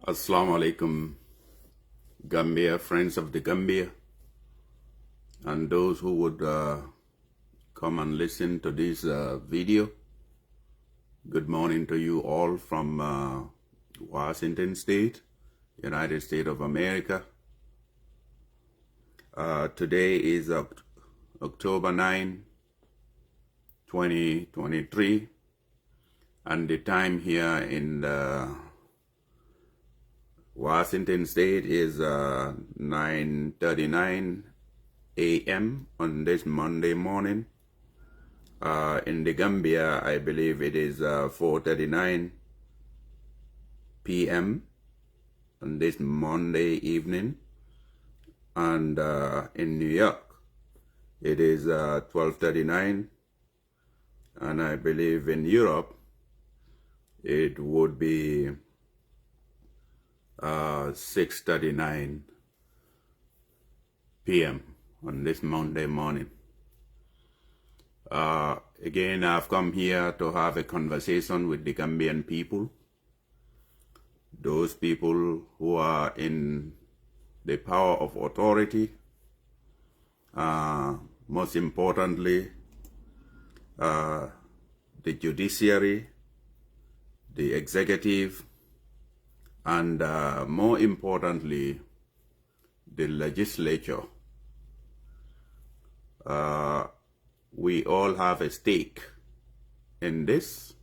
Assalamu alaikum, Gambia, friends of the Gambia, and those who would come and listen to this video. Good morning to you all from Washington State, United States of America. Today is October 9, 2023, and the time here in Washington State is 9:39 a.m. on this Monday morning. In the Gambia, I believe it is 4:39 p.m. on this Monday evening. And in New York, it is 12:39. And I believe in Europe, it would be 6:39 p.m. on this Monday morning. Again, I've come here to have a conversation with the Gambian people, those people who are in the power of authority, most importantly, the judiciary, the executive, and more importantly, the legislature. We all have a stake in this.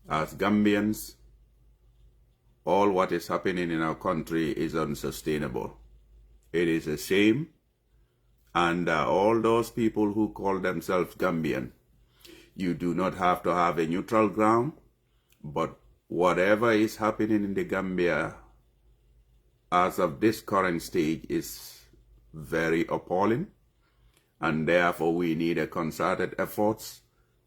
As Gambians, all what is happening in our country is unsustainable. It is a shame. And all those people who call themselves Gambian, you do not have to have a neutral ground, but whatever is happening in the Gambia as of this current stage is very appalling, and therefore we need a concerted efforts.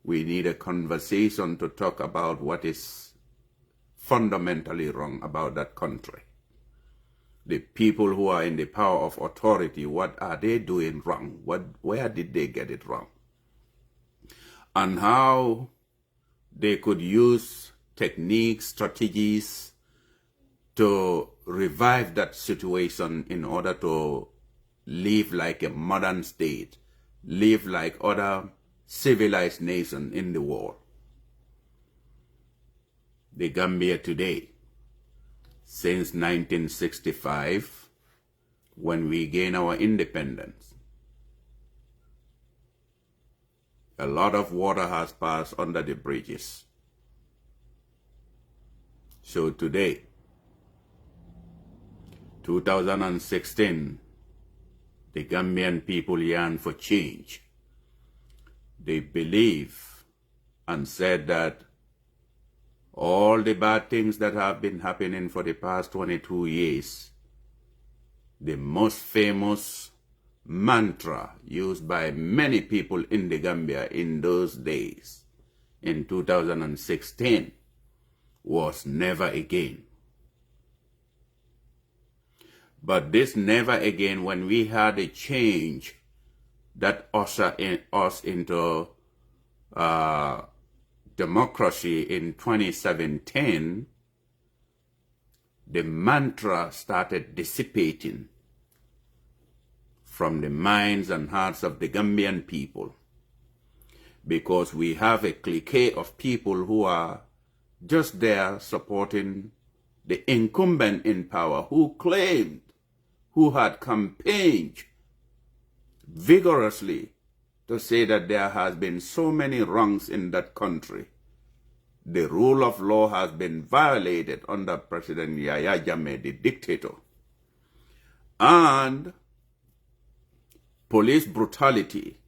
We need a conversation to talk about what is fundamentally wrong about that country. The people who are in the power of authority, what are they doing wrong? Where did they get it wrong? And how they could use techniques, strategies to revive that situation in order to live like a modern state, live like other civilized nations in the world. The Gambia today, since 1965, when we gained our independence, a lot of water has passed under the bridges. So today, 2016, the Gambian people yearn for change. They believe and said that all the bad things that have been happening for the past 22 years, the most famous mantra used by many people in the Gambia in those days, in 2016, was never again. But this never again, when we had a change that ushered us into democracy in 2017, the mantra started dissipating from the minds and hearts of the Gambian people, because we have a clique of people who are just there supporting the incumbent in power, who claimed, who had campaigned vigorously to say that there has been so many wrongs in that country. The rule of law has been violated under President Yahya Jammeh, the dictator. And police brutality,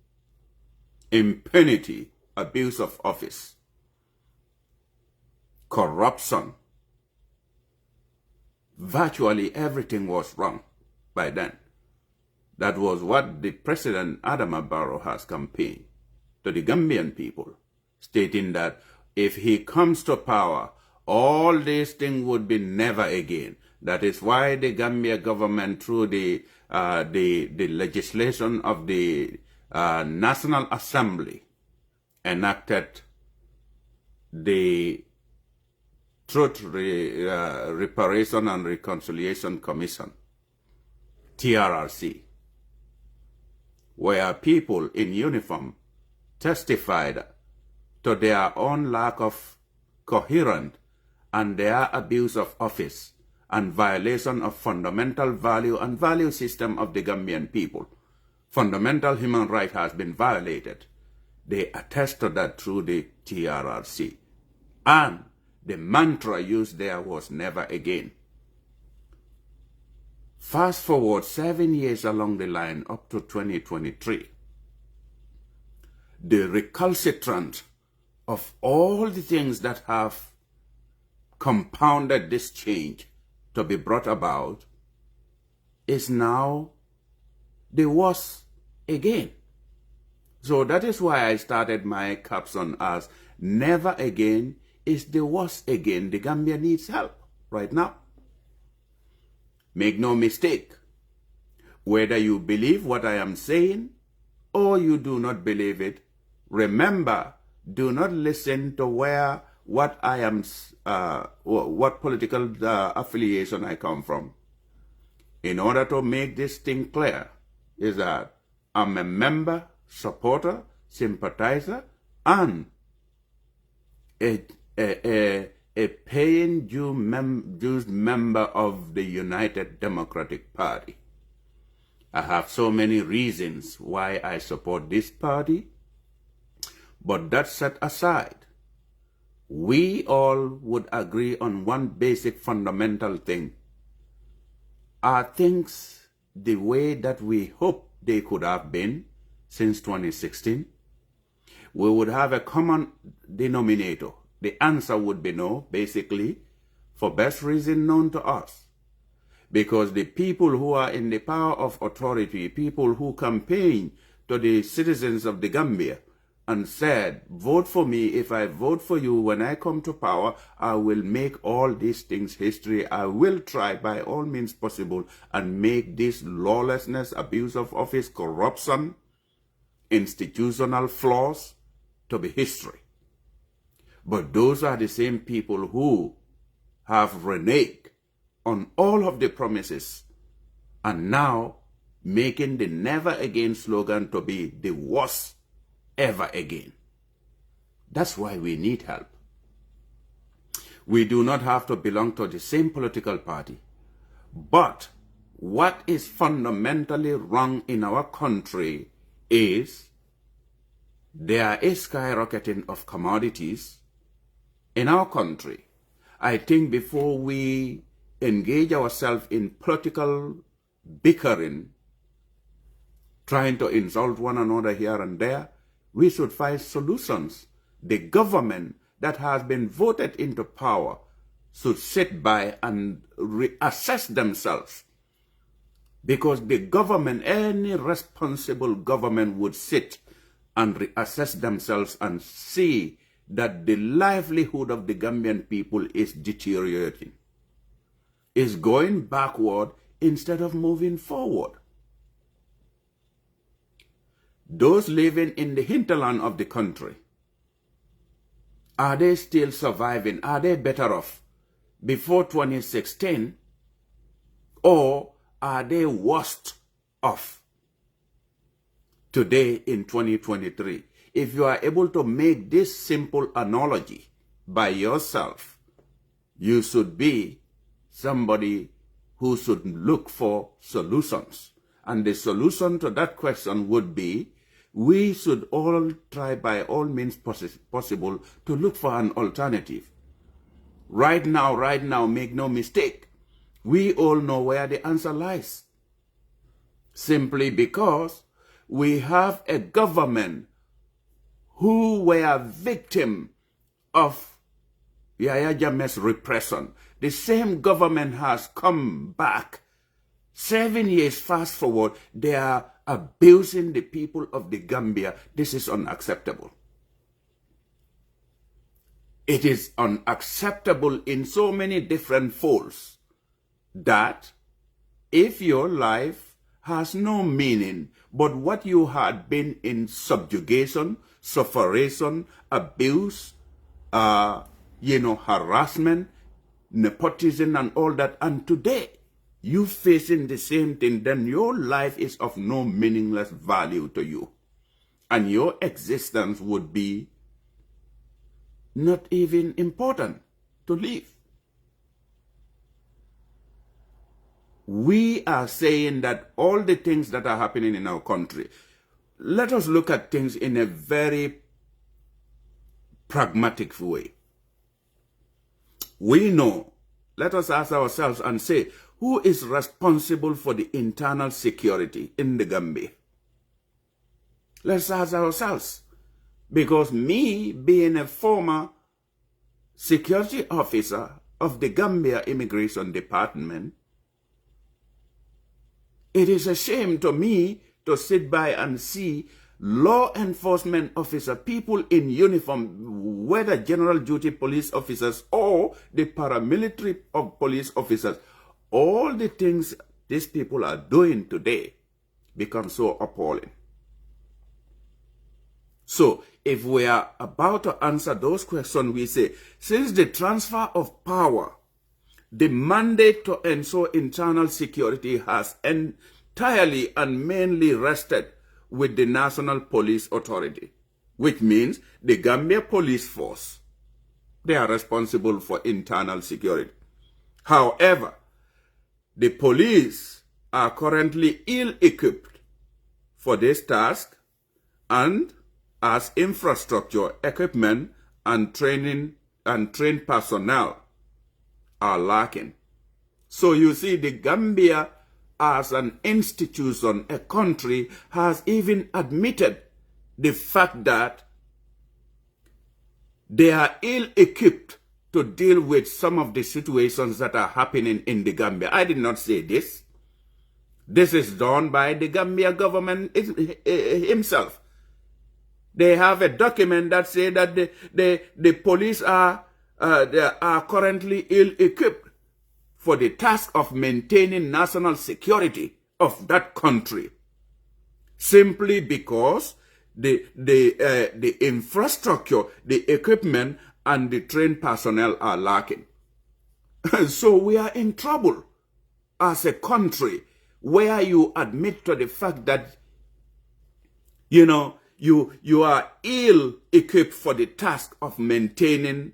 impunity, abuse of office, corruption, virtually everything was wrong by then. That was what the President Adama Barrow has campaigned to the Gambian people, stating that if he comes to power, all these things would be never again. That is why the Gambia government, through the legislation of the National Assembly, enacted the Reparation and Reconciliation Commission, TRRC, where people in uniform testified to their own lack of coherence and their abuse of office and violation of fundamental value and value system of the Gambian people. Fundamental human right has been violated. They attest to that through the TRRC. And the mantra used there was never again. Fast forward 7 years along the line up to 2023. The recalcitrant of all the things that have compounded this change to be brought about is now the worst again. So that is why I started my caption as never again is the worst again. The Gambia needs help right now. Make no mistake, whether you believe what I am saying or you do not believe it, remember, do not listen to what I am, what political affiliation I come from. In order to make this thing clear, is that I'm a member, supporter, sympathizer, and a paying dues member of the United Democratic Party. I have so many reasons why I support this party, but that set aside, we all would agree on one basic fundamental thing. Are things the way that we hope they could have been since 2016? We would have a common denominator. The answer would be no, basically, for best reason known to us. Because the people who are in the power of authority, people who campaign to the citizens of the Gambia and said, vote for me, if I vote for you when I come to power, I will make all these things history. I will try by all means possible and make this lawlessness, abuse of office, corruption, institutional flaws to be history. But those are the same people who have reneged on all of the promises and now making the never again slogan to be the worst ever again. That's why we need help. We do not have to belong to the same political party. But what is fundamentally wrong in our country is there is skyrocketing of commodities in our country. I think before we engage ourselves in political bickering, trying to insult one another here and there, we should find solutions. The government that has been voted into power should sit by and reassess themselves. Because the government, any responsible government would sit and reassess themselves and see that the livelihood of the Gambian people is deteriorating, is going backward instead of moving forward. Those living in the hinterland of the country, are they still surviving? Are they better off before 2016? Or are they worse off today in 2023? If you are able to make this simple analogy by yourself, you should be somebody who should look for solutions. And the solution to that question would be, we should all try by all means possible to look for an alternative. Right now, make no mistake, we all know where the answer lies. Simply because we have a government who were victim of Yahya Jammeh's repression. The same government has come back. 7 years fast forward, they are abusing the people of the Gambia. This is unacceptable. It is unacceptable in so many different folds that if your life has no meaning, but what you had been in subjugation, sufferation, abuse, harassment, nepotism and all that, and today you facing the same thing, then your life is of no meaningless value to you. And your existence would be not even important to live. We are saying that all the things that are happening in our country, let us look at things in a very pragmatic way. We know, let us ask ourselves and say, who is responsible for the internal security in the Gambia? Let's ask ourselves. Because me, being a former security officer of the Gambia Immigration Department, it is a shame to me to sit by and see law enforcement officers, people in uniform, whether general duty police officers or the paramilitary police officers, all the things these people are doing today become so appalling. So, if we are about to answer those questions, we say, since the transfer of power, the mandate to ensure internal security has entirely and mainly rested with the National Police Authority, which means the Gambia Police Force. They are responsible for internal security. However, the police are currently ill-equipped for this task, and as infrastructure, equipment, and training and trained personnel are lacking. So you see, the Gambia as an institution, a country, has even admitted the fact that they are ill-equipped to deal with some of the situations that are happening in the Gambia. I did not say this. This is done by the Gambia government himself. They have a document that says that the police are currently ill-equipped for the task of maintaining national security of that country, simply because the infrastructure, the equipment, and the trained personnel are lacking. So we are in trouble as a country where you admit to the fact that, you know, you are ill-equipped for the task of maintaining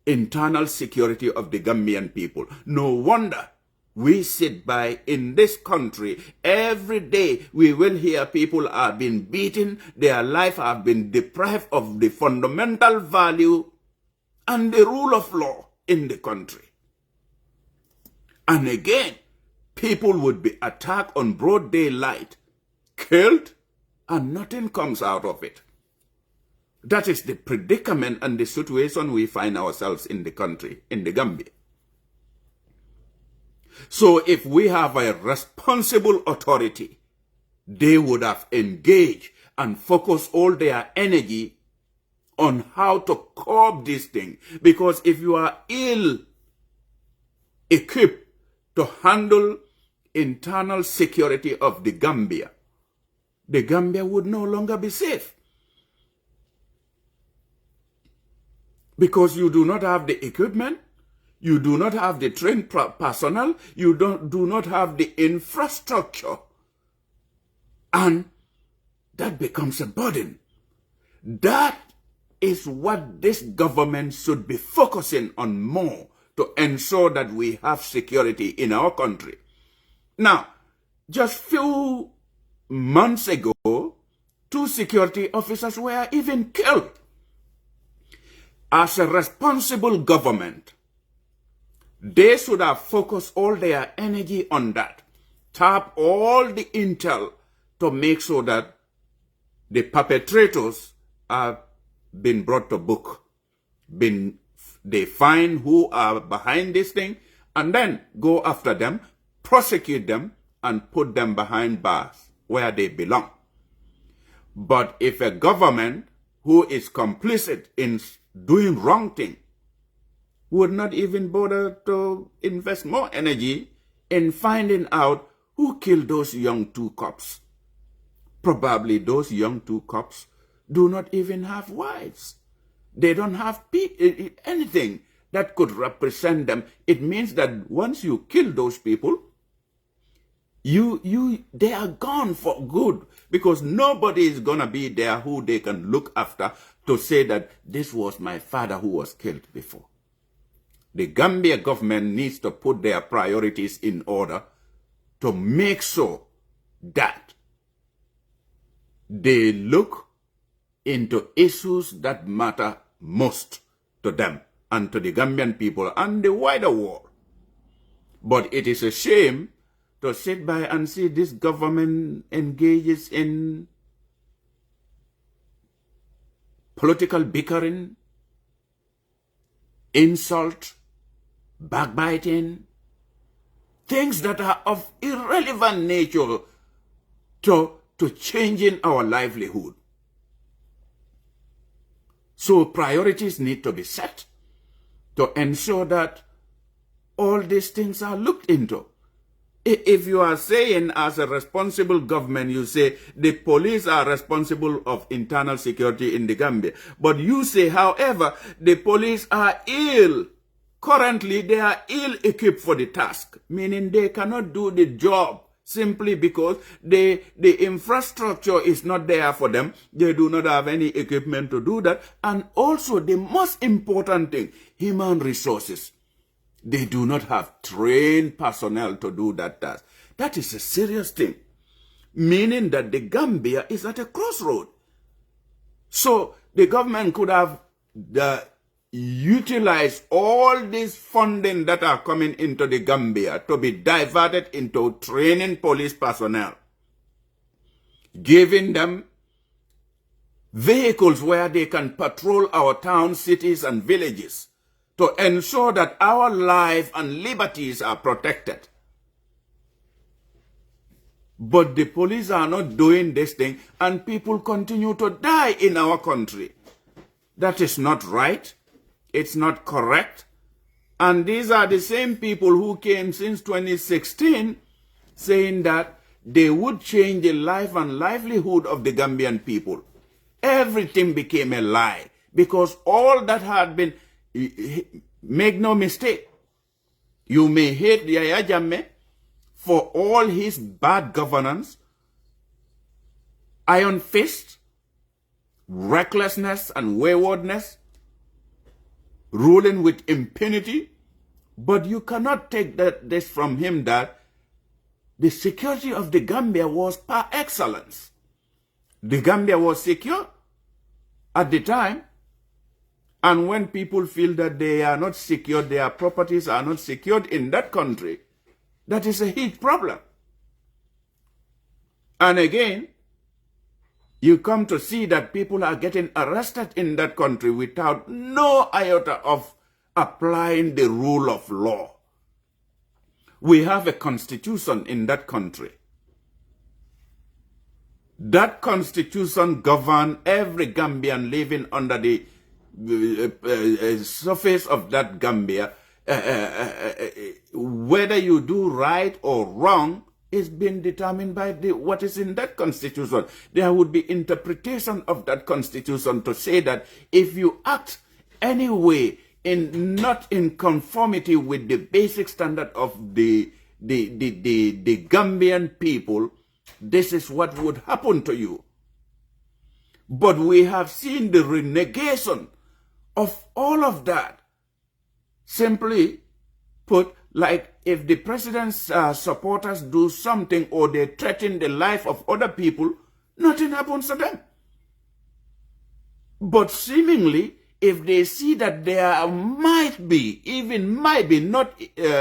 internal security of the Gambian people. No wonder we sit by in this country. Every day we will hear people are being beaten, their life have been deprived of the fundamental value and the rule of law in the country. And again, people would be attacked on broad daylight, killed, and nothing comes out of it. That is the predicament and the situation we find ourselves in the country, in the Gambia. So if we have a responsible authority, they would have engaged and focused all their energy on how to curb this thing. Because if you are ill-equipped to handle internal security of the Gambia would no longer be safe. Because you do not have the equipment, you do not have the trained personnel, you do not have the infrastructure. And that becomes a burden. That is what this government should be focusing on more to ensure that we have security in our country. Now, just few months ago, 2 security officers were even killed. As a responsible government, they should have focused all their energy on that. Tap all the intel to make sure that the perpetrators are being brought to book. They find who are behind this thing and then go after them, prosecute them, and put them behind bars where they belong. But if a government who is complicit in doing wrong thing would not even bother to invest more energy in finding out who killed those young 2 cops. Probably those young 2 cops do not even have wives. They don't have anything. that could represent them, it means that once you kill those people, they are gone for good, because nobody is going to be there who they can look after to say that this was my father who was killed before. The Gambia government needs to put their priorities in order to make sure that they look into issues that matter most to them and to the Gambian people and the wider world. But it is a shame to sit by and see this government engages in political bickering, insult, backbiting, things that are of irrelevant nature to changing our livelihood. So priorities need to be set to ensure that all these things are looked into. If you are saying as a responsible government, you say the police are responsible of internal security in the Gambia. But you say, however, the police are ill. Currently, they are ill-equipped for the task, meaning they cannot do the job simply because the infrastructure is not there for them. They do not have any equipment to do that. And also, the most important thing, human resources. They do not have trained personnel to do that task. That is a serious thing, meaning that the Gambia is at a crossroad. So the government could have utilized all this funding that are coming into the Gambia to be diverted into training police personnel, giving them vehicles where they can patrol our towns, cities, and villages, to ensure that our life and liberties are protected. But the police are not doing this thing, and people continue to die in our country. That is not right. It's not correct. And these are the same people who came since 2016 saying that they would change the life and livelihood of the Gambian people. Everything became a lie, because all that had been... Make no mistake, you may hate Yahya Jammeh for all his bad governance, iron fist, recklessness and waywardness, ruling with impunity, but you cannot take this from him that the security of the Gambia was par excellence. The Gambia was secure at the time. And when people feel that they are not secured, their properties are not secured in that country, that is a huge problem. And again, you come to see that people are getting arrested in that country without no iota of applying the rule of law. We have a constitution in that country. That constitution governs every Gambian living under the surface of that Gambia. Whether you do right or wrong is being determined by what is in that constitution. There would be interpretation of that constitution to say that if you act anyway not in conformity with the basic standard of the Gambian people, this is what would happen to you. But we have seen the renegation of all of that. Simply put, like if the president's supporters do something or they threaten the life of other people, nothing happens to them. But seemingly, if they see that there might be,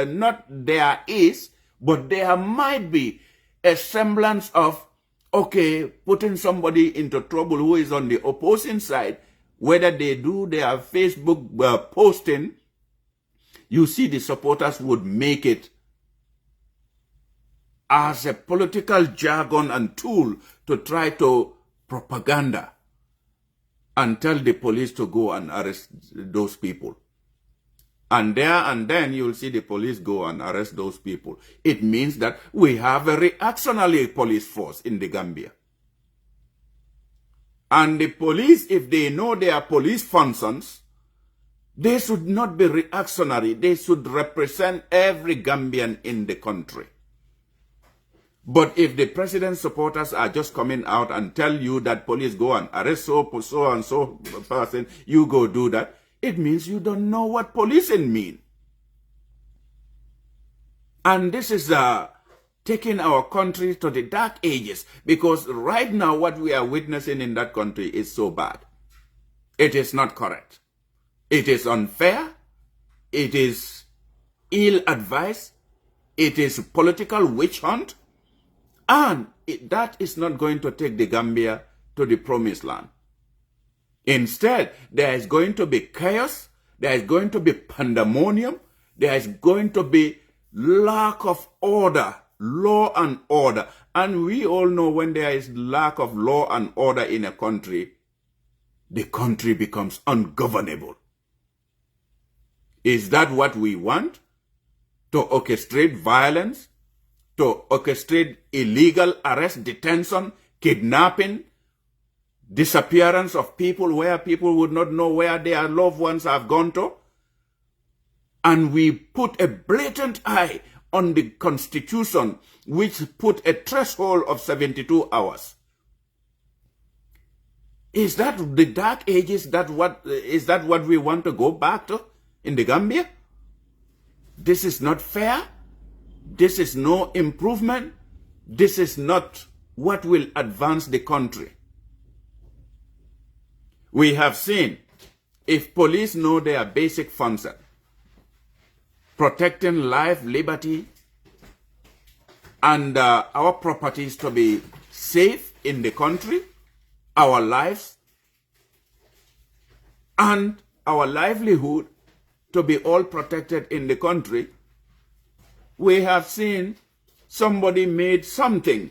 not there is, but there might be a semblance of, okay, putting somebody into trouble who is on the opposing side, whether they do their Facebook posting, you see the supporters would make it as a political jargon and tool to try to propaganda and tell the police to go and arrest those people. And there and then you'll see the police go and arrest those people. It means that we have a reactionary police force in the Gambia. And the police, if they know their police functions, They should not be reactionary. They should represent every Gambian in the country. But if the president's supporters are just coming out and tell you that police go and arrest so and so person, you go do that, it means you don't know what policing means. And this is taking our country to the dark ages, because right now what we are witnessing in that country is so bad. It is not correct. It is unfair. It is ill-advised. It is political witch hunt. And that is not going to take the Gambia to the promised land. Instead, there is going to be chaos. There is going to be pandemonium. There is going to be lack of order, law and order. And we all know when there is lack of law and order in a country, the country becomes ungovernable. Is that what we want? To orchestrate violence? To orchestrate illegal arrest, detention, kidnapping, disappearance of people where people would not know where their loved ones have gone to? And we put a blatant eye on the Constitution, which put a threshold of 72 hours. Is that the dark ages? Is that what we want to go back to in the Gambia? This is not fair. This is no improvement. This is not what will advance the country. We have seen, if police know their basic function, protecting life, liberty, and our properties to be safe in the country, our lives, and our livelihood to be all protected in the country, we have seen somebody made something.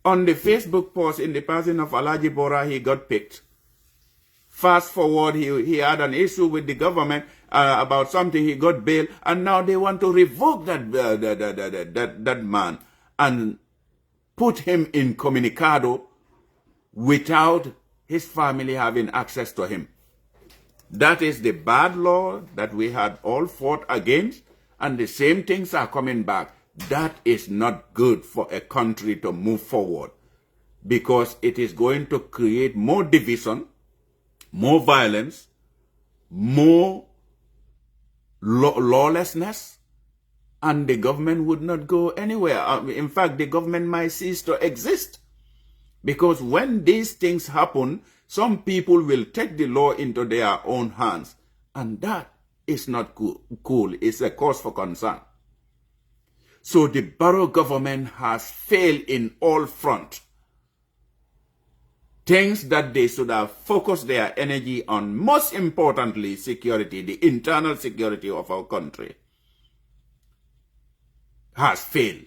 On the Facebook post in the passing of Alhaji Bora, he got picked. Fast forward, he had an issue with the government about something, he got bail, and now they want to revoke that man and put him in comunicado without his family having access to him. That is the bad law that we had all fought against, and the same things are coming back. That is not good for a country to move forward, because it is going to create more division, more violence, more lawlessness, and the government would not go anywhere. In fact, the government might cease to exist, because when these things happen, some people will take the law into their own hands, and that is not cool. It's a cause for concern. So the borough government has failed in all fronts. Things that they should have focused their energy on, most importantly, security, the internal security of our country, has failed.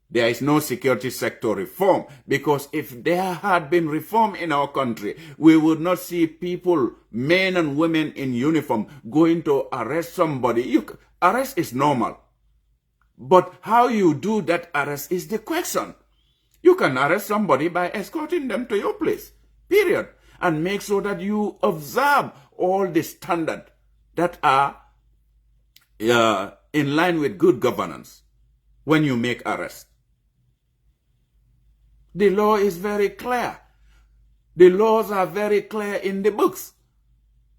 There is no security sector reform, because if there had been reform in our country, we would not see people, men and women in uniform, going to arrest somebody. Arrest is normal. But how you do that arrest is the question. You can arrest somebody by escorting them to your place, period. And make sure that you observe all the standards that are in line with good governance when you make arrests. The law is very clear. The laws are very clear in the books.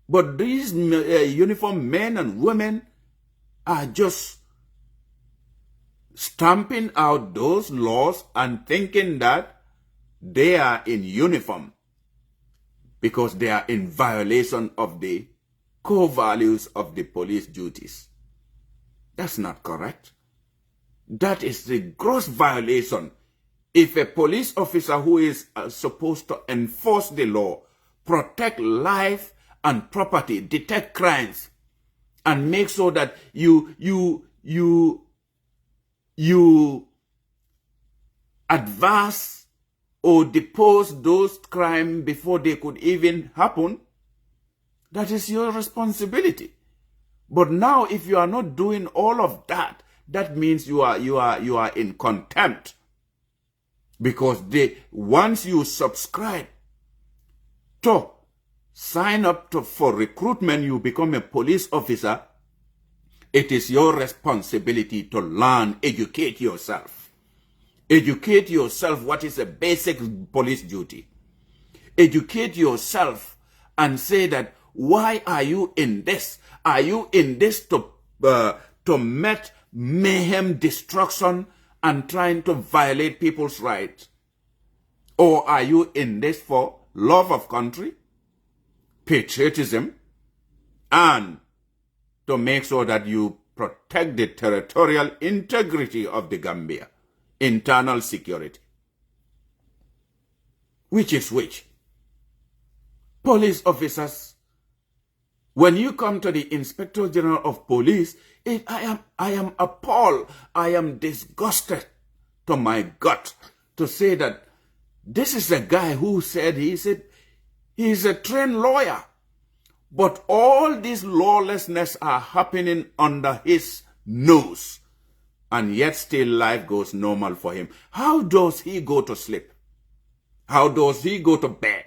But these uniformed men and women are just stamping out those laws and thinking that they are in uniform because they are in violation of the core values of the police duties. That's not correct. That is the gross violation. If a police officer who is supposed to enforce the law, protect life and property, detect crimes, and make sure that you advance or depose those crimes before they could even happen, that is your responsibility. But now, if you are not doing all of that, that means you are in contempt. Because once you subscribe to sign up for recruitment, you become a police officer, it is your responsibility to learn, educate yourself. Educate yourself what is a basic police duty. Educate yourself and say that, why are you in this? Are you in this to meet mayhem, destruction, and trying to violate people's rights? Or are you in this for love of country, patriotism, and to make sure that you protect the territorial integrity of the Gambia, internal security? Which is which? Police officers, when you come to the Inspector General of Police, I am appalled, I am disgusted to my gut to say that this is a guy who said he's a trained lawyer, but all this lawlessness are happening under his nose, and yet still life goes normal for him. How does he go to sleep? How does he go to bed?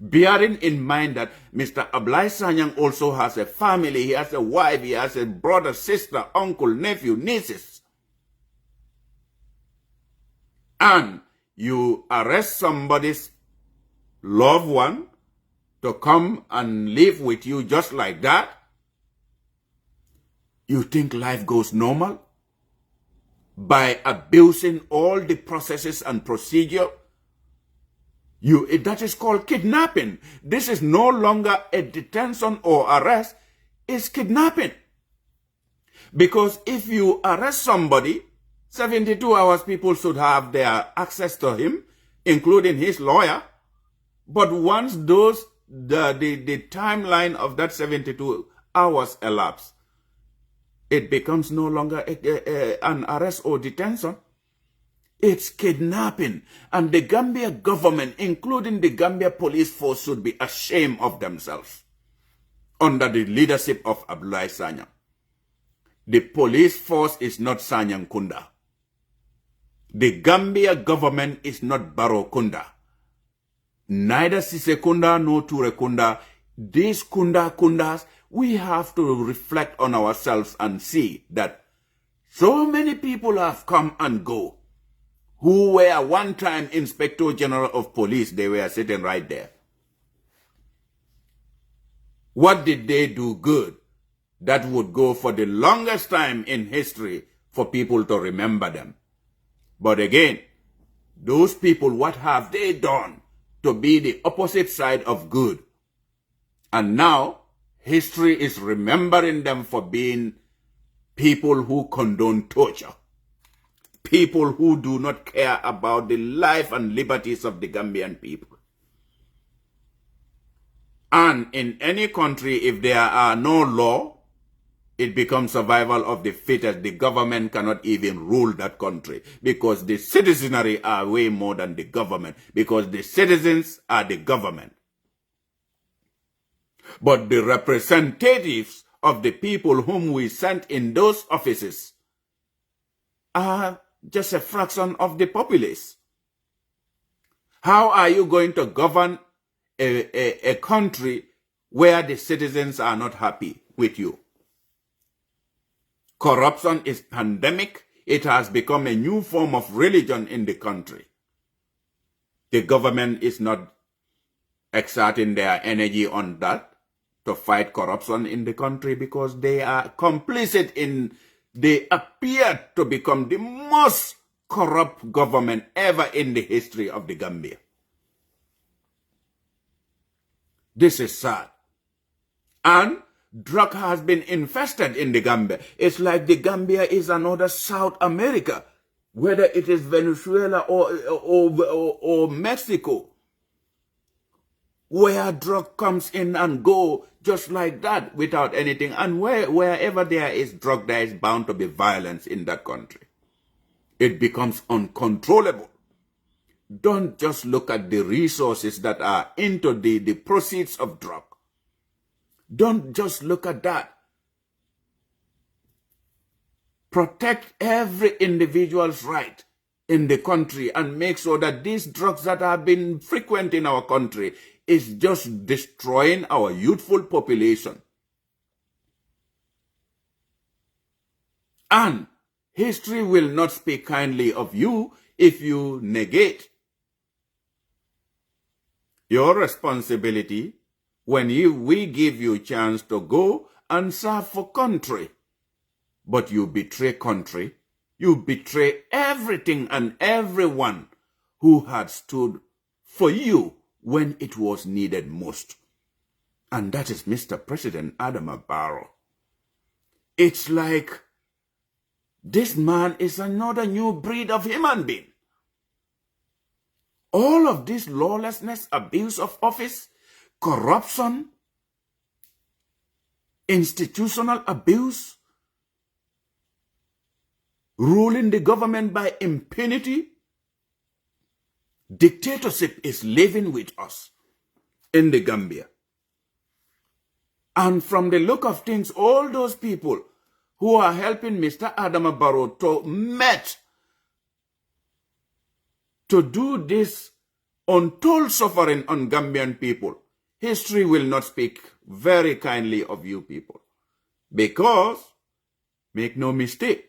Bearing in mind that Mr. Ablai Sanyang also has a family, he has a wife, he has a brother, sister, uncle, nephew, nieces. And you arrest somebody's loved one to come and live with you just like that? You think life goes normal? By abusing all the processes and procedure? That is called kidnapping. This is no longer a detention or arrest, it's kidnapping. Because if you arrest somebody, 72 hours people should have their access to him, including his lawyer. But once the timeline of that 72 hours elapse, it becomes no longer an arrest or detention. It's kidnapping. And the Gambia government, including the Gambia police force, should be ashamed of themselves under the leadership of Abdoulaye Sanyang. The police force is not Sanyang Kunda. The Gambia government is not Barrow Kunda. Neither Ceesay Kunda nor Ture Kunda. These Kundas, we have to reflect on ourselves and see that so many people have come and go who were one time Inspector General of Police. They were sitting right there. What did they do good that would go for the longest time in history for people to remember them? But again, those people, what have they done to be the opposite side of good? And now, history is remembering them for being people who condone torture. People who do not care about the life and liberties of the Gambian people. And in any country, if there are no law, it becomes survival of the fittest. The government cannot even rule that country because the citizenry are way more than the government, because the citizens are the government. But the representatives of the people whom we sent in those offices are just a fraction of the populace. How are you going to govern a country where the citizens are not happy with you? Corruption is pandemic. It has become a new form of religion in the country. The government is not exerting their energy on that to fight corruption in the country because they are complicit in, they appear to become the most corrupt government ever in the history of the Gambia. This is sad. And drug has been infested in the Gambia. It's like the Gambia is another South America, whether it is Venezuela or Mexico, where drug comes in and go just like that without anything. And wherever there is drug, there is bound to be violence in that country. It becomes uncontrollable. Don't just look at the resources that are into the proceeds of drug. Don't just look at that. Protect every individual's right in the country and make sure that these drugs that have been frequent in our country is just destroying our youthful population. And history will not speak kindly of you if you negate your responsibility when we give you a chance to go and serve for country. But you betray country. You betray everything and everyone who had stood for you when it was needed most. And that is Mr. President Adama Barrow. It's like this man is another new breed of human being. All of this lawlessness, abuse of office, corruption, institutional abuse, ruling the government by impunity, dictatorship is living with us in the Gambia. And from the look of things, all those people who are helping Mr. Adama Barrow to do this untold suffering on Gambian people, history will not speak very kindly of you people. Because, make no mistake,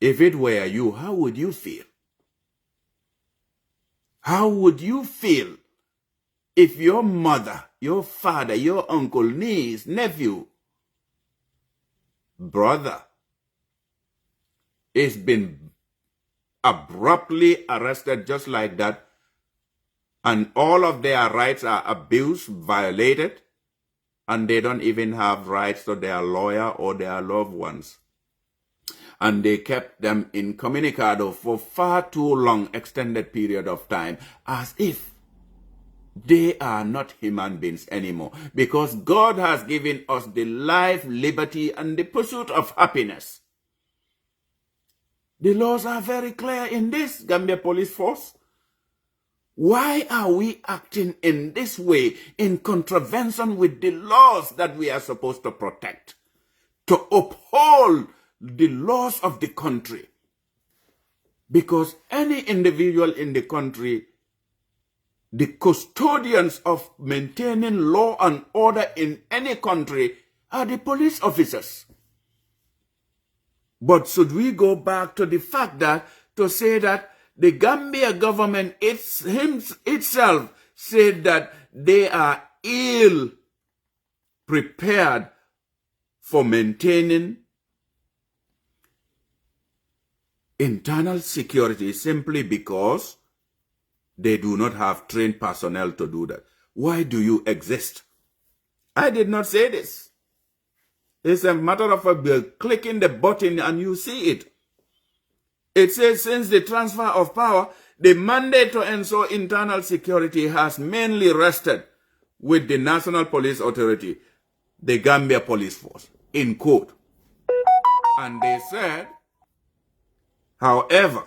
if it were you, how would you feel? How would you feel if your mother, your father, your uncle, niece, nephew, brother is been abruptly arrested just like that, and all of their rights are abused, violated, and they don't even have rights to their lawyer or their loved ones? And they kept them incommunicado for far too long, extended period of time, as if they are not human beings anymore. Because God has given us the life, liberty, and the pursuit of happiness. The laws are very clear in this, Gambia Police Force. Why are we acting in this way, in contravention with the laws that we are supposed to protect, to uphold the laws of the country? Because any individual in the country, the custodians of maintaining law and order in any country are the police officers. But should we go back to the fact that, to say that the Gambia government itself said that they are ill prepared for maintaining internal security simply because they do not have trained personnel to do that? Why do you exist? I did not say this. It's a matter of clicking the button and you see it. It says, since the transfer of power, the mandate to ensure internal security has mainly rested with the National Police Authority, the Gambia Police Force, in quote. And they said, however,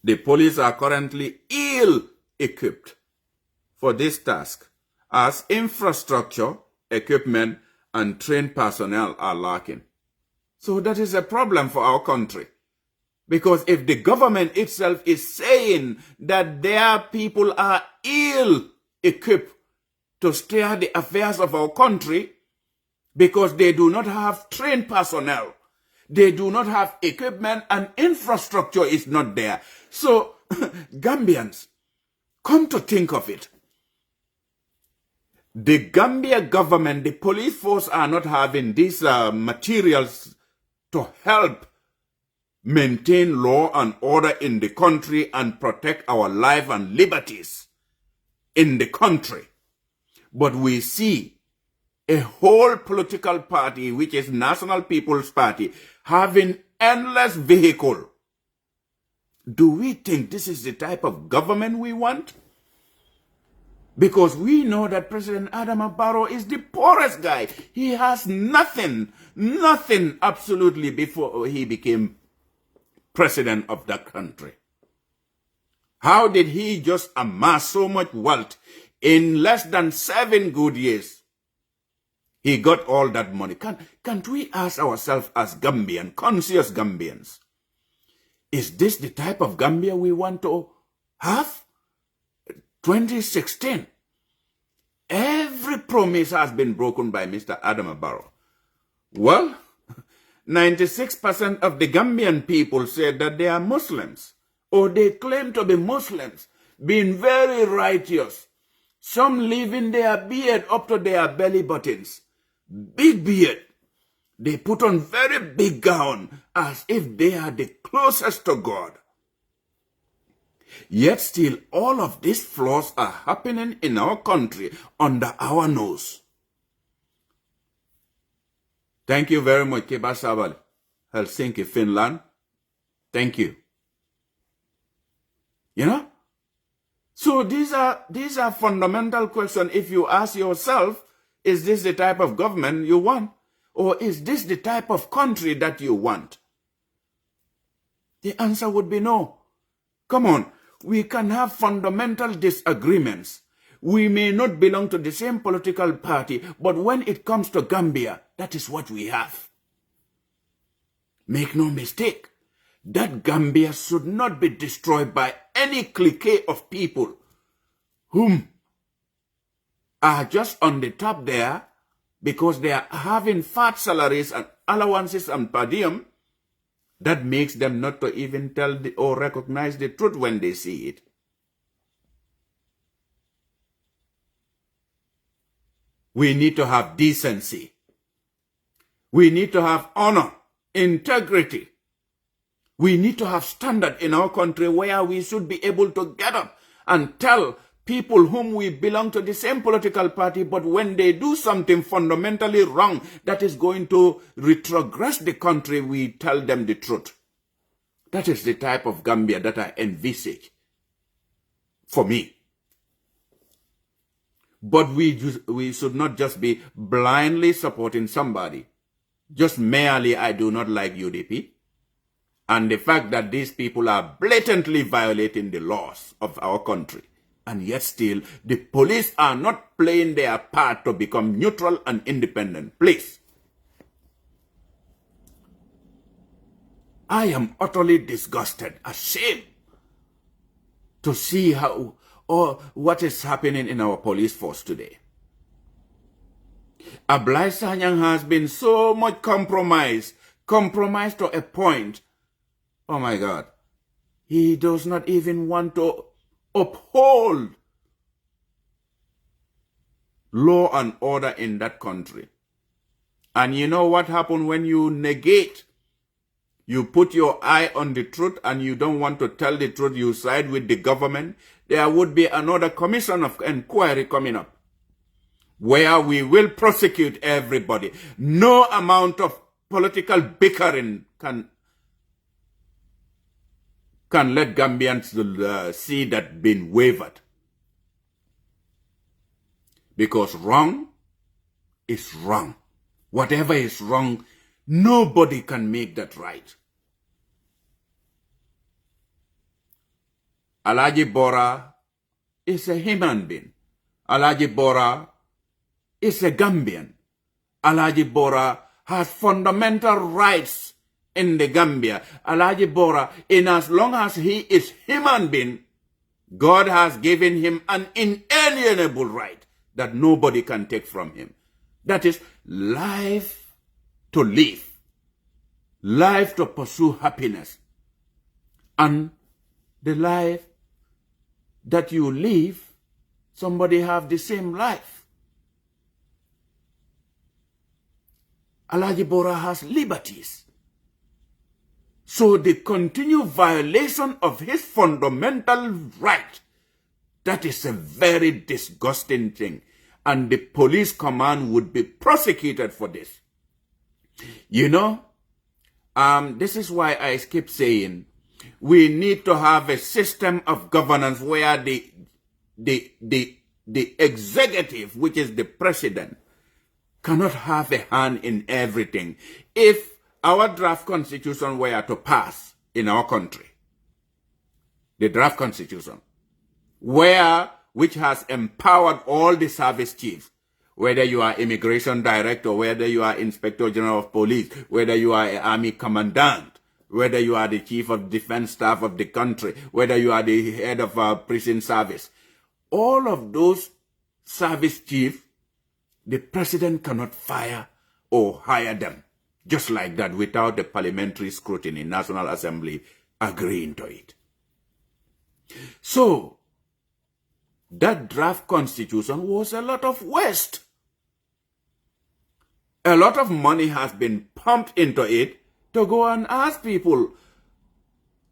the police are currently ill-equipped for this task, as infrastructure, equipment, and trained personnel are lacking. So that is a problem for our country. Because if the government itself is saying that their people are ill-equipped to steer the affairs of our country, because they do not have trained personnel, they do not have equipment, and infrastructure is not there. So, Gambians, come to think of it, the Gambia government, the police force are not having these materials to help maintain law and order in the country and protect our life and liberties in the country. But we see a whole political party, which is National People's Party, having endless vehicle. Do we think this is the type of government we want? Because we know that President Adama Barrow is the poorest guy. He has nothing absolutely before he became president of that country. How did he just amass so much wealth in less than 7 good years? He got all that money. Can't we ask ourselves as Gambian, conscious Gambians, Is this the type of Gambia we want to have? 2016. Every promise has been broken by Mr. Adama Barrow. Well, 96% of the Gambian people said that they are Muslims, or they claim to be Muslims, being very righteous. Some leaving their beard up to their belly buttons. Big beard. They put on very big gown as if they are the closest to God. Yet still all of these flaws are happening in our country under our nose. Thank you very much, Kiba Sabal, Helsinki, Finland. Thank you. You know? So these are fundamental questions. If you ask yourself, is this the type of government you want? Or is this the type of country that you want? The answer would be no. Come on, we can have fundamental disagreements. We may not belong to the same political party, but when it comes to Gambia, that is what we have. Make no mistake, that Gambia should not be destroyed by any clique of people whom are just on the top there because they are having fat salaries and allowances and per diem. That makes them not to even tell or recognize the truth when they see it. We need to have decency. We need to have honor, integrity. We need to have standard in our country where we should be able to get up and tell people whom we belong to the same political party, but when they do something fundamentally wrong that is going to retrogress the country, we tell them the truth. That is the type of Gambia that I envisage for me. But we should not just be blindly supporting somebody. Just merely, I do not like UDP. And the fact that these people are blatantly violating the laws of our country. And yet still, the police are not playing their part to become neutral and independent. Please. I am utterly disgusted, ashamed to see how or what is happening in our police force today. Ablai Sanyang has been so much compromised to a point. Oh my God. He does not even want to uphold law and order in that country. And you know what happens when you negate? You put your eye on the truth and you don't want to tell the truth, you side with the government. There would be another commission of inquiry coming up where we will prosecute everybody. No amount of political bickering can let Gambians see that being wavered. Because wrong is wrong. Whatever is wrong, nobody can make that right. Alhaji Bora is a human being. Alhaji Bora is a Gambian. Alhaji Bora has fundamental rights in the Gambia. Alhaji Bora, in as long as he is human being, God has given him an inalienable right that nobody can take from him. That is life to live, life to pursue happiness, and the life that you live, somebody have the same life. Alhaji Bora has liberties. So the continued violation of his fundamental right, that is a very disgusting thing. And the police command would be prosecuted for this. You know, this is why I keep saying we need to have a system of governance where the executive, which is the president, cannot have a hand in everything. If our draft constitution were to pass in our country, the draft constitution, which has empowered all the service chiefs, whether you are immigration director, whether you are inspector general of police, whether you are an army commandant, whether you are the chief of defense staff of the country, whether you are the head of a prison service, all of those service chiefs, the president cannot fire or hire them just like that without the parliamentary scrutiny, National Assembly agreeing to it. So, that draft constitution was a lot of waste. A lot of money has been pumped into it to go and ask people.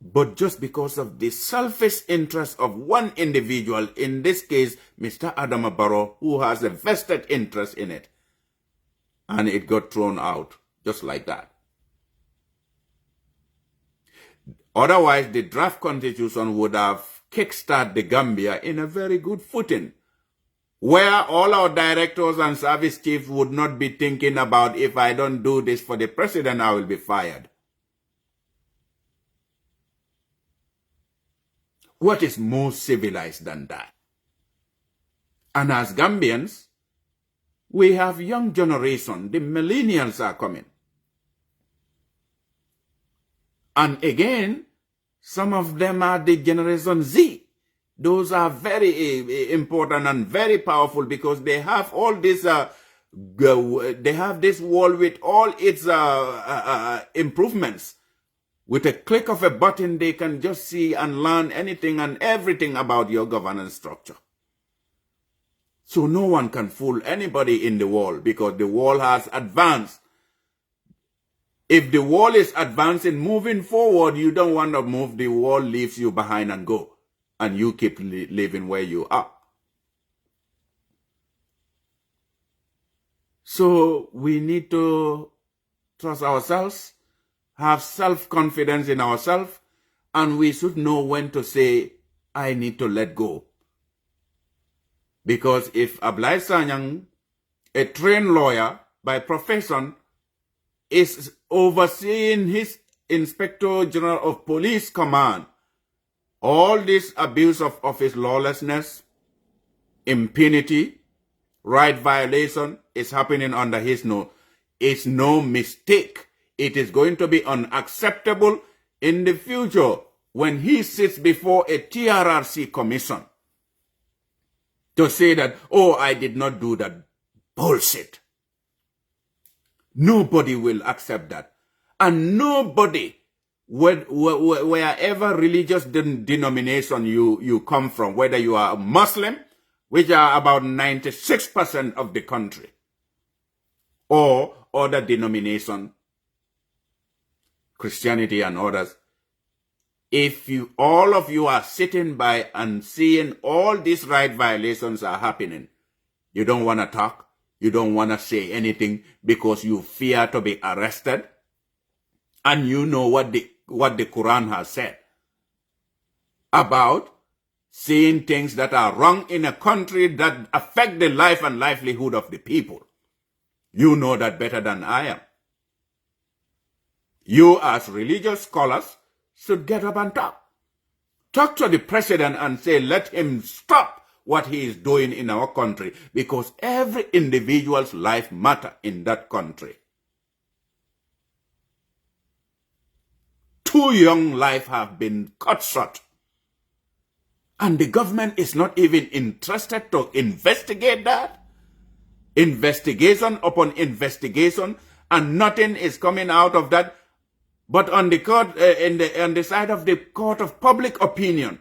But just because of the selfish interest of one individual, in this case, Mr. Adama Barrow, who has a vested interest in it, and it got thrown out just like that. Otherwise, the draft constitution would have kickstarted the Gambia in a very good footing, where all our directors and service chiefs would not be thinking about, if I don't do this for the president, I will be fired. What is more civilized than that? And as Gambians, we have young generation, the millennials are coming. And again, some of them are the Generation Z. Those are very important and very powerful because they have all this, they have this world with all its improvements. With a click of a button, they can just see and learn anything and everything about your governance structure. So no one can fool anybody in the world because the world has advanced. If the world is advancing, moving forward, you don't want to move, the world leaves you behind and go. And you keep living where you are. So we need to trust ourselves, have self-confidence in ourselves, and we should know when to say, I need to let go. Because if Ablai Sanyang, a trained lawyer by profession, is overseeing his Inspector General of Police command, all this abuse of office, lawlessness, impunity, right violation is happening under his nose. It's no mistake. It is going to be unacceptable in the future when he sits before a TRRC commission to say that, oh, I did not do that. Bullshit. Nobody will accept that. And nobody, wherever religious denomination you come from, whether you are a Muslim, which are about 96% of the country, or other denomination, Christianity and others, if all of you are sitting by and seeing all these right violations are happening, you don't want to talk, you don't want to say anything because you fear to be arrested, and you know what the Quran has said about saying things that are wrong in a country that affect the life and livelihood of the people. You know that better than I am. You as religious scholars should get up and talk. Talk to the president and say, let him stop what he is doing in our country, because every individual's life matters in that country. 2 young lives have been cut short. And the government is not even interested to investigate that. Investigation upon investigation, and nothing is coming out of that. But on the court, on the side of the court of public opinion,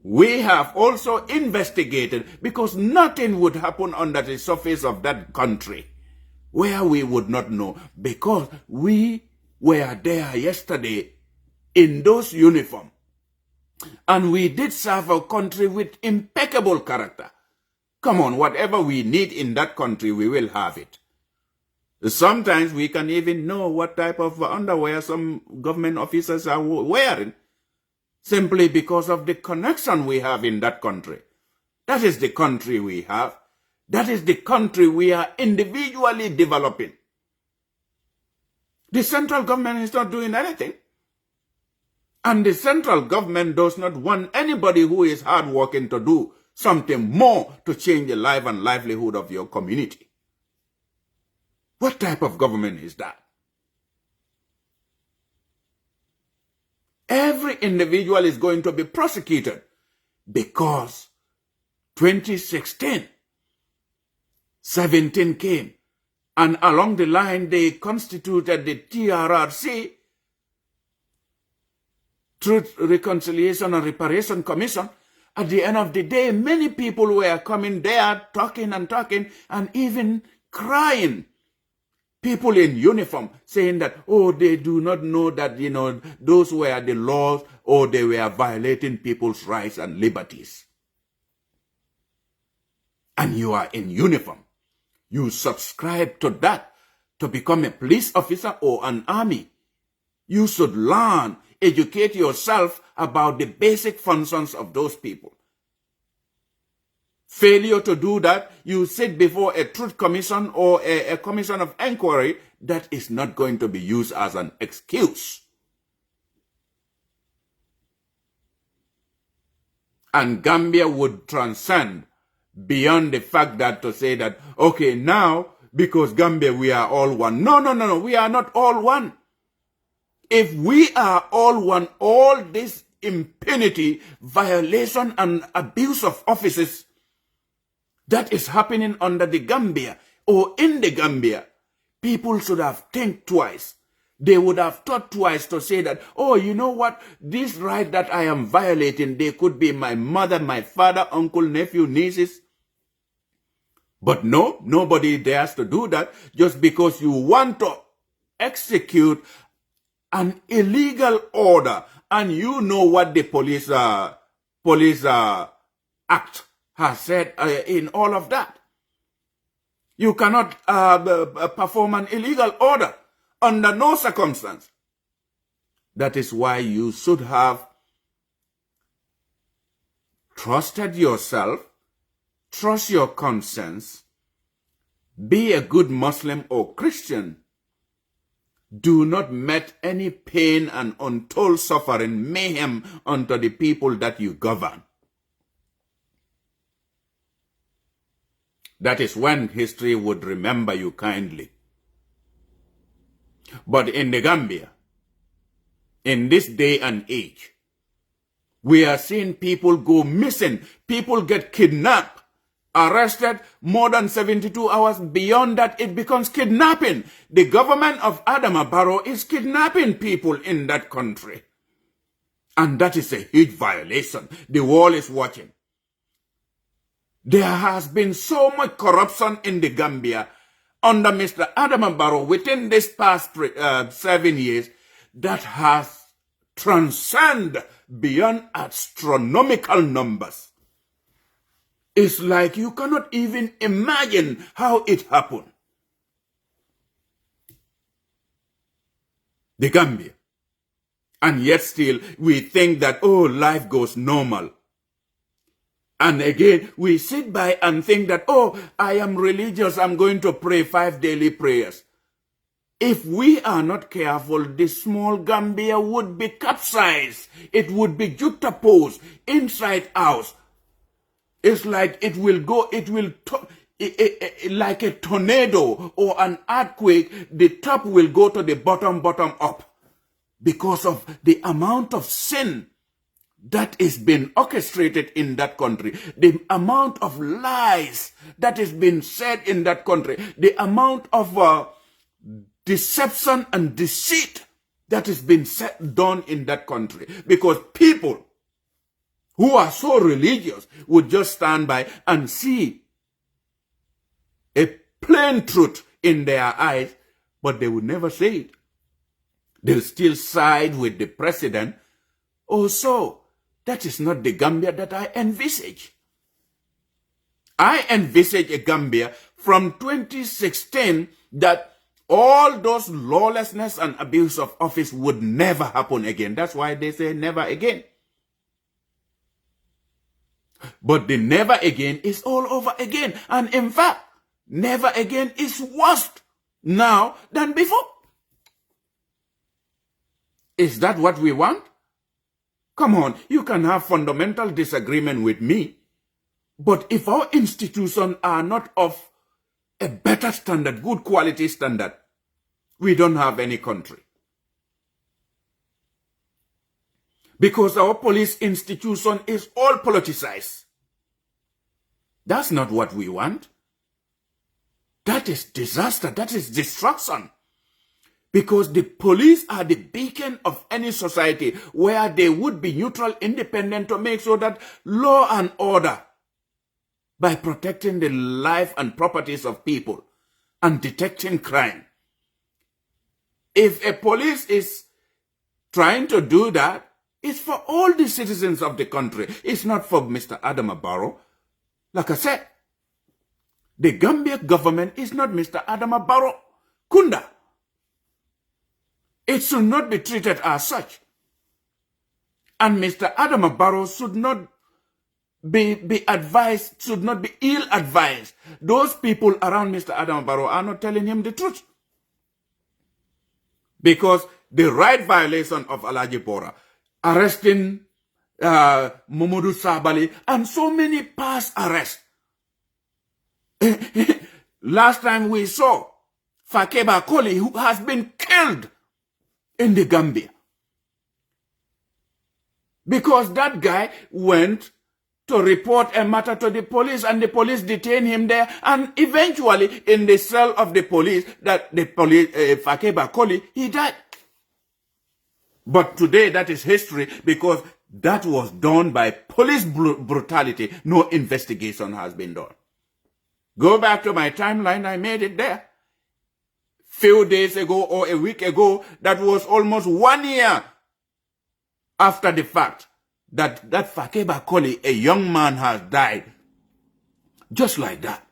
we have also investigated, because nothing would happen under the surface of that country where we would not know, because we were there yesterday in those uniforms. And we did serve our country with impeccable character. Come on, whatever we need in that country, we will have it. Sometimes we can even know what type of underwear some government officers are wearing, simply because of the connection we have in that country. That is the country we have. That is the country we are individually developing. The central government is not doing anything. And the central government does not want anybody who is hardworking to do something more to change the life and livelihood of your community. What type of government is that? individual is going to be prosecuted because 2016, 17 came, and along the line they constituted the TRRC, Truth, Reconciliation and Reparation Commission. At the end of the day, many people were coming there, talking and even crying. People in uniform saying that, oh, they do not know that, those were the laws, or they were violating people's rights and liberties. And you are in uniform. You subscribe to that to become a police officer or an army. You should learn, educate yourself about the basic functions of those people. Failure to do that, you sit before a truth commission or a commission of inquiry, that is not going to be used as an excuse. And Gambia would transcend beyond the fact that to say that, okay, now, because Gambia, we are all one. No, we are not all one. If we are all one, all this impunity, violation, and abuse of offices that is happening under the Gambia or in the Gambia, people should have think twice. They would have thought twice to say that, oh, you know what, this right that I am violating, they could be my mother, my father, uncle, nephew, nieces. But no, nobody dares to do that just because you want to execute an illegal order, and you know what the police act has said in all of that. You cannot perform an illegal order under no circumstance. That is why you should have trusted yourself, trust your conscience, be a good Muslim or Christian. Do not met any pain and untold suffering, mayhem unto the people that you govern. That is when history would remember you kindly. But in the Gambia, in this day and age, we are seeing people go missing. People get kidnapped, arrested more than 72 hours. Beyond that, it becomes kidnapping. The government of Adama Barrow is kidnapping people in that country. And that is a huge violation. The world is watching. There has been so much corruption in the Gambia under Mr. Adama Barrow within this past 7 years that has transcended beyond astronomical numbers. It's like you cannot even imagine how it happened. The Gambia. And yet still we think that, oh, life goes normal. And again, we sit by and think that, oh, I am religious, I'm going to pray 5 daily prayers. If we are not careful, the small Gambia would be capsized. It would be juxtaposed inside out. It's like it will go, like a tornado or an earthquake, the top will go to the bottom up. Because of the amount of sin that is being orchestrated in that country, the amount of lies that is being said in that country, the amount of deception and deceit that is being done in that country. Because people who are so religious would just stand by and see a plain truth in their eyes, but they would never say it. They'll still side with the president. Oh, so that is not the Gambia that I envisage. I envisage a Gambia from 2016 that all those lawlessness and abuse of office would never happen again. That's why they say never again. But the never again is all over again. And in fact, never again is worse now than before. Is that what we want? Come on, you can have fundamental disagreement with me, but if our institutions are not of a better standard, good quality standard, we don't have any country. because our police institution is all politicized. That's not what we want. That is disaster. That is destruction. Because the police are the beacon of any society where they would be neutral, independent to make sure that law and order, by protecting the life and properties of people and detecting crime. If a police is trying to do that, it's for all the citizens of the country. It's not for Mr. Adama Barrow. Like I said, the Gambia government is not Mr. Adama Barrow Kunda. It should not be treated as such. And Mr. Adama Barrow should not be advised, should not be ill-advised. Those people around Mr. Adama Barrow are not telling him the truth. Because the right violation of Alaji Bora, arresting Mamadou Sabali, and so many past arrests. Last time we saw Fakeba Koli, who has been killed in the Gambia. Because that guy went to report a matter to the police, and the police detained him there, and eventually in the cell of the police, Fakeba Koli, he died. But today that is history, because that was done by police brutality. No investigation has been done. Go back to my timeline, I made it there. Few days ago or a week ago, that was almost 1 year after the fact that Fakeba Koli, a young man, has died. Just like that.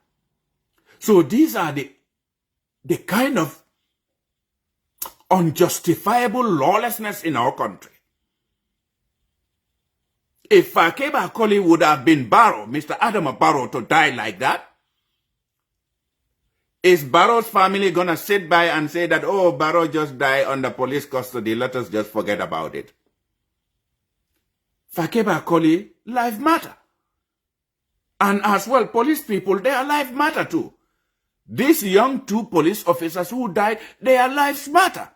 So these are the kind of unjustifiable lawlessness in our country. If Fakeba Koli would have been Barrow, Mr. Adama Barrow, to die like that, is Barrow's family gonna sit by and say that, oh, Barrow just died under police custody, let us just forget about it? Fakeba Koli, life matter. And as well, police people, their life matter too. These young 2 police officers who died, their lives matter.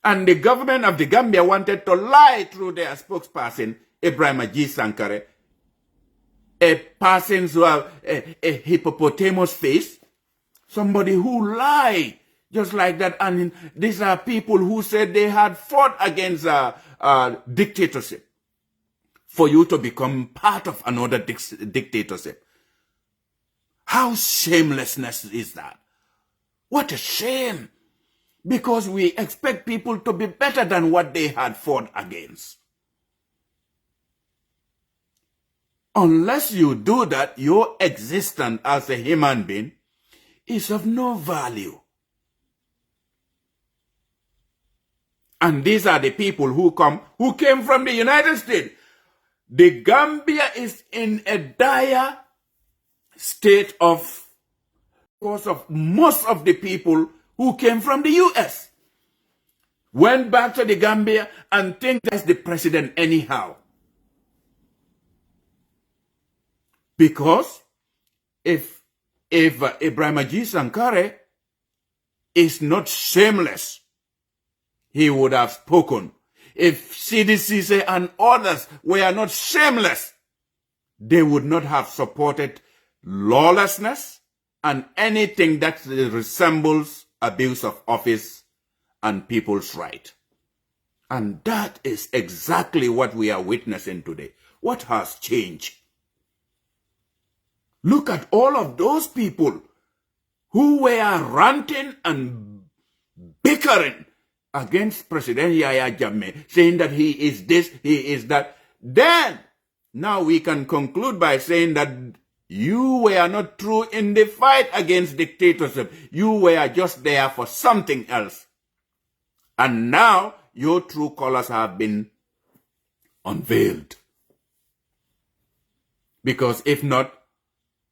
And the government of the Gambia wanted to lie through their spokesperson, Ibrahim G. Sankare, a person who have a hippopotamus face, somebody who lied just like that. And these are people who said they had fought against dictatorship for you to become part of another dictatorship. How shamelessness is that? What a shame. Because we expect people to be better than what they had fought against. Unless you do that, your existence as a human being is of no value. And these are the people who came from the United States. The Gambia is in a dire state because of most of the people who came from the US. Went back to the Gambia and think that's the president anyhow. Because if Ibrahim G. Sankare is not shameless, he would have spoken. If Ceesay and others were not shameless, they would not have supported lawlessness and anything that resembles abuse of office and people's right. And that is exactly what we are witnessing today. What has changed? Look at all of those people who were ranting and bickering against President Yahya Jammeh, saying that he is this, he is that. Then, now we can conclude by saying that you were not true in the fight against dictatorship. You were just there for something else. And now, your true colors have been unveiled. Because if not,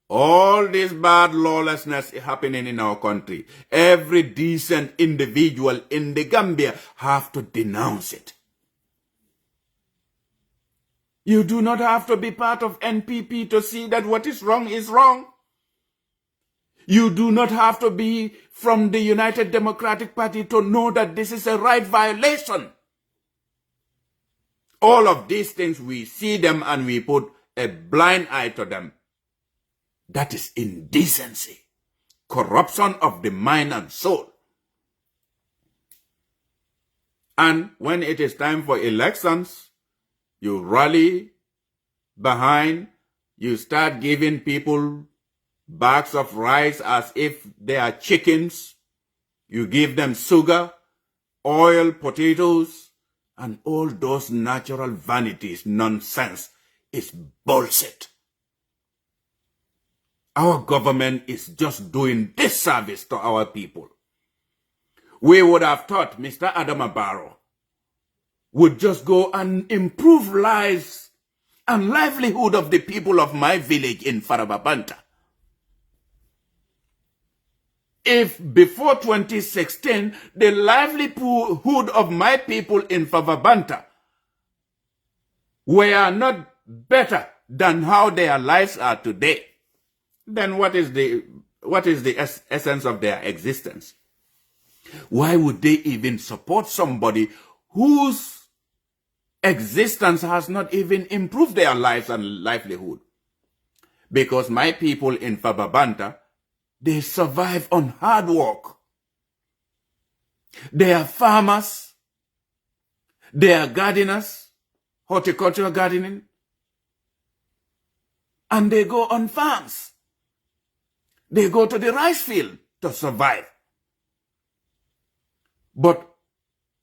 all this bad lawlessness happening in our country, every decent individual in the Gambia have to denounce it. You do not have to be part of NPP to see that what is wrong is wrong. You do not have to be from the United Democratic Party to know that this is a right violation. All of these things, we see them and we put a blind eye to them. That is indecency, corruption of the mind and soul. And when it is time for elections, you rally behind, you start giving people bags of rice as if they are chickens. You give them sugar, oil, potatoes, and all those natural vanities, nonsense, is bullshit. Our government is just doing disservice to our people. We would have thought Mr. Adama Barrow would just go and improve lives and livelihood of the people of my village in Farababanta. If before 2016, the livelihood of my people in Farababanta were not better than how their lives are today, then what is the essence of their existence? Why would they even support somebody whose existence has not even improved their lives and livelihood? Because my people in Farababanta, they survive on hard work. They are farmers, they are gardeners, horticultural gardening, and they go on farms. They go to the rice field to survive. But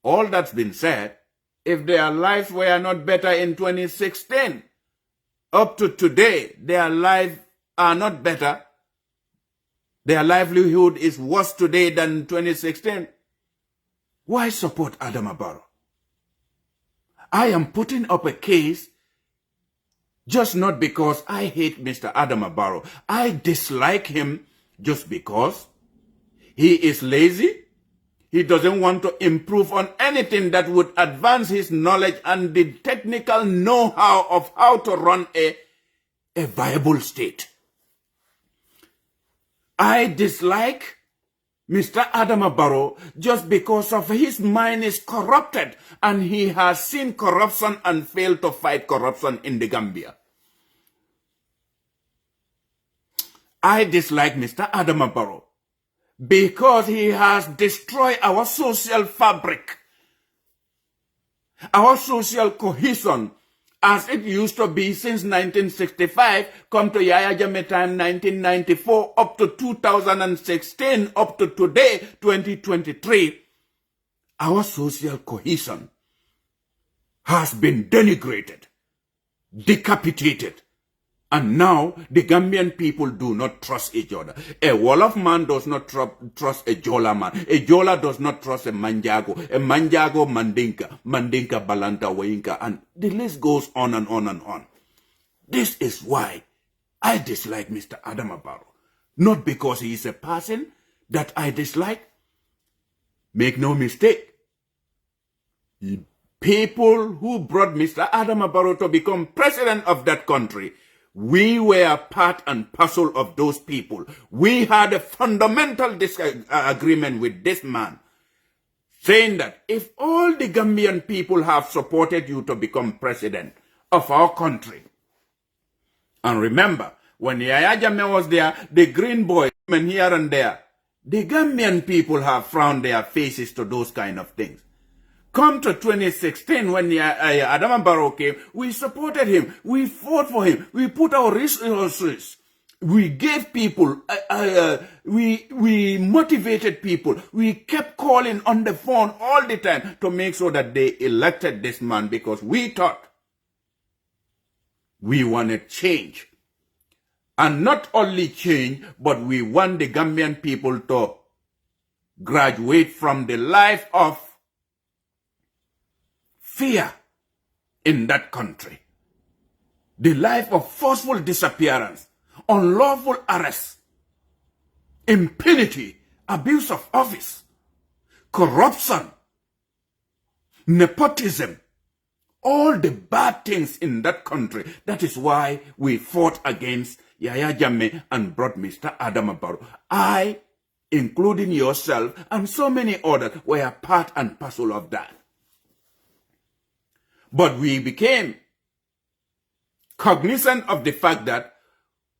all that's been said, if their lives were not better in 2016, up to today, their lives are not better. Their livelihood is worse today than 2016. Why support Adama Barrow? I am putting up a case just not because I hate Mr. Adama Barrow. I dislike him just because he is lazy. He doesn't want to improve on anything that would advance his knowledge and the technical know-how of how to run a viable state. I dislike Mr. Adama Barrow just because of his mind is corrupted and he has seen corruption and failed to fight corruption in the Gambia. I dislike Mr. Adama Barrow because he has destroyed our social fabric, our social cohesion, as it used to be since 1965, come to Yaya Jammeh time 1994, up to 2016, up to today, 2023. Our social cohesion has been denigrated, decapitated. And now, the Gambian people do not trust each other. A Wolof man does not trust a Jola man. A Jola does not trust a Manjago. A Manjago, Mandinka. Mandinka, Balanta, Wainka. And the list goes on and on and on. This is why I dislike Mr. Adama Barrow. Not because he is a person that I dislike. Make no mistake. People who brought Mr. Adama Barrow to become president of that country, we were part and parcel of those people. We had a fundamental agreement with this man, saying that if all the Gambian people have supported you to become president of our country, and remember, when Yaya Jammeh was there, the green boy, and here and there, the Gambian people have frowned their faces to those kind of things. Come to 2016, when Adama Barrow came, we supported him. We fought for him. We put our resources. We gave people, we motivated people. We kept calling on the phone all the time to make sure that they elected this man because we thought we wanted change. And not only change, but we want the Gambian people to graduate from the life of fear in that country. The life of forceful disappearance, unlawful arrest, impunity, abuse of office, corruption, nepotism, all the bad things in that country. That is why we fought against Yaya Jammeh and brought Mr. Adama Barrow. I, including yourself and so many others, were part and parcel of that. But we became cognizant of the fact that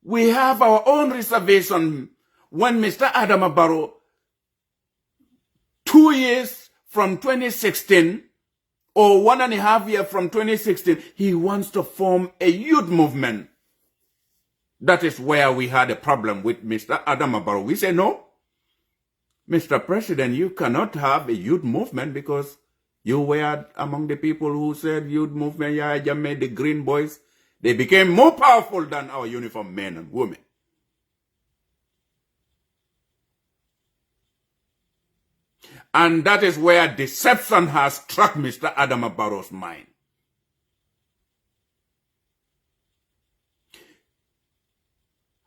we have our own reservation when Mr. Adama Barrow, 2 years from 2016, or 1.5 years from 2016, he wants to form a youth movement. That is where we had a problem with Mr. Adama Barrow. We say, no, Mr. President, you cannot have a youth movement because you were among the people who said youth movement, yeah, made the Green Boys. They became more powerful than our uniformed men and women. And that is where deception has struck Mr. Adama Barrow's mind.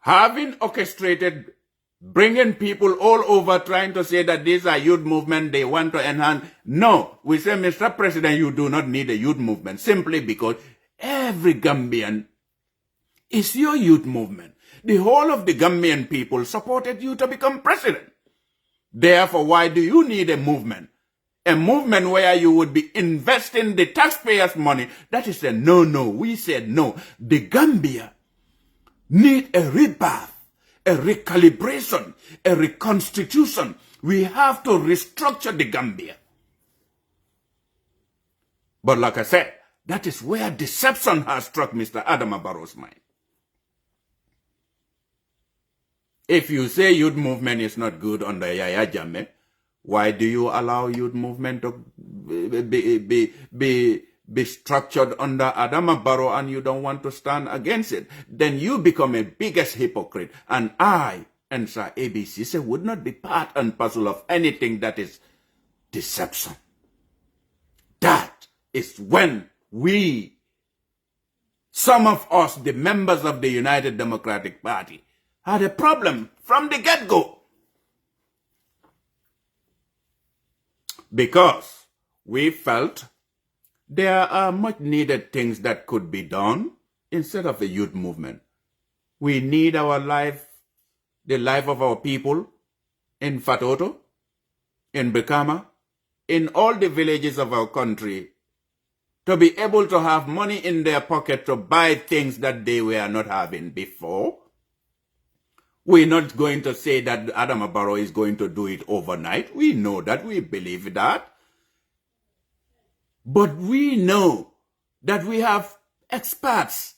Having orchestrated bringing people all over trying to say that these are youth movement, they want to enhance. No, we say, Mr. President, you do not need a youth movement simply because every Gambian is your youth movement. The whole of the Gambian people supported you to become president. Therefore, why do you need a movement? A movement where you would be investing the taxpayers' money. That is a no. We said no. The Gambia need a rebirth, a recalibration, a reconstitution. We have to restructure the Gambia. But like I said, that is where deception has struck Mr. Adama Barrow's mind. If you say youth movement is not good under Yaya Jammeh, why do you allow youth movement to be structured under Adama Barrow and you don't want to stand against it? Then you become a biggest hypocrite. And I, Ensa ABCC, would not be part and parcel of anything that is deception. That is when we, some of us, the members of the United Democratic Party, had a problem from the get-go. Because we felt there are much needed things that could be done instead of the youth movement. We need our life, the life of our people in Fatoto, in Brikama, in all the villages of our country, to be able to have money in their pocket to buy things that they were not having before. We're not going to say that Adama Barrow is going to do it overnight. We know that. We believe that. But we know that we have experts,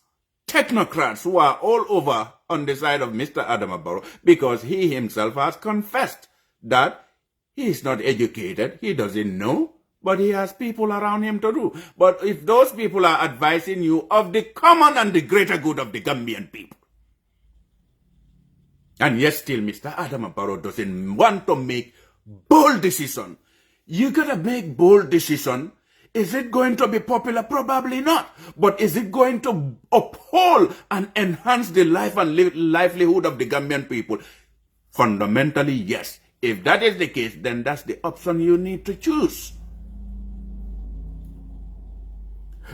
technocrats who are all over on the side of Mr. Adama Barrow because he himself has confessed that he is not educated. He doesn't know, but he has people around him to do. But if those people are advising you of the common and the greater good of the Gambian people, and yet still Mr. Adama Barrow doesn't want to make bold decision. You gotta make bold decision. Is it going to be popular? Probably not. But is it going to uphold and enhance the life and livelihood of the Gambian people? Fundamentally, yes. If that is the case, then that's the option you need to choose.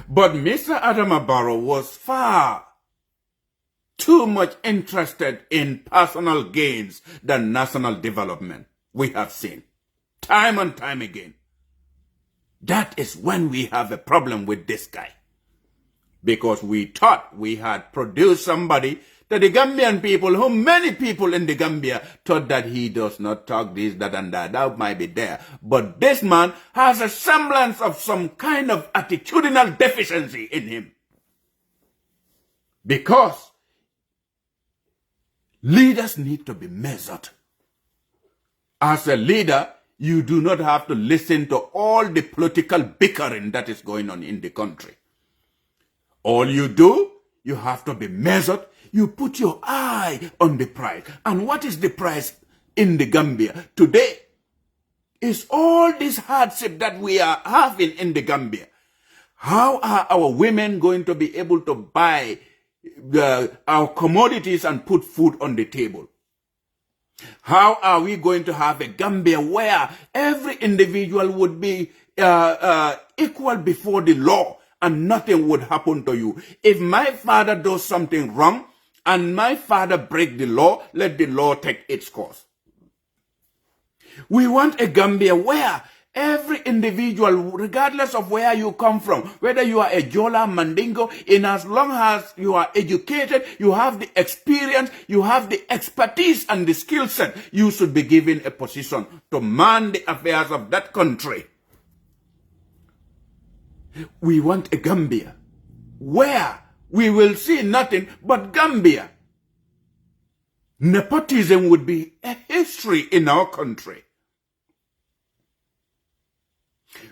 But Mr. Adama Barrow was far too much interested in personal gains than national development. We have seen time and time again. That is when we have a problem with this guy. Because we thought we had produced somebody to the Gambian people, who many people in the Gambia thought that he does not talk this, that, and that. That might be there. But this man has a semblance of some kind of attitudinal deficiency in him. Because leaders need to be measured. As a leader, you do not have to listen to all the political bickering that is going on in the country. All you do, you have to be measured. You put your eye on the prize. And what is the prize in the Gambia today? Is all this hardship that we are having in the Gambia. How are our women going to be able to buy our commodities and put food on the table? How are we going to have a Gambia where every individual would be equal before the law and nothing would happen to you? If my father does something wrong and my father break the law, let the law take its course. We want a Gambia where Every individual, regardless of where you come from, whether you are a Jola, Mandingo, in as long as you are educated, you have the experience, you have the expertise and the skill set, you should be given a position to man the affairs of that country. We want a Gambia where we will see nothing but Gambia. Nepotism would be a history in our country.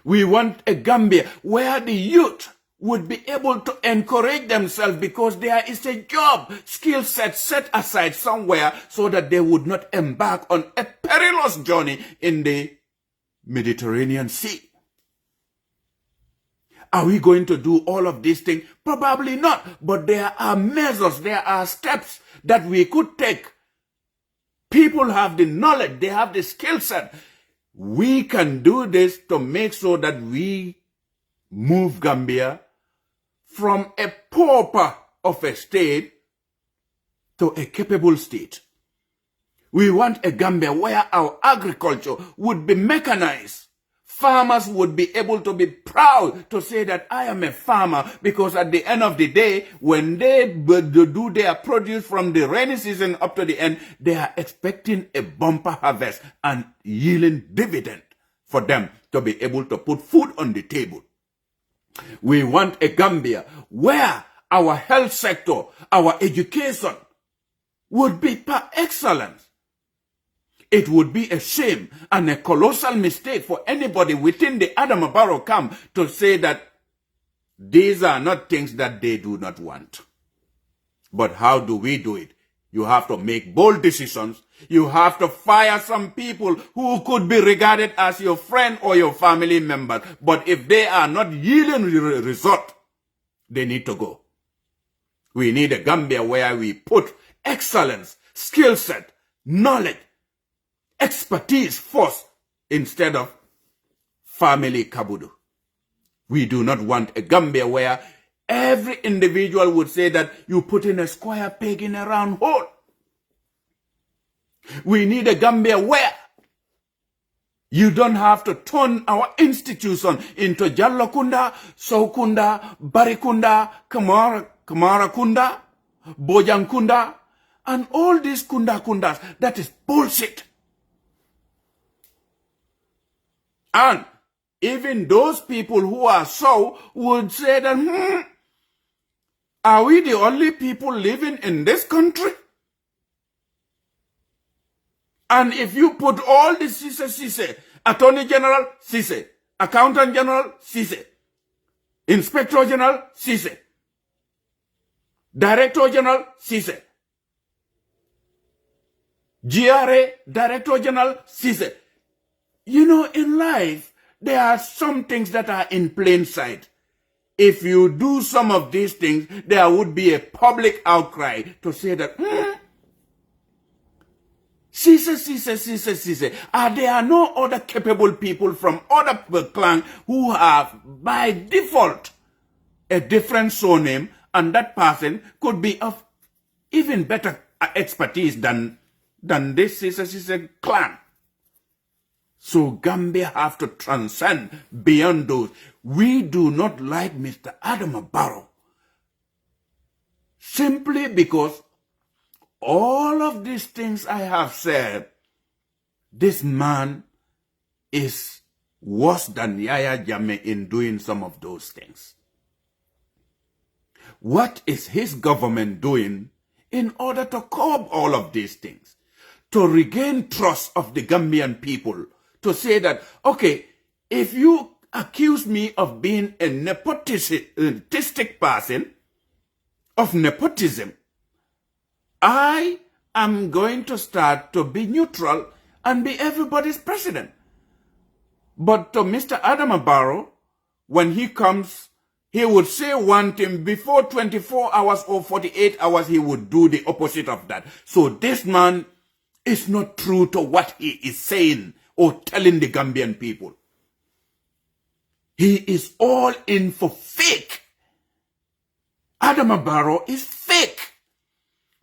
We want a Gambia where the youth would be able to encourage themselves because there is a job, skill set aside somewhere so that they would not embark on a perilous journey in the Mediterranean Sea. Are we going to do all of these things? Probably not. But there are measures, there are steps that we could take. People have the knowledge, they have the skill set. We can do this to make sure that we move Gambia from a pauper of a state to a capable state. We want a Gambia where our agriculture would be mechanized. Farmers would be able to be proud to say that I am a farmer, because at the end of the day, when they do their produce from the rainy season up to the end, they are expecting a bumper harvest and yielding dividend for them to be able to put food on the table. We want a Gambia where our health sector, our education would be par excellence. It would be a shame and a colossal mistake for anybody within the Adama Barrow camp to say that these are not things that they do not want. But how do we do it? You have to make bold decisions. You have to fire some people who could be regarded as your friend or your family member. But if they are not yielding result, they need to go. We need a Gambia where we put excellence, skill set, knowledge, expertise first instead of family kabudu. We do not want a Gambia where every individual would say that you put in a square peg in a round hole. We need a Gambia where you don't have to turn our institution into Jallokunda, Soukunda, Barikunda, Kamarakunda, Bojankunda, and all these kundas. That is bullshit. And even those people who are so would say that, are we the only people living in this country? And if you put all the Ceesay, Attorney General, Ceesay, Accountant General, Ceesay, Inspector General, Ceesay, Director General, Ceesay, GRA, Director General, Ceesay. You know, in life, there are some things that are in plain sight. If you do some of these things, there would be a public outcry to say that, Ceesay. There are no other capable people from other clans who have, by default, a different surname, and that person could be of even better expertise than this Ceesay clan. So Gambia have to transcend beyond those. We do not like Mr. Adama Barrow simply because all of these things I have said, this man is worse than Yaya Jammeh in doing some of those things. What is his government doing in order to curb all of these things? To regain trust of the Gambian people, to say that, okay, if you accuse me of being a nepotistic person, of nepotism, I am going to start to be neutral and be everybody's president. But to Mr. Adama Barrow, when he comes, he would say one thing, before 24 hours or 48 hours, he would do the opposite of that. So this man is not true to what he is saying or telling the Gambian people. He is all in for fake. Adama Barrow is fake.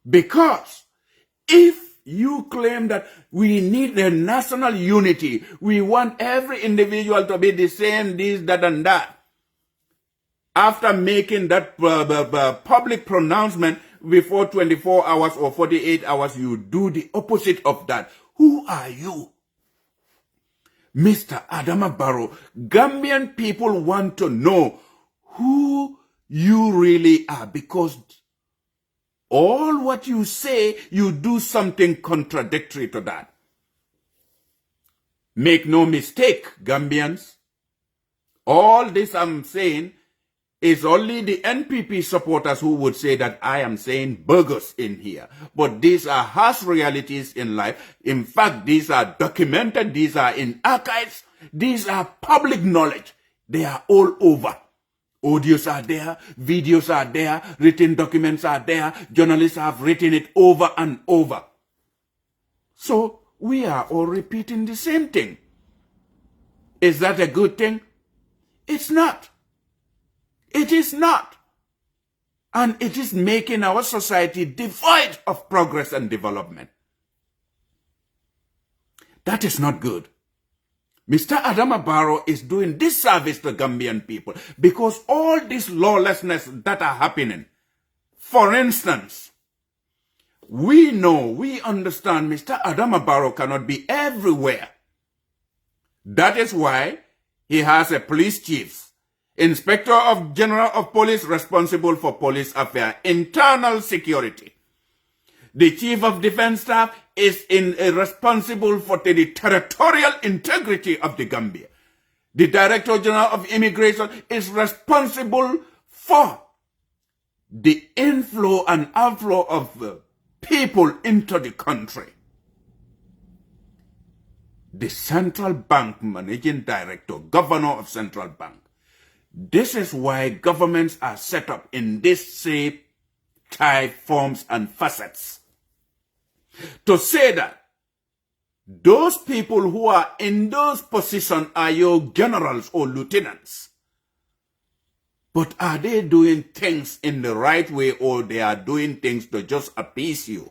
Because if You claim that we need a national unity. We want every individual to be the same, this, that, and that. After making that public pronouncement before 24 hours or 48 hours, you do the opposite of that. Who are you? Mr. Adama Barrow, Gambian people want to know who you really are, because all what you say, you do something contradictory to that. Make no mistake, Gambians. All this I'm saying is only the NPP supporters who would say that I am saying bogus in here. But these are harsh realities in life. In fact, these are documented. These are in archives. These are public knowledge. They are all over. Audios are there. Videos are there. Written documents are there. Journalists have written it over and over. So we are all repeating the same thing. Is that a good thing? It's not. It is not. And it is making our society devoid of progress and development. That is not good. Mr. Adama Barrow is doing disservice to Gambian people because all this lawlessness that are happening. For instance, we know, we understand Mr. Adama Barrow cannot be everywhere. That is why he has a police chief, Inspector of General of Police responsible for police affairs, internal security. The Chief of Defense Staff is responsible for the territorial integrity of the Gambia. The Director General of Immigration is responsible for the inflow and outflow of people into the country. The Central Bank Managing Director, Governor of Central Bank. This is why governments are set up in this shape, type, forms, and facets. To say that those people who are in those positions are your generals or lieutenants. But are they doing things in the right way, or they are doing things to just appease you?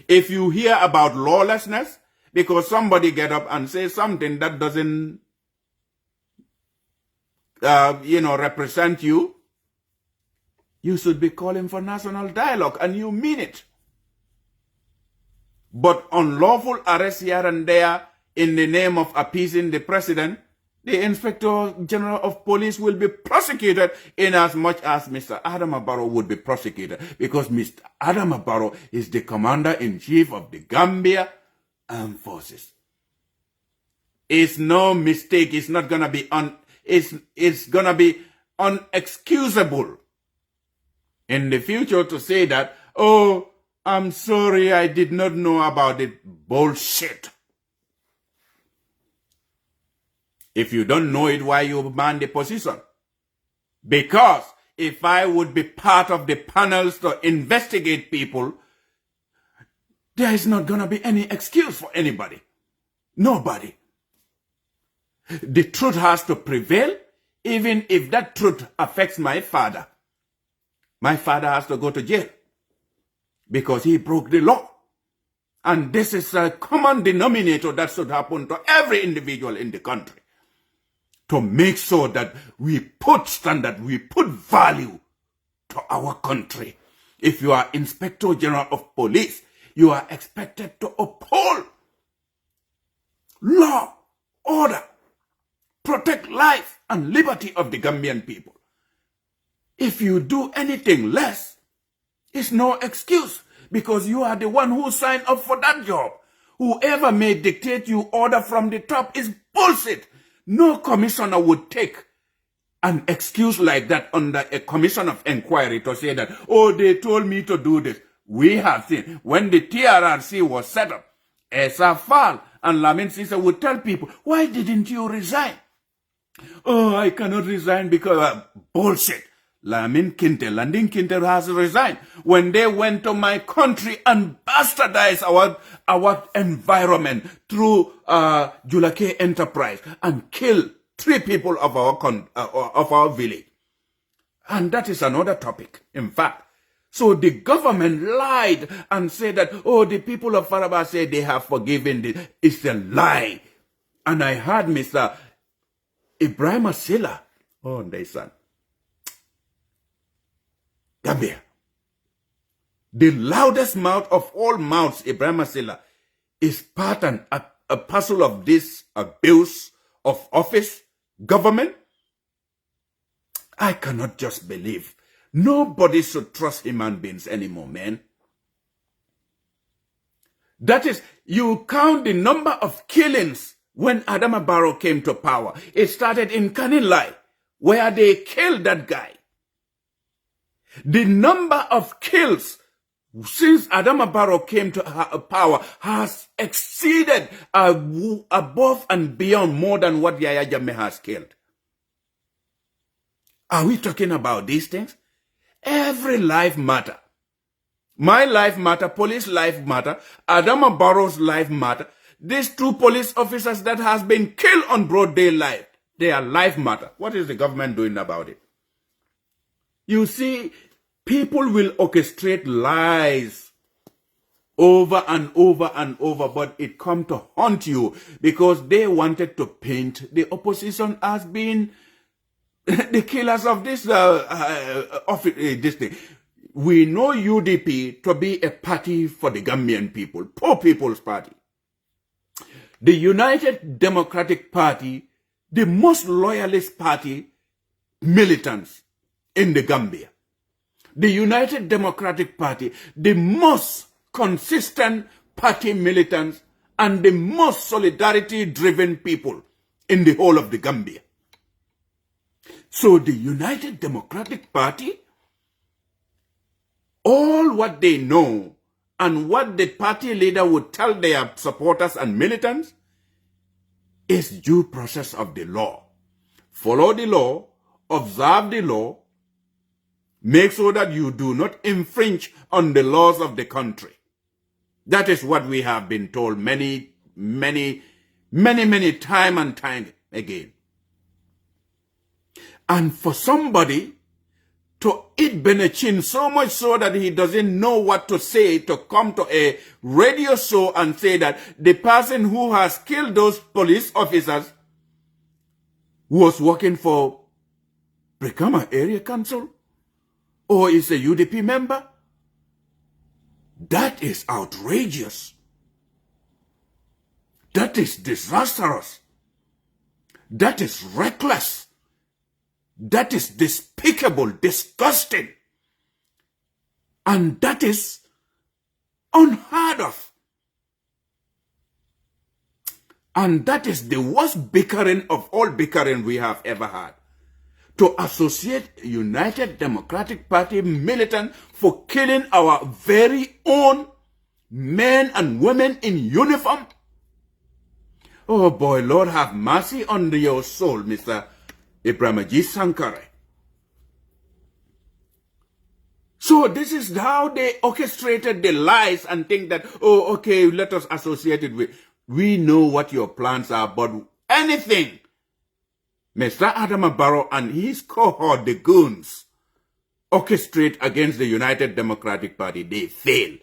If you hear about lawlessness, because somebody get up and say something that doesn't represent you, you should be calling for national dialogue, and you mean it. But unlawful arrest here and there in the name of appeasing the president, the Inspector General of Police will be prosecuted in as much as Mr. Adama Barrow would be prosecuted, because Mr. Adama Barrow is the Commander-in-Chief of the Gambia Armed Forces. It's no mistake. It's not going to be it's going to be unexcusable in the future to say that, oh, I'm sorry, I did not know about it. Bullshit. If you don't know it, why you man the position? Because if I would be part of the panels to investigate people, there is not going to be any excuse for anybody. Nobody. The truth has to prevail, even if that truth affects my father. My father has to go to jail because he broke the law. And this is a common denominator that should happen to every individual in the country. To make sure that we put standard, we put value to our country. If you are Inspector General of Police, you are expected to uphold law, order, protect life and liberty of the Gambian people. If you do anything less, it's no excuse, because you are the one who signed up for that job. Whoever may dictate you order from the top is bullshit. No commissioner would take an excuse like that under a commission of inquiry to say that, oh, they told me to do this. We have seen when the TRRC was set up, Ensa Fall and Ceesay would tell people, why didn't you resign? Oh, I cannot resign because bullshit. Landing Kinte has resigned when they went to my country and bastardized our environment through Julake Enterprise and killed 3 people of our village. And that is another topic, in fact. So the government lied and said that, oh, the people of Faraba said they have forgiven. It's a lie. And I heard Mr. Ibrahim Silla, oh, my son, Gambia, the loudest mouth of all mouths, Ibrahim Silla, is part and a parcel of this abuse of office, government. I cannot just believe. Nobody should trust human beings anymore, man. That is, you count the number of killings when Adama Barrow came to power. It started in Kanilai, where they killed that guy. The number of kills since Adama Barrow came to power has exceeded above and beyond more than what Yahya Jammeh has killed. Are we talking about these things? Every life matter. My life matter, police life matter, Adama Barrow's life matter. These two police officers that has been killed on broad daylight, their life matter. What is the government doing about it? You see, people will orchestrate lies over and over and over, but it come to haunt you because they wanted to paint the opposition as being the killers of this this thing. We know UDP to be a party for the Gambian people, poor people's party. The United Democratic Party, the most loyalist party, militants in the Gambia. The United Democratic Party, the most consistent party militants and the most solidarity-driven people in the whole of the Gambia. So the United Democratic Party, all what they know and what the party leader would tell their supporters and militants is due process of the law. Follow the law, observe the law, make sure that you do not infringe on the laws of the country. That is what we have been told many time and time again. And for somebody to eat Benachin so much so that he doesn't know what to say, to come to a radio show and say that the person who has killed those police officers was working for Brikama Area Council or is a UDP member, that is outrageous. That is disastrous. That is reckless. That is despicable, disgusting. And that is unheard of. And that is the worst bickering of all bickering we have ever had. To associate United Democratic Party militant for killing our very own men and women in uniform. Oh boy, Lord have mercy on your soul, Mr. Ibrahim Sankare. So this is how they orchestrated the lies and think that, oh, okay, let us associate it with. We know what your plans are, but anything Mr. Adama Barrow and his cohort, the goons, orchestrate against the United Democratic Party, they fail.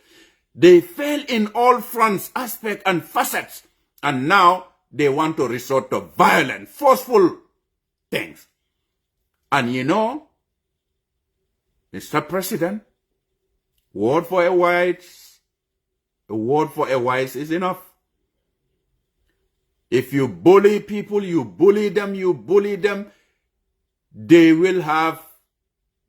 They fail in all fronts, aspects, and facets. And now they want to resort to violent, forceful things. And you know, Mr. President, word for a wise is enough. If you bully people, you bully them, they will have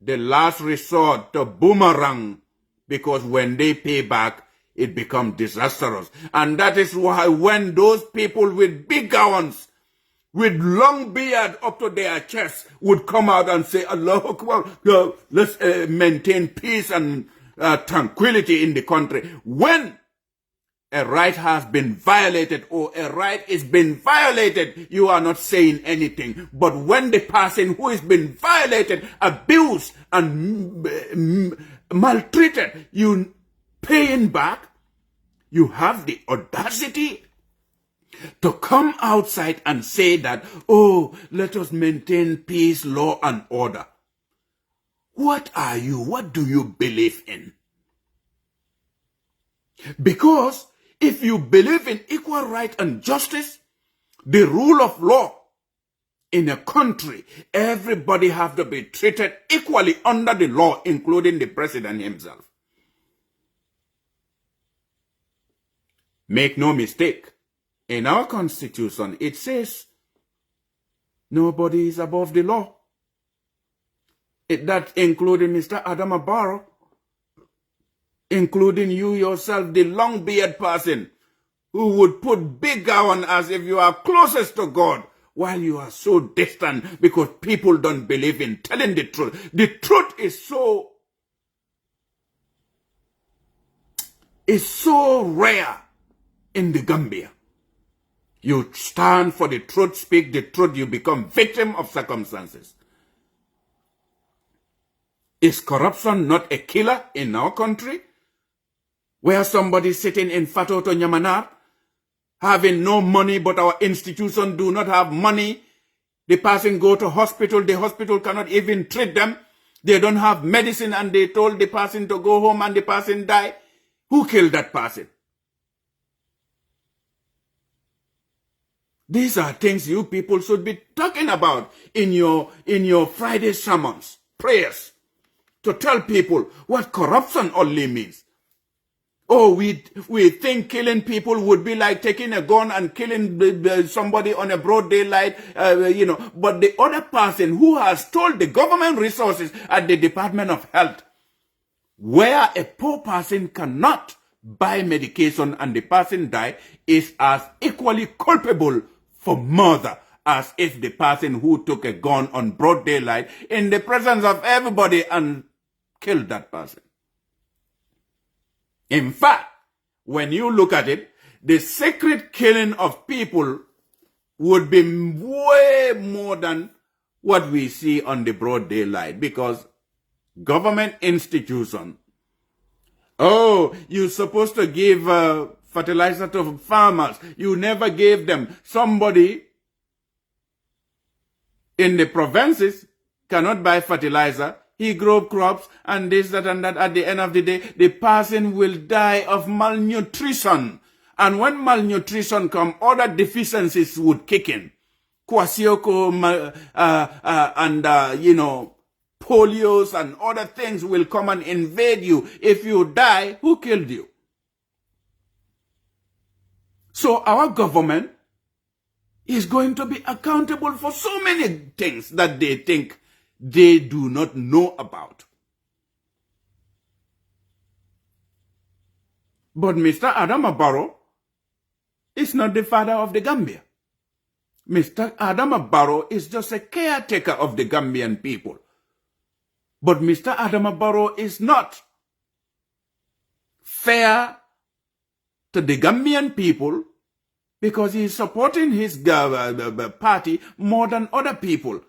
the last resort to boomerang, because when they pay back, it becomes disastrous. And that is why when those people with big gowns, with long beard up to their chest, would come out and say, Allah Akbar, let's maintain peace and tranquility in the country. When a right has been violated or a right is being violated, you are not saying anything. But when the person who is being violated, abused and maltreated, you paying back, you have the audacity to come outside and say that, oh, let us maintain peace, law, and order. What are you? What do you believe in? Because if you believe in equal right and justice, the rule of law in a country, everybody have to be treated equally under the law, including the president himself. Make no mistake, in our constitution, it says nobody is above the law. That including Mr. Adama Barrow, including you yourself, the long-bearded person who would put big gown as if you are closest to God, while you are so distant because people don't believe in telling the truth. The truth is so rare in the Gambia. You stand for the truth, speak the truth, you become victim of circumstances. Is corruption not a killer in our country? Where somebody sitting in Fatoto Nyamanar, having no money, but our institution do not have money. The person go to hospital, the hospital cannot even treat them. They don't have medicine and they told the person to go home and the person die. Who killed that person? These are things you people should be talking about in your Friday sermons, prayers, to tell people what corruption only means. Oh, we think killing people would be like taking a gun and killing somebody on a broad daylight, But the other person who has stole the government resources at the Department of Health, where a poor person cannot buy medication and the person die, is as equally culpable for murder as if the person who took a gun on broad daylight in the presence of everybody and killed that person. In fact, when you look at it, the secret killing of people would be way more than what we see on the broad daylight, because government institution, oh, you're supposed to give fertilizer to farmers. You never gave them. Somebody in the provinces cannot buy fertilizer. He grow crops and this, that, and that. At the end of the day, the person will die of malnutrition. And when malnutrition comes, other deficiencies would kick in. Kwashiorkor and polios and other things will come and invade you. If you die, who killed you? So our government is going to be accountable for so many things that they think they do not know about. But Mr. Adama Barrow is not the father of the Gambia. Mr. Adama Barrow is just a caretaker of the Gambian people. But Mr. Adama Barrow is not fair to the Gambian people because he is supporting his party more than other people.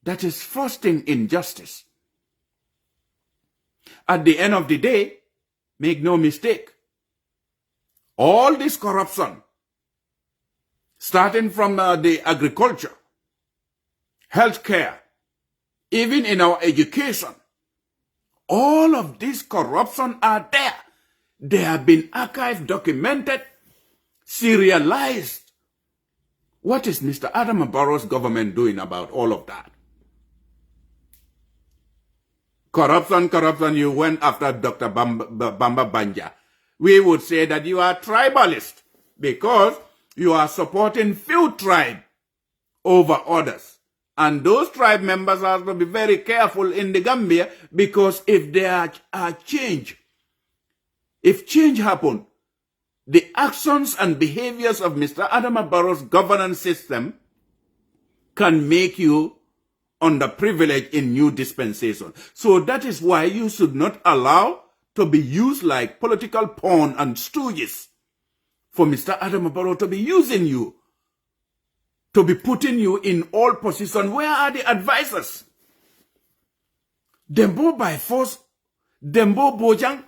That is fostering injustice. At the end of the day, make no mistake, all this corruption, starting from the agriculture, healthcare, even in our education, all of this corruption are there. They have been archived, documented, serialized. What is Mr. Adama Barrow's government doing about all of that? Corruption, you went after Dr. Bamba Banja. We would say that you are tribalist because you are supporting few tribe over others. And those tribe members have to be very careful in the Gambia, because if there are change, if change happen, the actions and behaviors of Mr. Adama Barrow's governance system can make you underprivileged in new dispensation. So that is why you should not allow to be used like political pawn and stooges for Mr. Adama Barrow to be using you, to be putting you in all positions. Where are the advisors? Dembo by force, Dembo Bojang,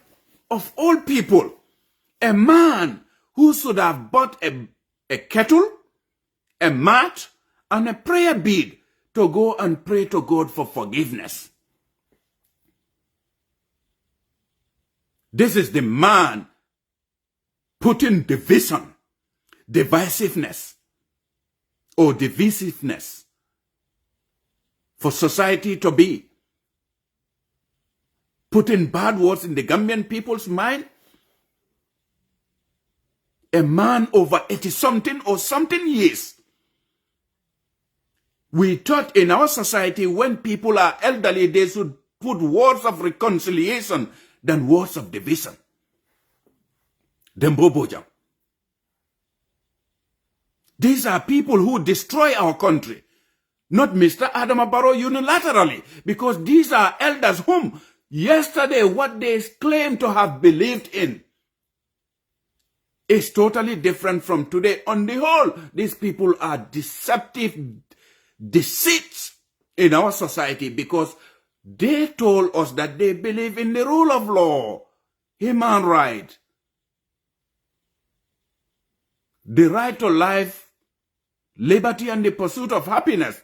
of all people, a man who should have bought a kettle, a mat, and a prayer bead to go and pray to God for forgiveness. This is the man putting division, divisiveness, or divisiveness for society to be. Putting bad words in the Gambian people's mind. A man over 80-something or something years. We thought in our society when people are elderly, they should put words of reconciliation than words of division. Dembobojam. These are people who destroy our country. Not Mr. Adama Barrow unilaterally. Because these are elders whom yesterday what they claim to have believed in is totally different from today. On the whole, these people are deceptive deceits in our society because they told us that they believe in the rule of law, human right, the right to life, liberty, and the pursuit of happiness.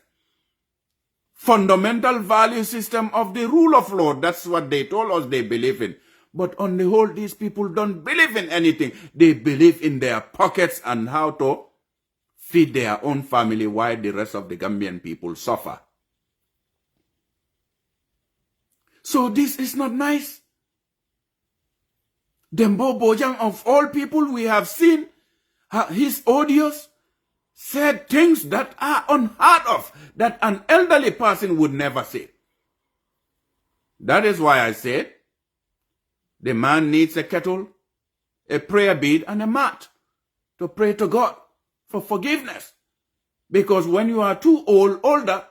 Fundamental value system of the rule of law. That's what they told us they believe in. But on the whole, these people don't believe in anything. They believe in their pockets and how to feed their own family while the rest of the Gambian people suffer. So this is not nice. Dembo Bojang, of all people we have seen, his audios said things that are unheard of, that an elderly person would never say. That is why I said, the man needs a kettle, a prayer bead, and a mat to pray to God for forgiveness. Because when you are too older,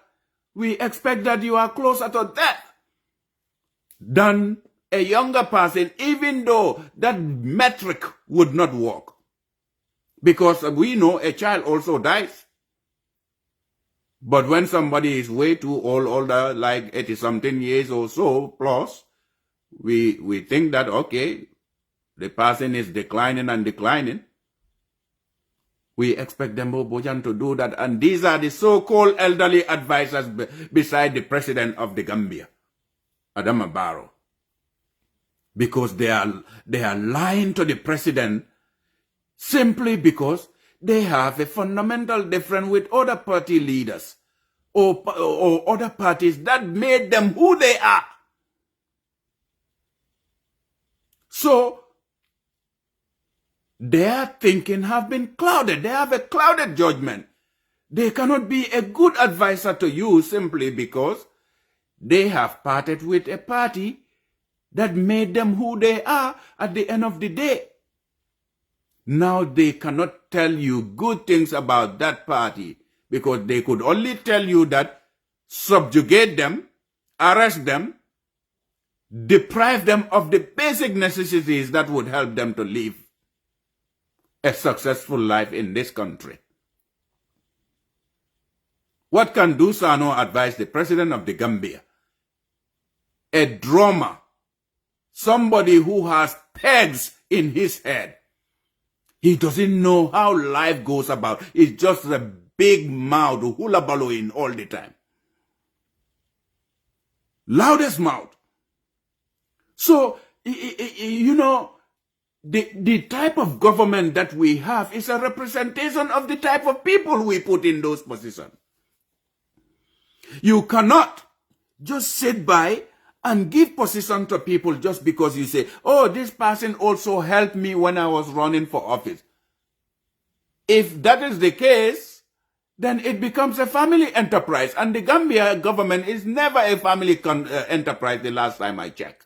we expect that you are closer to death than a younger person, even though that metric would not work. Because we know a child also dies. But when somebody is way too older, like 80-something years or so plus, we think that, okay, the person is declining and declining. We expect Dembo Bojan to do that. And these are the so-called elderly advisors beside the president of the Gambia, Adama Barrow. Because they are lying to the president simply because they have a fundamental difference with other party leaders or other parties that made them who they are. So, their thinking have been clouded. They have a clouded judgment. They cannot be a good advisor to you simply because they have parted with a party that made them who they are at the end of the day. Now they cannot tell you good things about that party because they could only tell you that subjugate them, arrest them, deprive them of the basic necessities that would help them to live a successful life in this country. What can Dusano advise the president of the Gambia? A drummer, somebody who has pegs in his head. He doesn't know how life goes about. It's just a big mouth, hula ballooing all the time. Loudest mouth. So, you know, the type of government that we have is a representation of the type of people we put in those positions. You cannot just sit by and give position to people just because you say, oh, this person also helped me when I was running for office. If that is the case, then it becomes a family enterprise. And the Gambia government is never a family enterprise the last time I checked.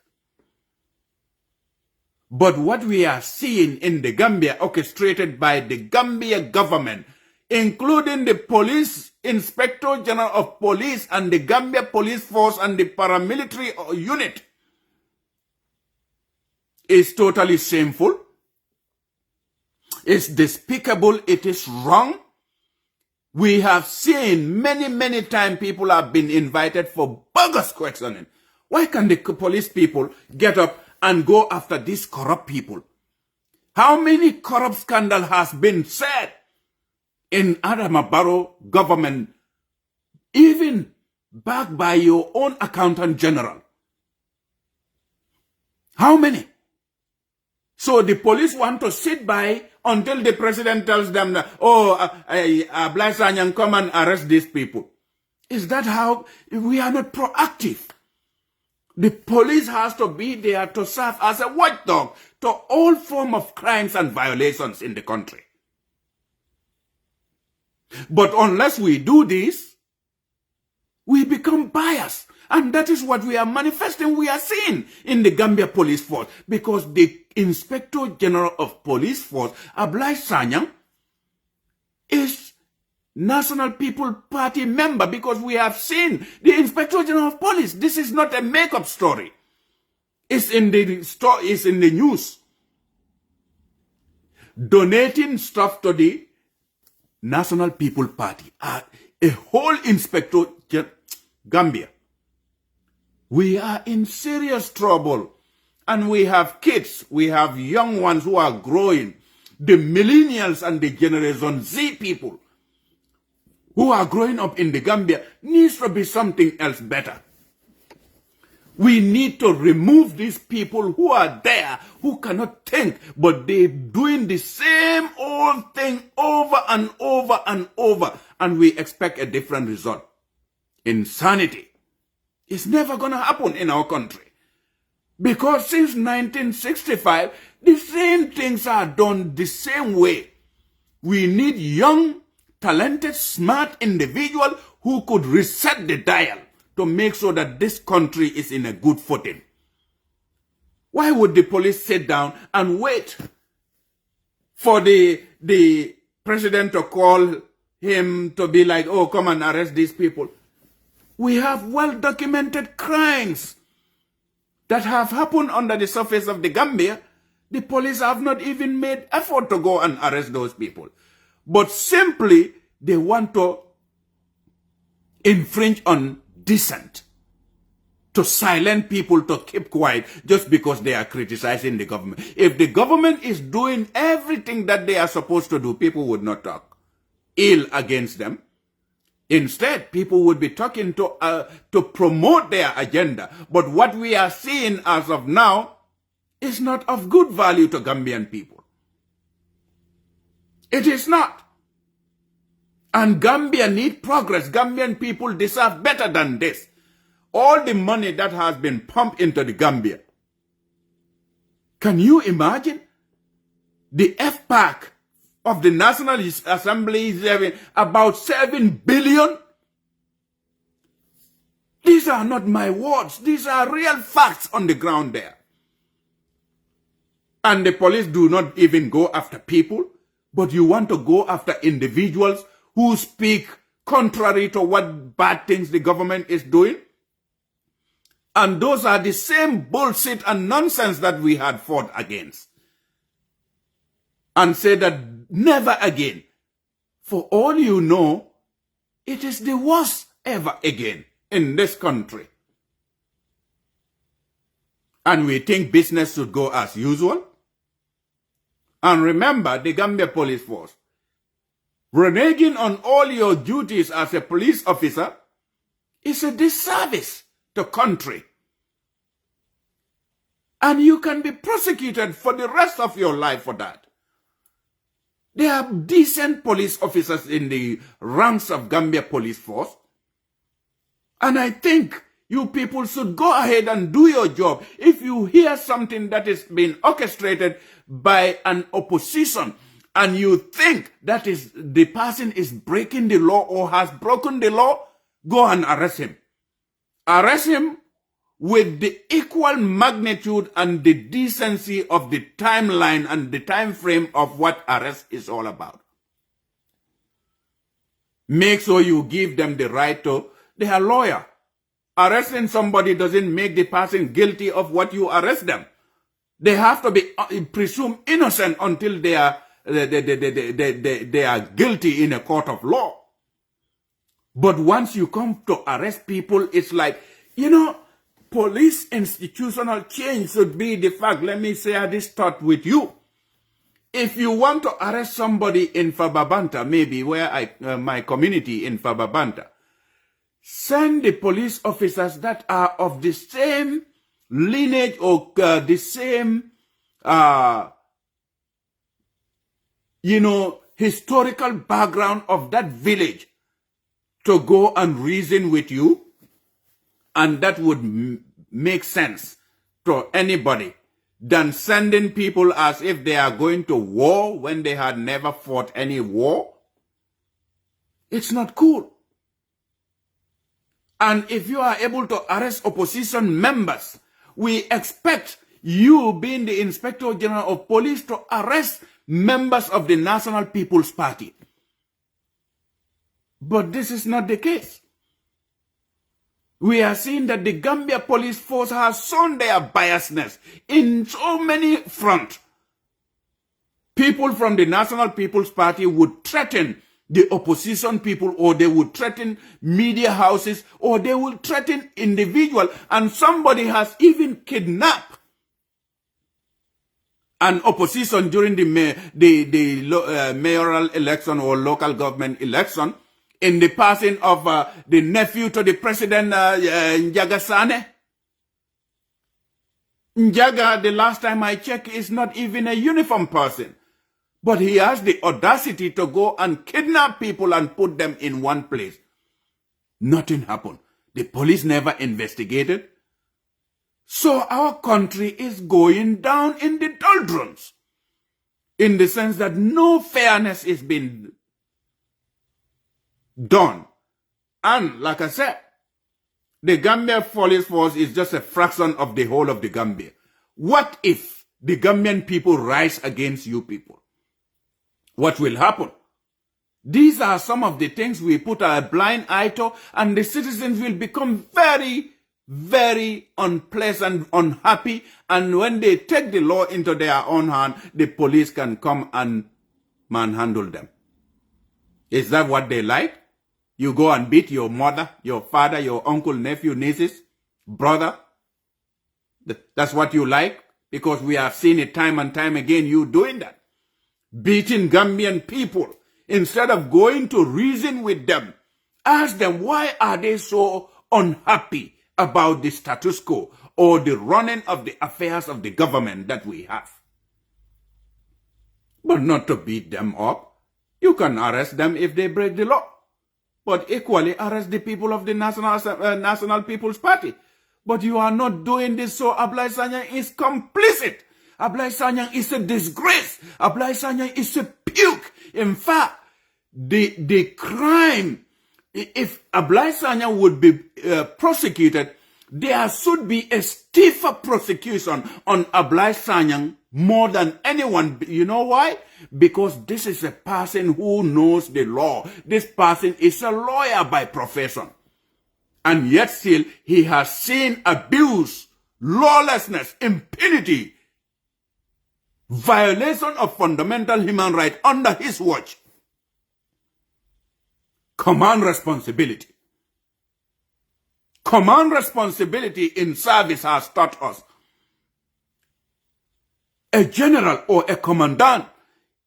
But what we are seeing in the Gambia, orchestrated by the Gambia government, including the police inspector general of police and the Gambia police force and the paramilitary unit, is totally shameful. It's despicable. It is wrong. We have seen many times people have been invited for bogus questioning. Why can the police people get up and go after these corrupt people? How many corrupt scandal has been said in Adama Barrow government, even backed by your own accountant general? How many? So the police want to sit by until the president tells them that, Blai Sanyang, come and arrest these people. Is that how? We are not proactive. The police has to be there to serve as a watchdog to all forms of crimes and violations in the country. But unless we do this, we become biased. And that is what we are manifesting, we are seeing in the Gambia Police Force. Because the Inspector General of Police Force, Blai Sanyang, is National People Party member, because we have seen the Inspector General of Police. This is not a make-up story. It's in the news. Donating stuff to the National People Party. A whole Inspector Gambia. We are in serious trouble. And we have kids, we have young ones who are growing. The millennials and the Generation Z people who are growing up in the Gambia needs to be something else better. We need to remove these people who are there, who cannot think, but they're doing the same old thing over and over and over, and we expect a different result. Insanity. It's never going to happen in our country. Because since 1965, the same things are done the same way. We need young, talented, smart individuals who could reset the dial to make sure that this country is in a good footing. Why would the police sit down and wait for the president to call him to be like, oh, come and arrest these people? We have well-documented crimes that have happened under the surface of the Gambia. The police have not even made effort to go and arrest those people. But simply, they want to infringe on dissent, to silence people to keep quiet just because they are criticizing the government. If the government is doing everything that they are supposed to do, people would not talk ill against them. Instead, people would be talking to promote their agenda. But what we are seeing as of now is not of good value to Gambian people. It is not. And Gambia needs progress. Gambian people deserve better than this. All the money that has been pumped into the Gambia. Can you imagine? The FPAC of the National Assembly is having about 7 billion. These are not my words. These are real facts on the ground there. And the police do not even go after people, but you want to go after individuals who speak contrary to what bad things the government is doing. And those are the same bullshit and nonsense that we had fought against. And say that never again. For all you know, it is the worst ever again in this country. And we think business should go as usual. And remember, the Gambia Police Force, reneging on all your duties as a police officer is a disservice to country. And you can be prosecuted for the rest of your life for that. There are decent police officers in the ranks of Gambia Police Force. And I think you people should go ahead and do your job. If you hear something that is being orchestrated by an opposition, and you think that is the person is breaking the law or has broken the law, go and arrest him. Arrest him with the equal magnitude and the decency of the timeline and the time frame of what arrest is all about. Make sure you give them the right to their lawyer. Arresting somebody doesn't make the person guilty of what you arrest them. They have to be presumed innocent until they are guilty in a court of law. But once you come to arrest people, it's like, you know, police institutional change should be the fact. Let me share this thought with you. If you want to arrest somebody in Fababanta, maybe where my community in Fababanta, send the police officers that are of the same lineage or the same historical background of that village to go and reason with you, and that would make sense to anybody, than sending people as if they are going to war when they had never fought any war. It's not cool. And if you are able to arrest opposition members, we expect you, being the Inspector General of Police, to arrest members of the National People's Party. But this is not the case. We are seeing that the Gambia police force has shown their biasness in so many fronts. People from the National People's Party would threaten the opposition people, or they would threaten media houses, or they will threaten individuals, and somebody has even kidnapped an opposition during the mayoral election or local government election, in the passing of the nephew to the president, Njaga Sane. Njaga, the last time I checked, is not even a uniform person. But he has the audacity to go and kidnap people and put them in one place. Nothing happened. The police never investigated. So our country is going down in the doldrums, in the sense that no fairness is being done. And like I said, the Gambia police force is just a fraction of the whole of the Gambia. What if the Gambian people rise against you people? What will happen? These are some of the things we put a blind eye to, and the citizens will become very, very unpleasant, unhappy, and when they take the law into their own hand, the police can come and manhandle them. Is that what they like? You go and beat your mother, your father, your uncle, nephew, nieces, brother. That's what you like? Because we have seen it time and time again, you doing that. Beating Gambian people. Instead of going to reason with them, ask them, why are they so unhappy about the status quo or the running of the affairs of the government that we have? But not to beat them up. You can arrest them if they break the law, but equally arrest the people of the National People's Party. But you are not doing this, so Ablai Sanyang is complicit. Ablai Sanyang is a disgrace. Ablai Sanyang is a puke. In fact, the crime, if Ablai Sanyang would be prosecuted, there should be a stiffer prosecution on Ablai Sanyang more than anyone. You know why? Because this is a person who knows the law. This person is a lawyer by profession. And yet still, he has seen abuse, lawlessness, impunity, violation of fundamental human rights under his watch. Command responsibility. Command responsibility in service has taught us. A general or a commandant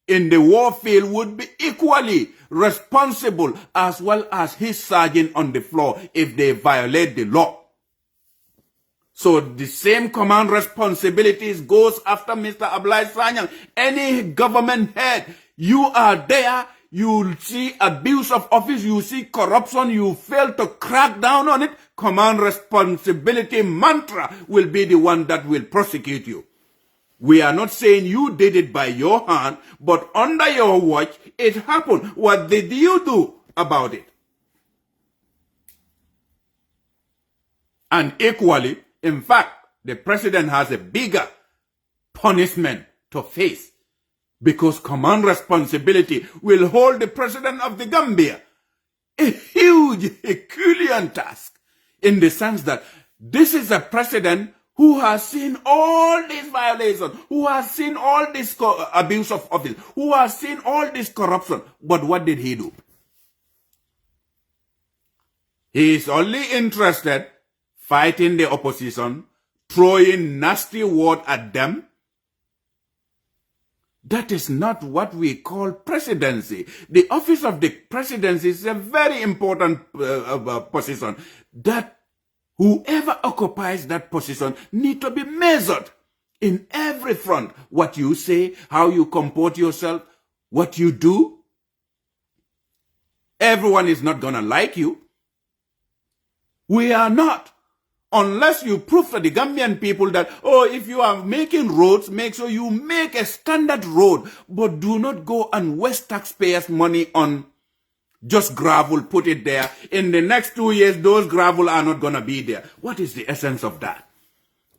in the war field would be equally responsible as well as his sergeant on the floor if they violate the law. So the same command responsibilities goes after Mr. Ablai Sanyang. Any government head, you are there, you see abuse of office, you see corruption, you fail to crack down on it, command responsibility mantra will be the one that will prosecute you. We are not saying you did it by your hand, but under your watch, it happened. What did you do about it? And equally, in fact, the president has a bigger punishment to face, because command responsibility will hold the president of the Gambia a huge Herculean task, in the sense that this is a president who has seen all these violations, who has seen all this abuse of office, who has seen all this corruption. But what did he do? He is only interested fighting the opposition, throwing nasty word at them. That is not what we call presidency. The office of the presidency is a very important position that whoever occupies that position need to be measured in every front. What you say, how you comport yourself, what you do. Everyone is not going to like you. We are not. Unless you prove to the Gambian people that, oh, if you are making roads, make sure you make a standard road, but do not go and waste taxpayers' money on just gravel, put it there. In the next 2 years, those gravel are not going to be there. What is the essence of that?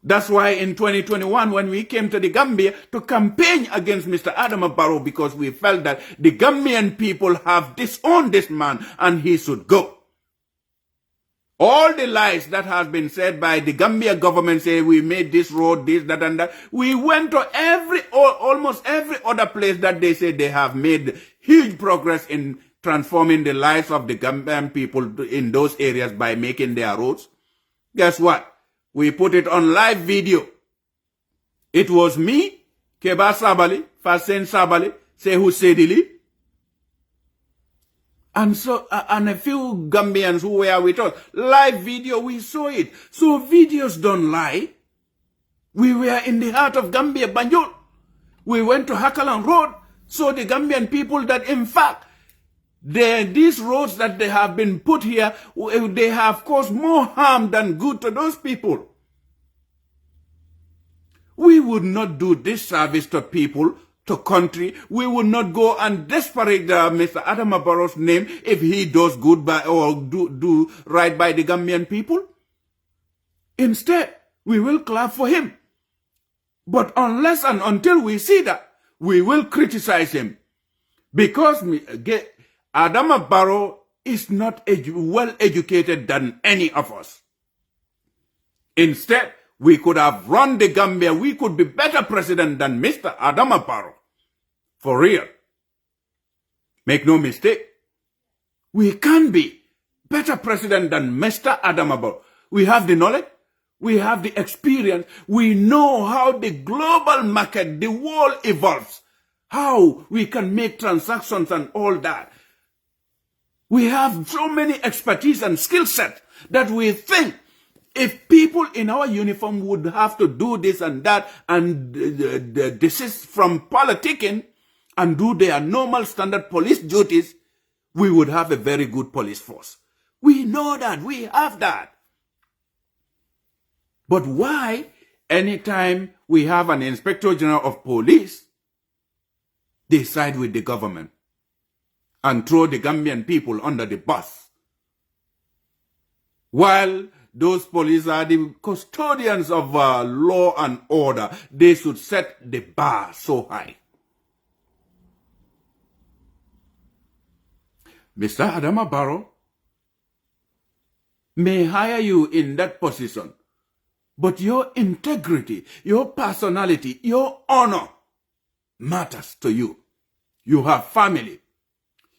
That's why in 2021, when we came to the Gambia to campaign against Mr. Adama Barrow, because we felt that the Gambian people have disowned this man and he should go. All the lies that has been said by the Gambia government, say we made this road, this, that, and that. We went to almost every other place that they say they have made huge progress in transforming the lives of the Gambian people in those areas by making their roads. Guess what? We put it on live video. It was me, Keba Sabali, Fasen Sabali, Sehu Sedili, and a few Gambians who were with us. Live video, we saw it. So videos don't lie. We were in the heart of Gambia, Banjul. We went to Hakalan Road. So the Gambian people that, in fact, these roads that they have been put here, they have caused more harm than good to those people. We would not do this service to people, to country. We would not go and disparage Mr. Adama Barrow's name if he does good by or do right by the Gambian people. Instead, we will clap for him. But unless and until we see that, we will criticize him. Because Adama Barrow is not well educated than any of us. Instead, we could have run the Gambia. We could be better president than Mr. Adama Barrow. For real. Make no mistake. We can be better president than Mr. Adama Barrow. We have the knowledge. We have the experience. We know how the global market, the world evolves. How we can make transactions and all that. We have so many expertise and skill set that we think if people in our uniform would have to do this and that and desist from politicking and do their normal standard police duties, we would have a very good police force. We know that. We have that. But why, anytime we have an Inspector General of Police, they side with the government and throw the Gambian people under the bus? While those police are the custodians of law and order, they should set the bar so high. Mr. Adama Barrow may hire you in that position, but your integrity, your personality, your honor matters to you. You have family.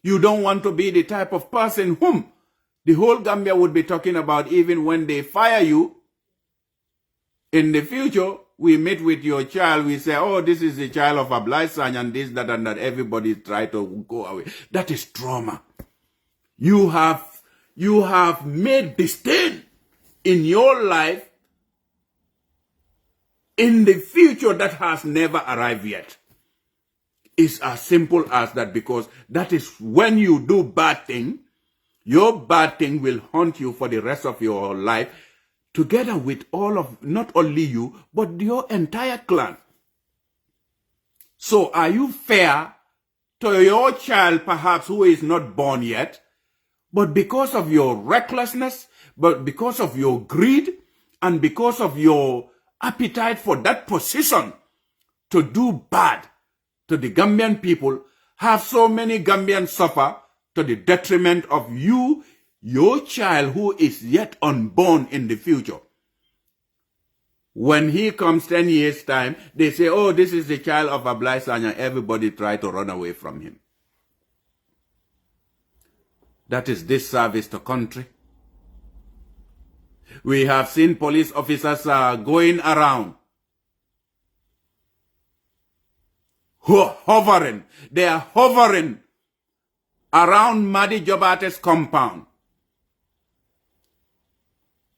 You don't want to be the type of person whom the whole Gambia would be talking about even when they fire you. In the future, we meet with your child, we say, oh, this is the child of Ablaisany and this, that, and that. Everybody try to go away. That is trauma. You have made disdain in your life in the future that has never arrived yet. It's as simple as that, because that is when you do bad thing, your bad thing will haunt you for the rest of your life, together with all of, not only you, but your entire clan. So are you fair to your child, perhaps, who is not born yet, but because of your recklessness, but because of your greed, and because of your appetite for that position to do bad to the Gambian people, have so many Gambians suffer to the detriment of you, your child who is yet unborn in the future. When he comes 10 years' time, they say, oh, this is the child of Ablaisany, and everybody try to run away from him. That is disservice to country. We have seen police officers going around, who are hovering. They are hovering around Madi Jobate's compound,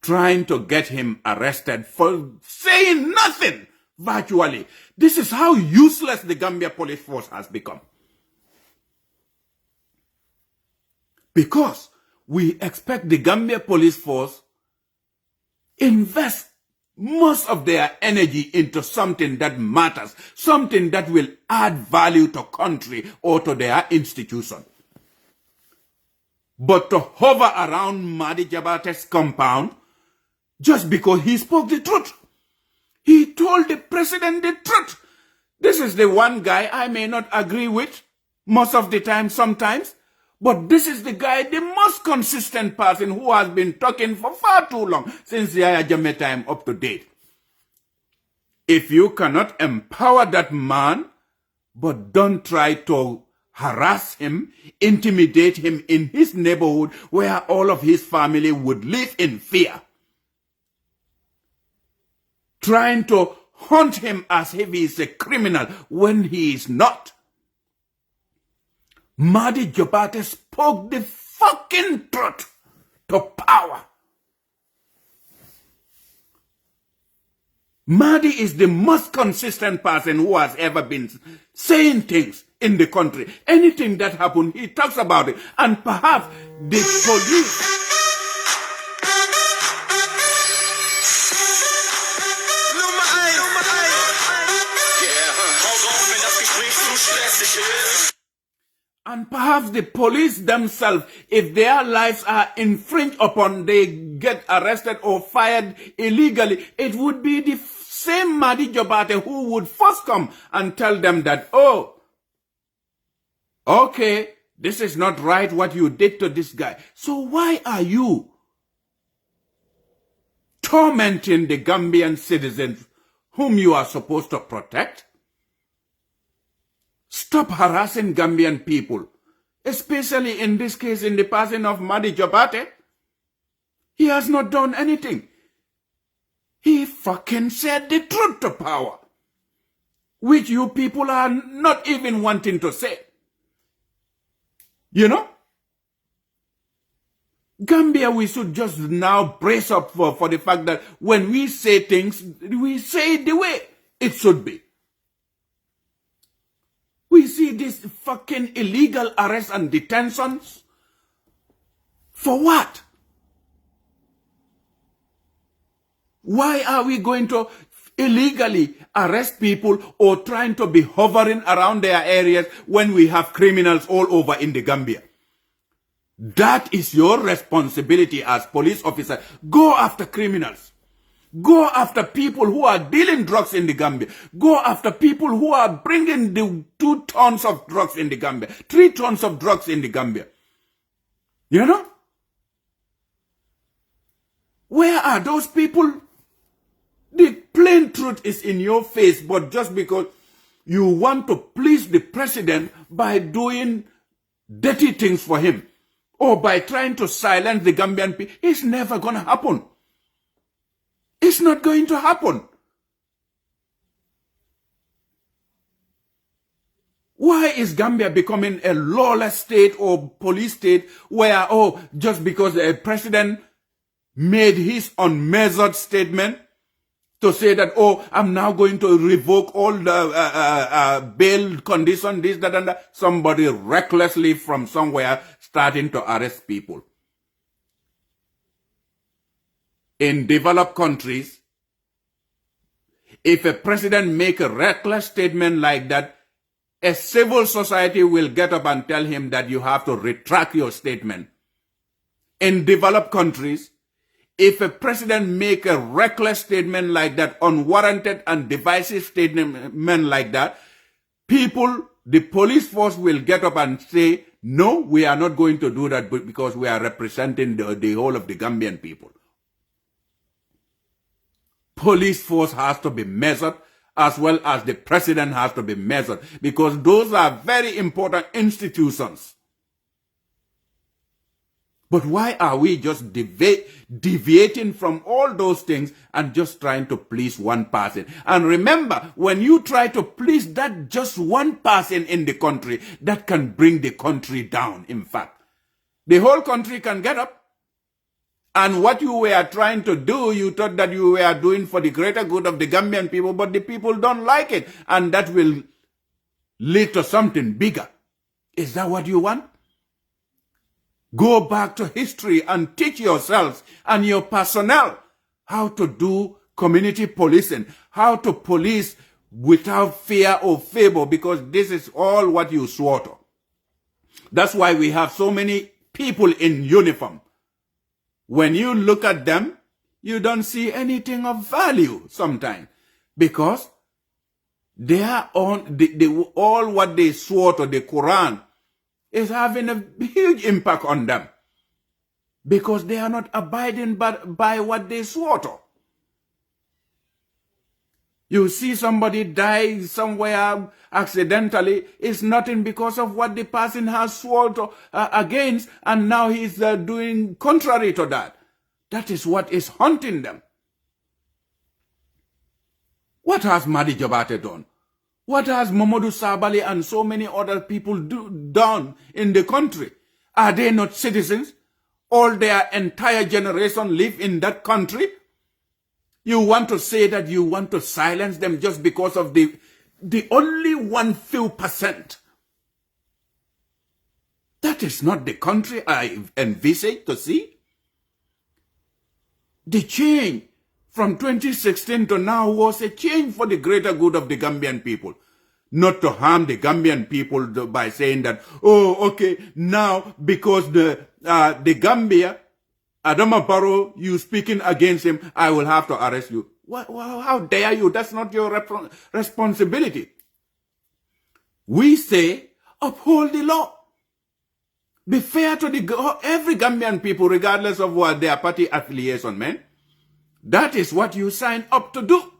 trying to get him arrested for saying nothing, virtually. This is how useless the Gambia police force has become. Because we expect the Gambia police force invest most of their energy into something that matters, something that will add value to country or to their institution. But to hover around Madi Jabate's compound just because he spoke the truth. He told the president the truth. This is the one guy I may not agree with most of the time sometimes, but this is the guy, the most consistent person who has been talking for far too long since the Yaya Jammeh time up to date. If you cannot empower that man, but don't try to harass him, intimidate him in his neighborhood where all of his family would live in fear, trying to hunt him as if he is a criminal when he is not. Madi Jabate spoke the fucking truth to power. Madi is the most consistent person who has ever been saying things in the country. Anything that happened, he talks about it. And perhaps the police... And perhaps the police themselves, if their lives are infringed upon, they get arrested or fired illegally, it would be the same Madi Jabate who would first come and tell them that, oh, okay, this is not right what you did to this guy. So why are you tormenting the Gambian citizens whom you are supposed to protect? Stop harassing Gambian people, especially in this case in the person of Madi Jabate. He has not done anything. He fucking said the truth to power, which you people are not even wanting to say. You know? Gambia, we should just now brace up for the fact that when we say things, we say it the way it should be. We see these fucking illegal arrests and detentions. For what? Why are we going to illegally arrest people or trying to be hovering around their areas when we have criminals all over in the Gambia? That is your responsibility as police officer. Go after criminals. Go after people who are dealing drugs in the Gambia. Go after people who are bringing the 2 tons of drugs in the Gambia, 3 tons of drugs in the Gambia. You know? Where are those people? The plain truth is in your face, but just because you want to please the president by doing dirty things for him or by trying to silence the Gambian people, it's never going to happen. It's not going to happen. Why is Gambia becoming a lawless state or police state where, oh, just because a president made his unmeasured statement to say that, oh, I'm now going to revoke all the bail condition, this, that, and that, somebody recklessly from somewhere starting to arrest people? In developed countries, if a president make a reckless statement like that, a civil society will get up and tell him that you have to retract your statement. In developed countries, if a president make a reckless statement like that, unwarranted and divisive statement like that, people, the police force will get up and say, no, we are not going to do that because we are representing the whole of the Gambian people. Police force has to be measured as well as the president has to be measured because those are very important institutions. But why are we just deviating from all those things and just trying to please one person? And remember, when you try to please that just one person in the country, that can bring the country down, in fact. The whole country can get up And what you were trying to do, you thought that you were doing for the greater good of the Gambian people, but the people don't like it. And that will lead to something bigger. Is that what you want? Go back to history and teach yourselves and your personnel how to do community policing, how to police without fear or favor, because this is all what you swore to. That's why we have so many people in uniform. When you look at them, you don't see anything of value sometimes, because they are on all what they swore to the Quran is having a huge impact on them, because they are not abiding by what they swore to. You see somebody die somewhere accidentally, it's nothing because of what the person has sworn to, against, and now he's doing contrary to that. That is what is haunting them. What has Madi Jabate done? What has Mamadou Sabali and so many other people done in the country? Are they not citizens? All their entire generation live in that country? You want to say that you want to silence them just because of the only one few percent? That is not the country I envisage to see. The change from 2016 to now was a change for the greater good of the Gambian people. Not to harm the Gambian people by saying that, oh, okay, now because the Gambia, Adama Barrow, you speaking against him, I will have to arrest you. How dare you? That's not your responsibility. We say, uphold the law. Be fair to every Gambian people, regardless of what their party affiliation, man. That is what you sign up to do.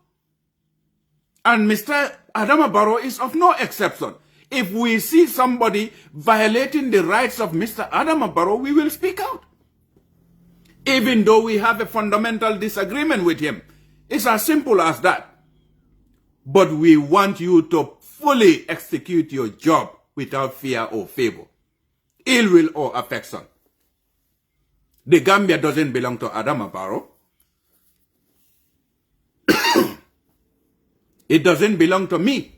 And Mr. Adama Barrow is of no exception. If we see somebody violating the rights of Mr. Adama Barrow, we will speak out. Even though we have a fundamental disagreement with him. It's as simple as that. But we want you to fully execute your job without fear or favor, ill will or affection. The Gambia doesn't belong to Adama Barrow. It doesn't belong to me.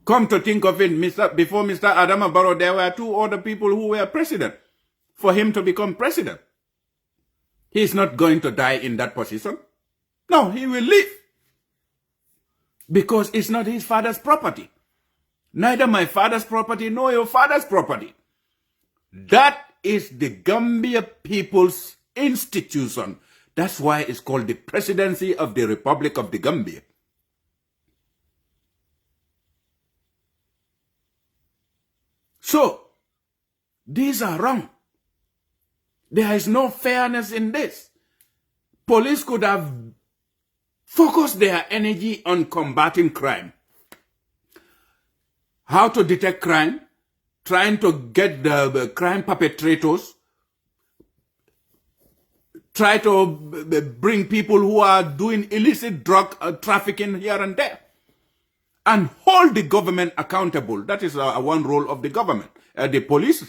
Come to think of it, before Mr. Adama Barrow, there were two other people who were president for him to become president. He's not going to die in that position. No, he will leave. Because it's not his father's property. Neither my father's property nor your father's property. That is the Gambia People's Institution. That's why it's called the Presidency of the Republic of the Gambia. So, these are wrong. There is no fairness in this. Police could have focused their energy on combating crime. How to detect crime, trying to get the crime perpetrators, try to bring people who are doing illicit drug trafficking here and there, and hold the government accountable. That is one role of the government, the police.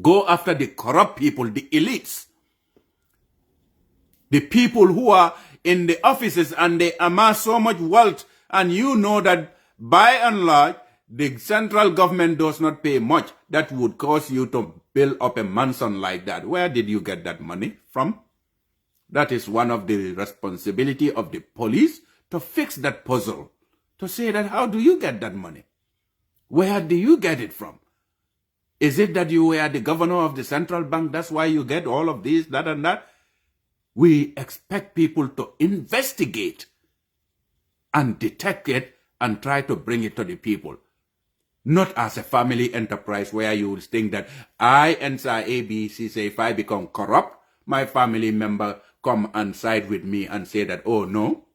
Go after the corrupt people, the elites, the people who are in the offices and they amass so much wealth, and you know that by and large, the central government does not pay much. That would cause you to build up a mansion like that. Where did you get that money from? That is one of the responsibility of the police to fix that puzzle. To say that, how do you get that money? Where do you get it from? Is it that you were the governor of the central bank? That's why you get all of this, that and that? We expect people to investigate and detect it and try to bring it to the people. Not as a family enterprise where you will think that I, Ensa, A, B, Ceesay, if I become corrupt, my family member come and side with me and say that, oh no,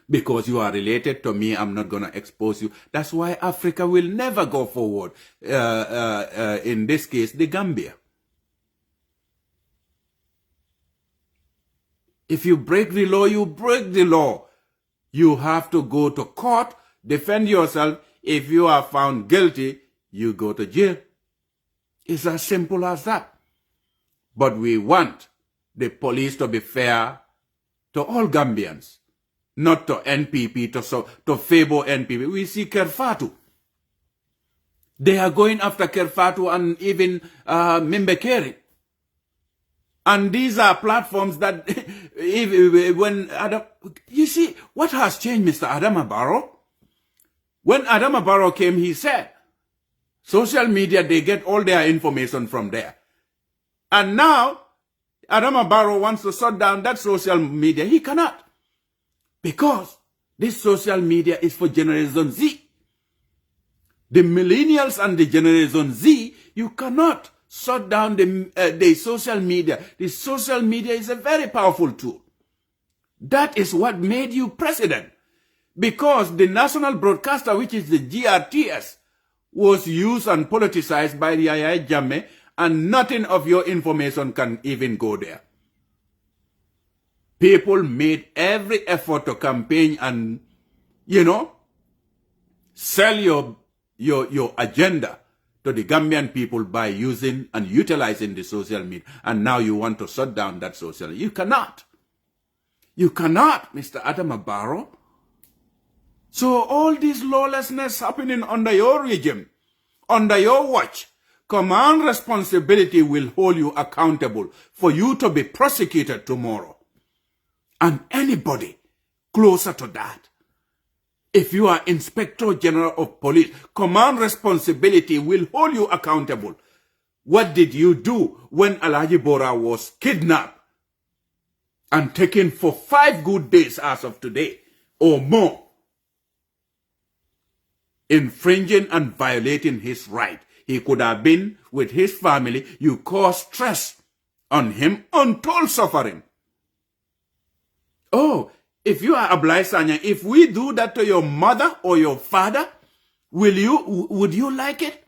because you are related to me, I'm not going to expose you. That's why Africa will never go forward. In this case, the Gambia. If you break the law, you break the law. You have to go to court, defend yourself. If you are found guilty, you go to jail. It's as simple as that. But we want the police to be fair to all Gambians, not to NPP, to favor NPP. We see Kerfatu. They are going after Kerfatu and even Mimbekeri. And these are platforms that, when Adam, you see, what has changed, Mr. Adama Barrow? When Adama Barrow came, he said, social media, they get all their information from there. And now, Adama Barrow wants to shut down that social media. He cannot. Because this social media is for Generation Z. The millennials and the Generation Z, you cannot shut down the social media. The social media is a very powerful tool. That is what made you president. Because the national broadcaster, which is the GRTS, was used and politicized by the Yahya Jammeh, and nothing of your information can even go there. People made every effort to campaign and, sell your agenda to the Gambian people by using and utilizing the social media. And now you want to shut down that social media. You cannot. You cannot, Mr. Adama Barrow. So all this lawlessness happening under your regime, under your watch, command responsibility will hold you accountable for you to be prosecuted tomorrow. And anybody closer to that, if you are Inspector General of Police, command responsibility will hold you accountable. What did you do when Alhaji Bora was kidnapped and taken for 5 good days as of today or more? Infringing and violating his right. He could have been with his family. You cause stress on him, untold suffering. Oh, if you are Ablai Sanya, if we do that to your mother or your father, would you like it?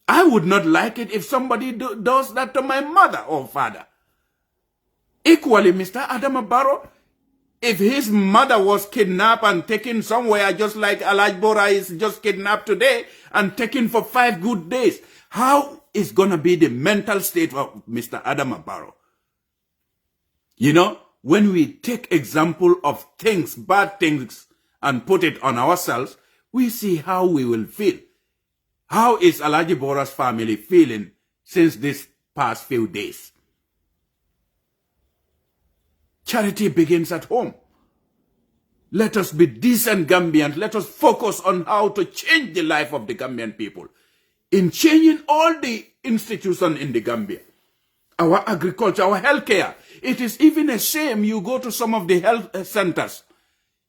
I would not like it if somebody does that to my mother or father. Equally, Mr. Adama Barrow, if his mother was kidnapped and taken somewhere, just like Alhaji Bora is just kidnapped today and taken for 5 good days, how is going to be the mental state of Mr. Adama Barrow? When we take example of things, bad things, and put it on ourselves, we see how we will feel. How is Alhaji Bora's family feeling since this past few days? Charity begins at home. Let us be decent Gambians. Let us focus on how to change the life of the Gambian people. In changing all the institutions in the Gambia. Our agriculture, our healthcare. It is even a shame you go to some of the health centers.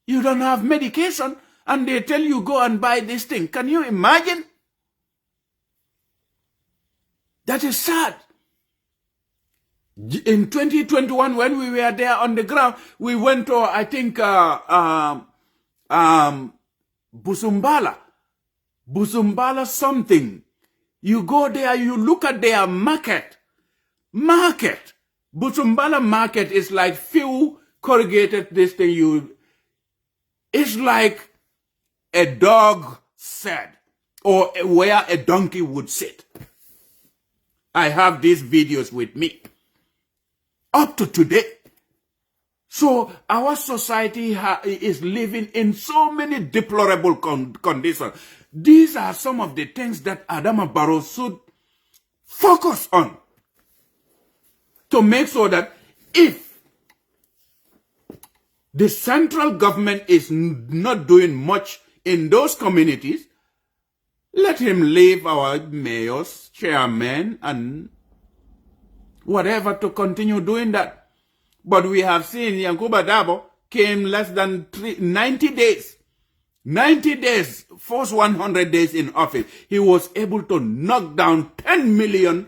You don't have medication and they tell you go and buy this thing. Can you imagine? That is sad. In 2021, when we were there on the ground, we went to, I think, Busumbala. Busumbala something. You go there, you look at their market. Busumbala market is like few corrugated this thing it's like a dog said, or where a donkey would sit. I have these videos with me. Up to today. So our society is living in so many deplorable conditions. These are some of the things that Adama Barrow should focus on. To make sure that if the central government is not doing much in those communities, let him leave our mayors, chairmen, and whatever to continue doing that. But we have seen Yankuba Dabo came less than 90 days. 90 days, first 100 days in office. He was able to knock down 10 million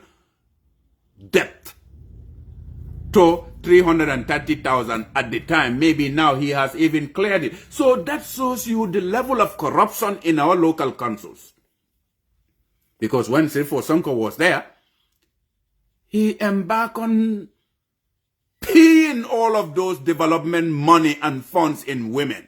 debt to 330,000 at the time. Maybe now he has even cleared it. So that shows you the level of corruption in our local councils. Because when Sirfo Sonko was there, he embarked on paying all of those development money and funds in women.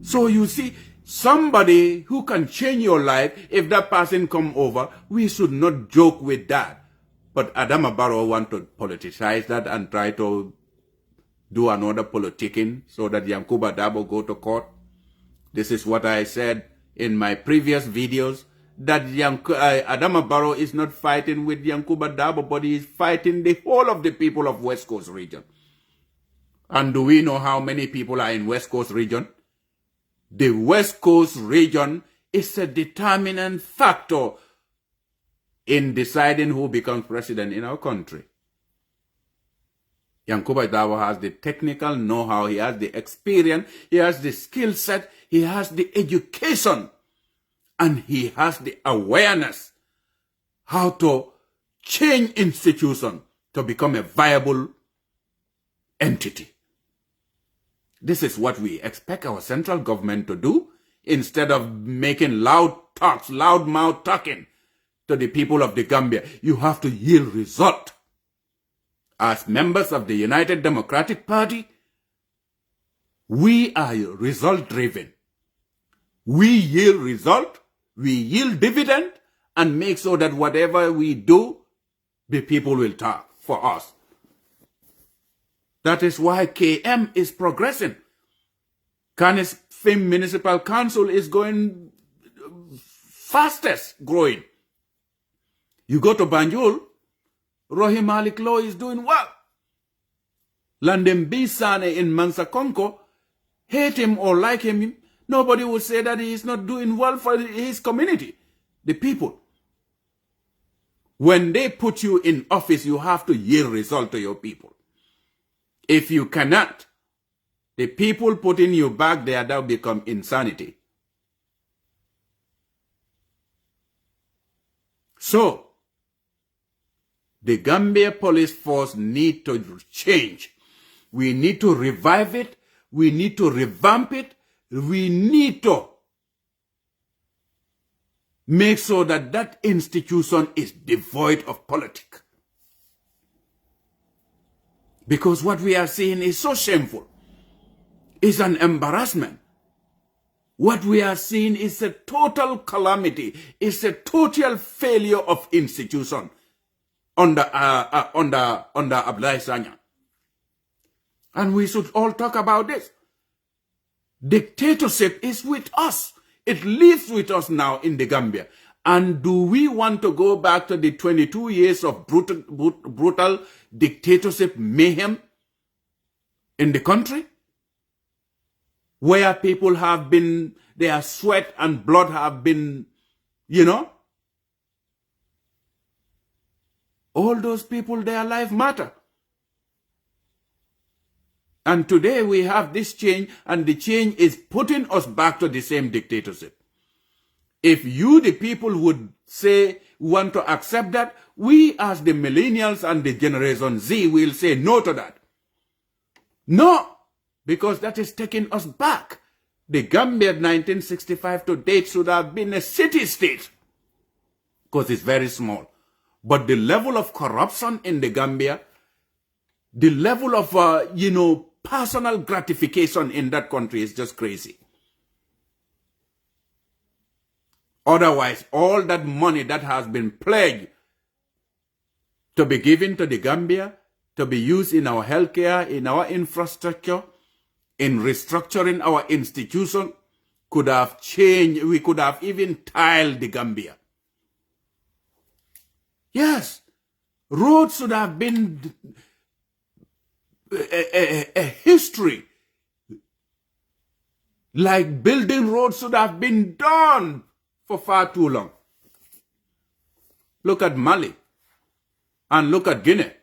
So you see, somebody who can change your life, if that person come over, we should not joke with that. But Adama Barrow want to politicize that and try to do another politicking so that Yankuba Dabo go to court. This is what I said in my previous videos, that Adama Barrow is not fighting with Yankuba Dabo, but he is fighting the whole of the people of West Coast region. And do we know how many people are in West Coast region? The West Coast region is a determinant factor in deciding who becomes president in our country. Yankuba Dabo has the technical know-how, he has the experience, he has the skill set, he has the education, and he has the awareness how to change institution to become a viable entity. This is what we expect our central government to do, instead of making loud talks, loud mouth talking to the people of the Gambia. You have to yield result. As members of the United Democratic Party, we are result driven. We yield result, we yield dividend, and make sure that whatever we do, the people will talk for us. That is why KM is progressing. Canis Film Municipal Council is going fastest growing. You go to Banjul, Rohim Malik Law is doing well. Landem Bisane in Mansakonko, hate him or like him, nobody would say that he is not doing well for his community, the people. When they put you in office, you have to yield result to your people. If you cannot, the people putting you back there, that will become insanity. So, the Gambia police force need to change. We need to revive it. We need to revamp it. We need to make sure that that institution is devoid of politics. Because what we are seeing is so shameful. It's an embarrassment. What we are seeing is a total calamity. It's a total failure of institution under Abdoulaye Sanya. And we should all talk about this. Dictatorship is with us. It lives with us now in the Gambia. And do we want to go back to the 22 years of brutal dictatorship mayhem in the country? Where people have been, their sweat and blood have been, all those people, their life matter. And today we have this change, and the change is putting us back to the same dictatorship. If you, the people, would say, want to accept that, we as the millennials and the Generation Z will say no to that. No, because that is taking us back. The Gambia 1965 to date should have been a city-state, because it's very small. But the level of corruption in the Gambia, the level of, personal gratification in that country is just crazy. Otherwise, all that money that has been pledged to be given to the Gambia, to be used in our healthcare, in our infrastructure, in restructuring our institution, could have changed. We could have even tiled the Gambia. Yes, roads should have been a history. Like building roads should have been done for far too long. Look at Mali and look at Guinea.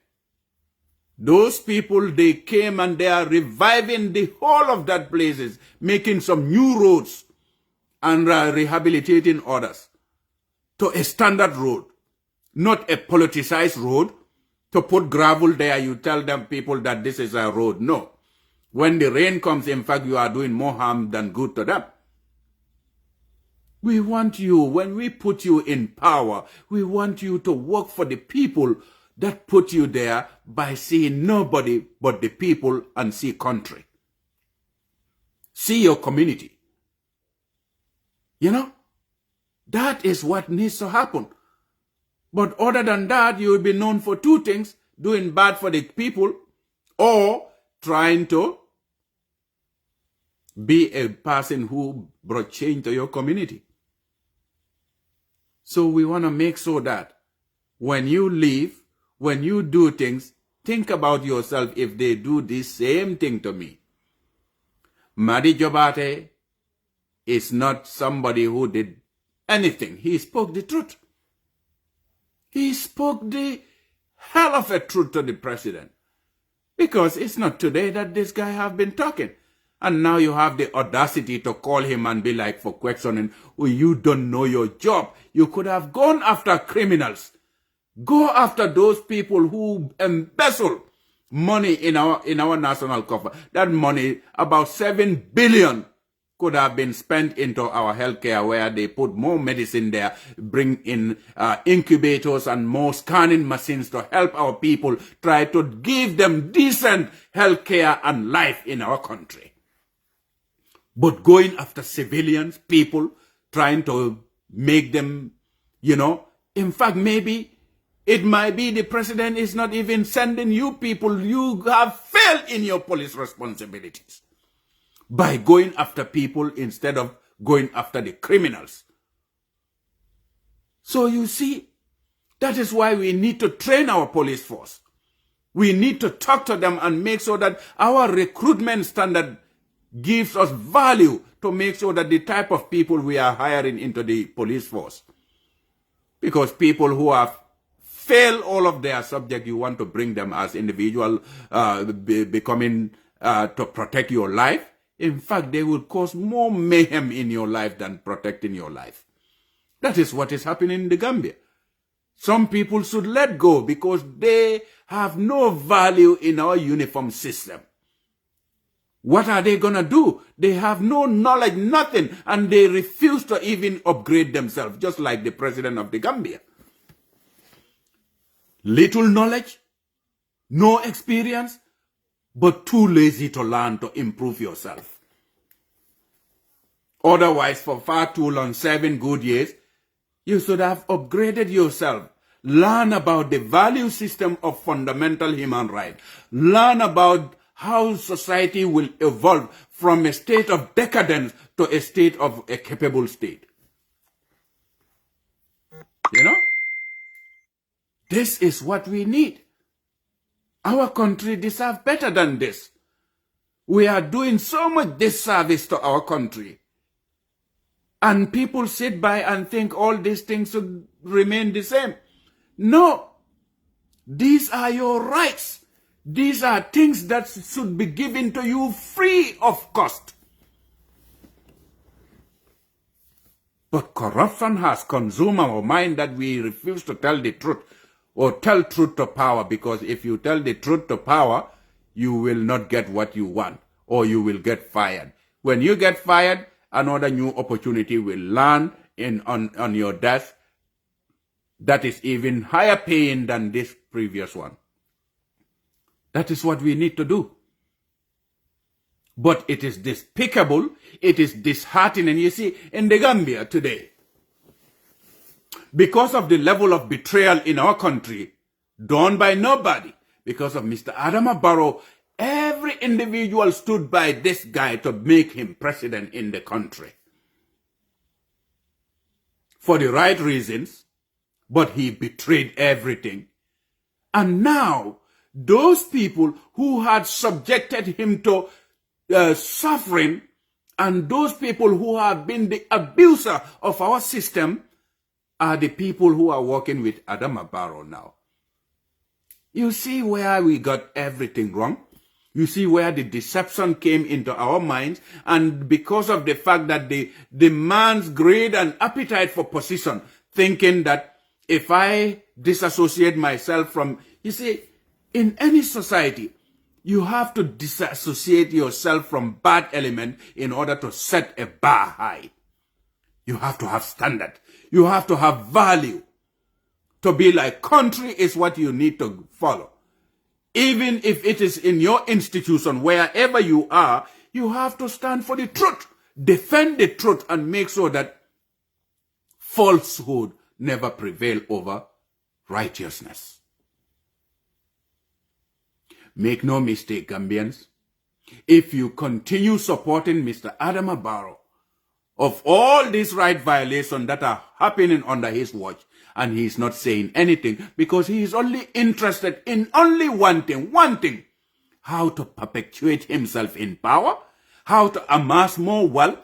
Those people, they came and they are reviving the whole of that places, making some new roads and rehabilitating others to a standard road, not a politicized road. To put gravel there, you tell them people that this is a road. No. When the rain comes, in fact, you are doing more harm than good to them. We want you, when we put you in power, we want you to work for the people that put you there by seeing nobody but the people and see country. See your community. You know, that is what needs to happen. But other than that, you will be known for two things: doing bad for the people or trying to be a person who brought change to your community. So we want to make sure that when you leave, when you do things, think about yourself if they do this same thing to me. Madi Jobate is not somebody who did anything. He spoke the truth. He spoke the hell of a truth to the president. Because it's not today that this guy have been talking. And now you have the audacity to call him and be like, for questioning, oh, you don't know your job. You could have gone after criminals. Go after those people who embezzle money in our national coffers. That money, about 7 billion, could have been spent into our healthcare, where they put more medicine there, bring in incubators and more scanning machines to help our people, try to give them decent healthcare and life in our country. But going after civilians, people, trying to make them, in fact, maybe it might be the president is not even sending you people. You have failed in your police responsibilities by going after people instead of going after the criminals. So you see, that is why we need to train our police force. We need to talk to them and make sure that our recruitment standard gives us value to make sure that the type of people we are hiring into the police force. Because people who have failed all of their subject, you want to bring them as individual, becoming to protect your life. In fact, they will cause more mayhem in your life than protecting your life. That is what is happening in the Gambia. Some people should let go because they have no value in our uniform system. What are they going to do? They have no knowledge, nothing, and they refuse to even upgrade themselves, just like the president of the Gambia. Little knowledge, no experience, but too lazy to learn to improve yourself. Otherwise, for far too long, 7 good years, you should have upgraded yourself. Learn about the value system of fundamental human rights. Learn about how society will evolve from a state of decadence to a state of a capable state. This is what we need. Our country deserves better than this. We are doing so much disservice to our country. And people sit by and think all these things should remain the same. No. These are your rights. These are things that should be given to you free of cost. But corruption has consumed our mind that we refuse to tell the truth or tell truth to power, because if you tell the truth to power, you will not get what you want or you will get fired. When you get fired, another new opportunity will land on your desk that is even higher paying than this previous one. That is what we need to do. But it is despicable, it is disheartening. You see, in the Gambia today, because of the level of betrayal in our country, done by nobody, because of Mr. Adama Barrow, every individual stood by this guy to make him president in the country. For the right reasons, but he betrayed everything. And now, those people who had subjected him to suffering, and those people who have been the abuser of our system, are the people who are working with Adama Barrow now. You see where we got everything wrong? You see where the deception came into our minds, and because of the fact that the man's greed and appetite for position, thinking that if I disassociate myself from, you see, in any society, you have to disassociate yourself from bad element in order to set a bar high. You have to have standard. You have to have value. To be like country is what you need to follow. Even if it is in your institution, wherever you are, you have to stand for the truth. Defend the truth and make sure that falsehood never prevail over righteousness. Make no mistake, Gambians. If you continue supporting Mr. Adama Barrow of all these right violations that are happening under his watch, and he is not saying anything because he is only interested in only one thing, how to perpetuate himself in power, how to amass more wealth,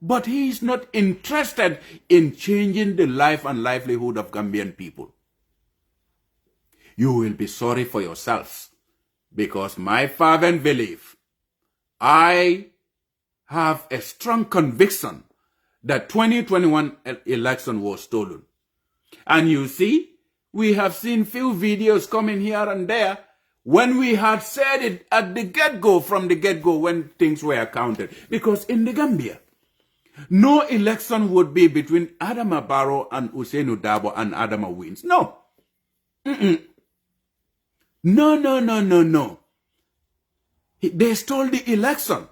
but he is not interested in changing the life and livelihood of Gambian people. You will be sorry for yourselves, because my fervent belief, I have a strong conviction that 2021 election was stolen. And you see, we have seen few videos coming here and there when we had said it at the get-go, from the get-go, when things were counted. Because in the Gambia, no election would be between Adama Barrow and Ousainou Darboe and Adama wins. No. No. They stole the election.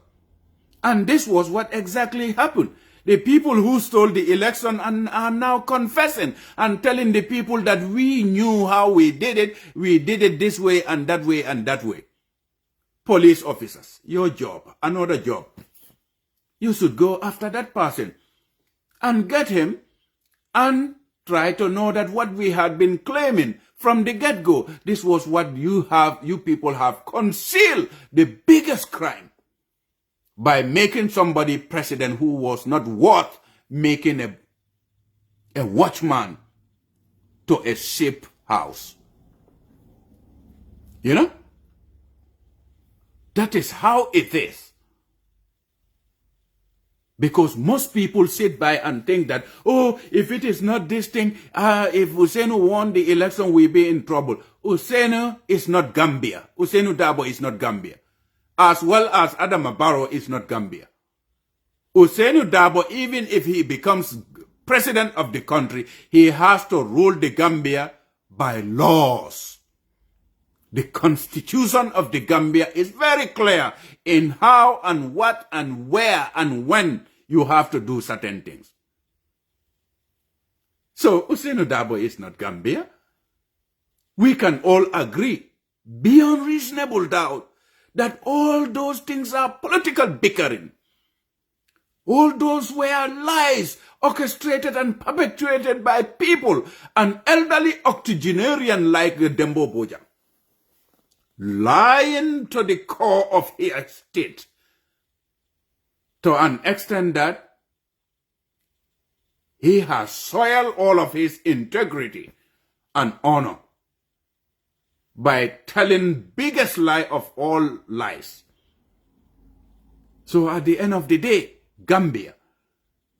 And this was what exactly happened. The people who stole the election are now confessing and telling the people that we knew how we did it. We did it this way and that way and that way. Police officers, your job, another job. You should go after that person and get him and try to know that what we had been claiming from the get-go, this was what you people have concealed the biggest crime by making somebody president who was not worth making a watchman to a sheep house. You know? That is how it is. Because most people sit by and think that, oh, if it is not this thing, if Ousainou won the election, we'll be in trouble. Ousainou is not Gambia. Ousainou Darboe is not Gambia. As well as Adama Barrow is not Gambia. Ousainou Darboe, even if he becomes president of the country, he has to rule the Gambia by laws. The constitution of the Gambia is very clear in how and what and where and when you have to do certain things. So Ousainou Darboe is not Gambia. We can all agree, beyond reasonable doubt, that all those things are political bickering. All those were lies orchestrated and perpetuated by people, an elderly octogenarian like Dembo Boja, lying to the core of his state, to an extent that he has soiled all of his integrity and honor by telling biggest lie of all lies. So at the end of the day, Gambia,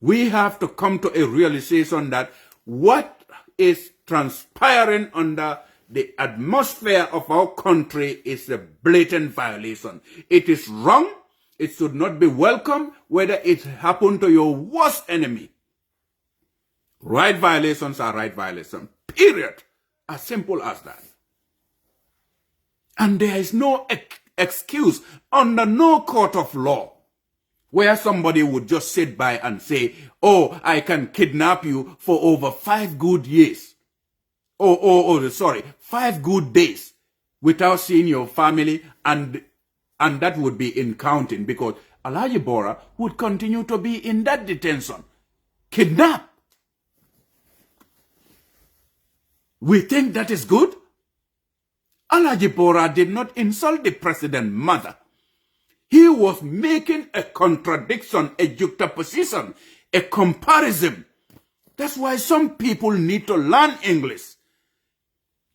we have to come to a realization that what is transpiring under the atmosphere of our country is a blatant violation. It is wrong. It should not be welcome, whether it happened to your worst enemy. Right violations are right violations. Period. As simple as that. And there is no excuse under no court of law where somebody would just sit by and say, oh, I can kidnap you for over 5 good years. 5 good days without seeing your family, and that would be in counting, because Alhaji Bora would continue to be in that detention. Kidnapped. We think that is good? Alhaji Bora did not insult the president's mother. He was making a contradiction, a juxtaposition, a comparison. That's why some people need to learn English.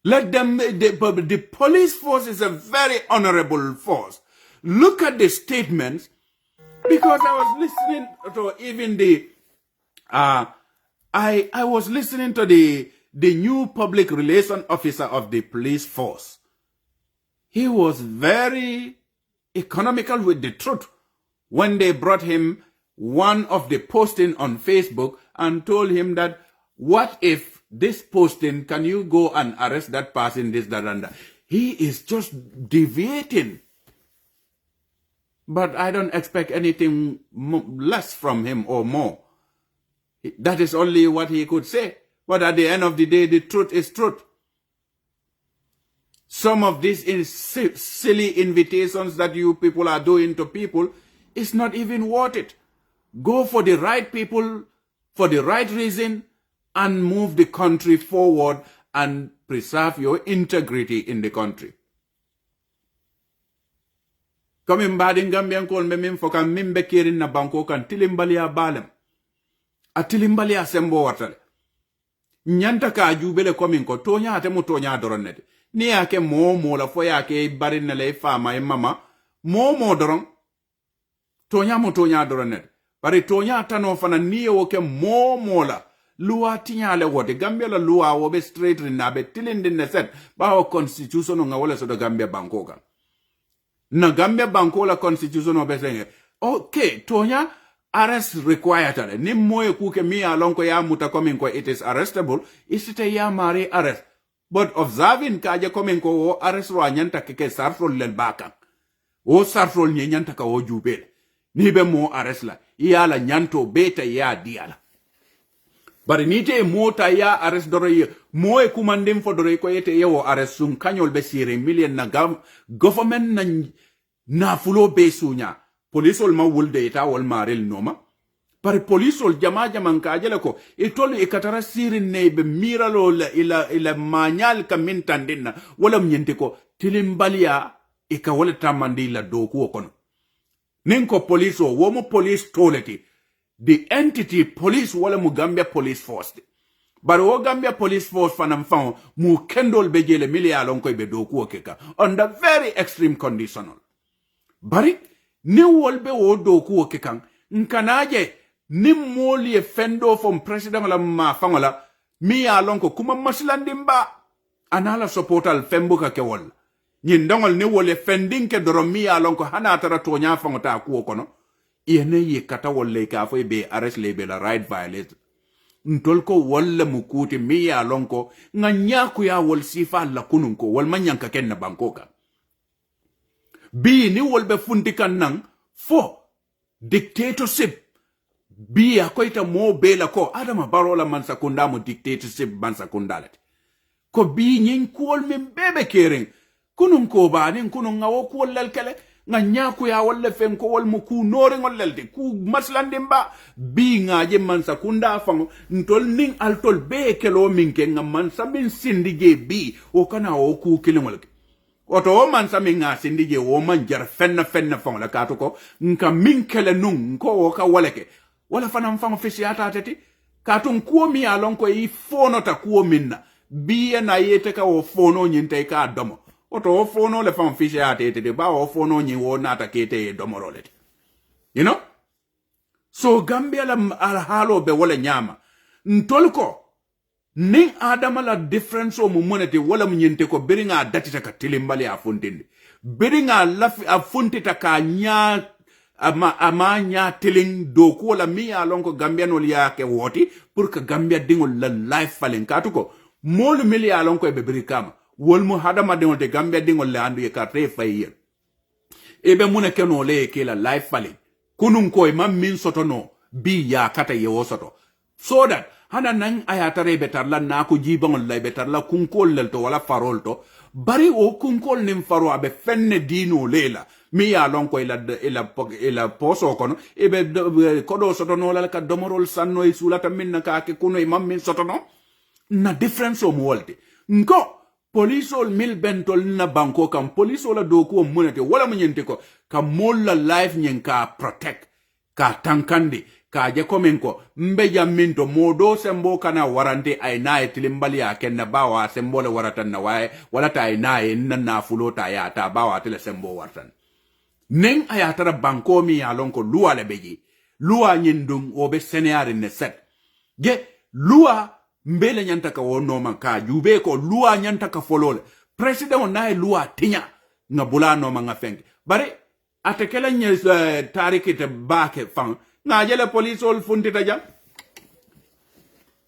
Let them, the police force is a very honorable force. Look at the statements, because I was listening to even the, I was listening to the new public relation officer of the police force. He was very economical with the truth when they brought him one of the posting on Facebook and told him that, what if this posting, can you go and arrest that person, this, that, and that? He is just deviating. But I don't expect anything less from him or more. That is only what he could say. But at the end of the day, the truth is truth. Some of these silly invitations that you people are doing to people is not even worth it. Go for the right people, for the right reason, and move the country forward and preserve your integrity in the country. Coming back in Gambian call me min foka mimbe kirin na banko kan tilimbalia balem. A tilimbalia sembo watale. Nyanta ka jubele coming ko tonya atemu tonya doronete. Ni ake mo la foya ke barin na le fama e mama mo doron. Tonya mo tonya doronete. Bari tonya tano fana niye woke mo la. Lua tinya le wote Gambia la lua wobe straight rinabe tilindin ne set ba o constitution nga wala so do Gambia banko kan. Na Gambia banko la constitution obesenge. Okay, tonya arrest required. Ni moye kuke mi alonko ya muta coming ko it is arrestable. Isite ya mari arrest. But observing kaje coming ko o arrest ro nyanta keke sarfol lel baka. O sarfol nyanta ka o jubel. Ni be mo arrest la. Iya la nyanto beta ya diala. Bari nite mota ya arrest doro ye moe kumandim fo doro ko yete yewo arrest sun kanyol be sire million na government na fulo be sunya polisol ma wulde ita wal marel noma bari polisol jama ka jele ko itolu ikatara sire ne be miralo ila manyal kamin tandina wala mnyente ko tilimbalia ika wala tamandi la doku kono ninko poliso womo police toleti the entity police wala mu Gambia police force but wo Gambia police force fanam fan mu kendol be jele million ko be do ko keka under very extreme conditional bari ni wolbe wo do ko kekan nkanaje ni moli e fendo from president la ma fangola mi alon ko kuma maslandimba anala supportal fembuka ke wol ni ndongol ni wole fending ke doro mi alon ko hana tara tonya fangota ko kono yene ye kata wolle ka fo be arrest lebe la right violate ntolko wolle mukuti mi ya lonko nga nyaku ya wol sifa la kununko wol manyanka ken na bankoka bi ni wolbe fundikan nang fo dictatorship bi ya koita mo bela ko adama barola man sakunda mo dictatorship man sakundalati ko bi nyin kuol min bebe kering kununko ba nin kunun nga wo kuol lelkele nga nyaku ya wala fenko wal muku nore ngolelde ku maslandimba bi ngaje man sakunda fango ntol ning altol be kelo minke nga man samin sindige bi o kana o ku kilingolke oto o man samin nga sindige o man jar fenna fango la kato ko nka minkele nun ko o ka waleke wala fanam fango fisiata tati kato nkuo mi alon ko yi fono ta kuo minna bi na yete ka o fono nyinte ka domo oto o fono le fam fiche atete de ba o fono nyi wo nata kete domorolete you know so Gambia la halo be wala nyama ntolko ning adama la difference o monete wala mnyente ko biringa datita ka tilimbali afuntinde biringa lafi afuntita ka nya ama nya tiling doku wala mi alonko Gambia no liya ke woti pour que Gambia dingol la life falen katuko molu mili alonko e be birikama wolmu hadama dingol de Gambia dingol le andu ye karte fayer ebe muna keno le ke la life fale kunun koy mam min soto no bi ya kata ye wo soto so that hana nan ayatare betar la na ko jibangol lay betar la kunkol lel to wala farol to bari o kunkol nim faro abe fenne dino lela mi ya lon ko ila poso kono ebe kodo soto no la ka domorol sanno e sulata min ka ke kuno e mam min soto no na difference o mo wolde nko polisol mil bentol na banko kam polisola doku munete wala munyente ko ka molla life nyen ka protect ka tankandi ka je komen ko mbeja minto modo sembo kana warante ay nae tilimbali ya kenna bawa sembo le waratan na wae wala ta ay nae na fulota ya ta bawa tele sembo wartan nen ayatara banko mi ya lonko luwa le beji luwa nyindum obe seneari ne set ge luwa mbele nyanta ka wono man ka jube ko luwa nyanta ka folole president on nae luwa tinya nga bulano man ngafeng bare atekela nye tariki te bake fang nga jele police ol funtita ja